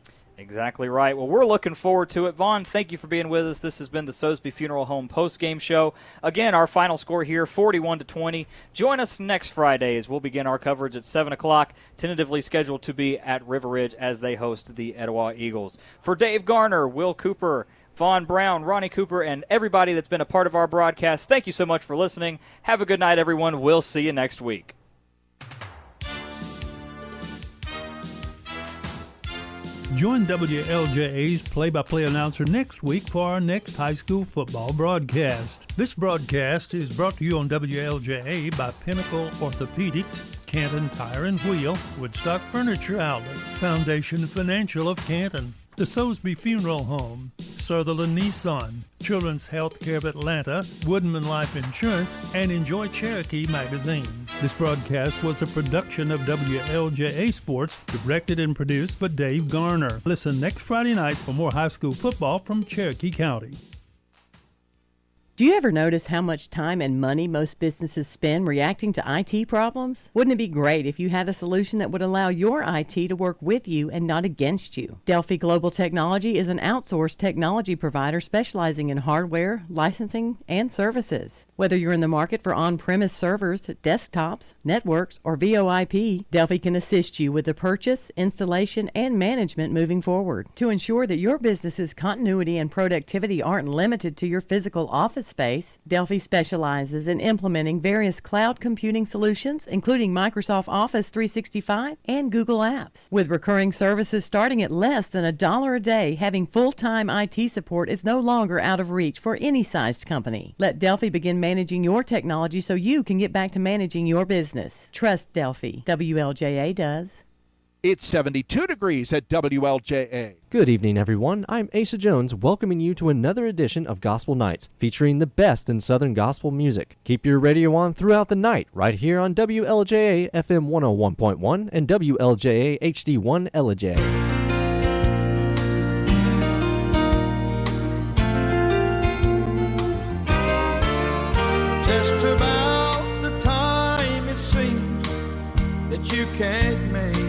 Exactly right. Well, we're looking forward to it. Vaughn, thank you for being with us. This has been the Sosby Funeral Home post-game show. Again, our final score here, 41-20. Join us next Friday as we'll begin our coverage at 7 o'clock, tentatively scheduled to be at River Ridge as they host the Etowah Eagles. For Dave Garner, Will Cooper, Vaughn Brown, Ronnie Cooper, and everybody that's been a part of our broadcast, thank you so much for listening. Have a good night, everyone. We'll see you next week. Join WLJA's play-by-play announcer next week for our next high school football broadcast. This broadcast is brought to you on WLJA by Pinnacle Orthopedics, Canton Tire and Wheel, Woodstock Furniture Outlet, Foundation Financial of Canton, the Sosby Funeral Home, Sutherland Nissan, Children's Healthcare of Atlanta, Woodman Life Insurance, and Enjoy Cherokee magazine. This broadcast was a production of WLJA Sports, directed and produced by Dave Garner. Listen next Friday night for more high school football from Cherokee County. Do you ever notice how much time and money most businesses spend reacting to IT problems? Wouldn't it be great if you had a solution that would allow your IT to work with you and not against you? Delphi Global Technology is an outsourced technology provider specializing in hardware, licensing, and services. Whether you're in the market for on-premise servers, desktops, networks, or VoIP, Delphi can assist you with the purchase, installation, and management moving forward. To ensure that your business's continuity and productivity aren't limited to your physical office space, Delphi specializes in implementing various cloud computing solutions, including Microsoft Office 365 and Google Apps. With recurring services starting at less than $1 a day, having full-time IT support is no longer out of reach for any sized company. Let Delphi begin managing your technology so you can get back to managing your business. Trust Delphi. WLJA does. It's 72 degrees at WLJA. Good evening, everyone. I'm Asa Jones, welcoming you to another edition of Gospel Nights, featuring the best in Southern gospel music. Keep your radio on throughout the night, right here on WLJA FM 101.1 and WLJA HD1 LJ. Just about the time it seems that you can't make it.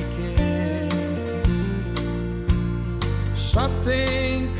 Something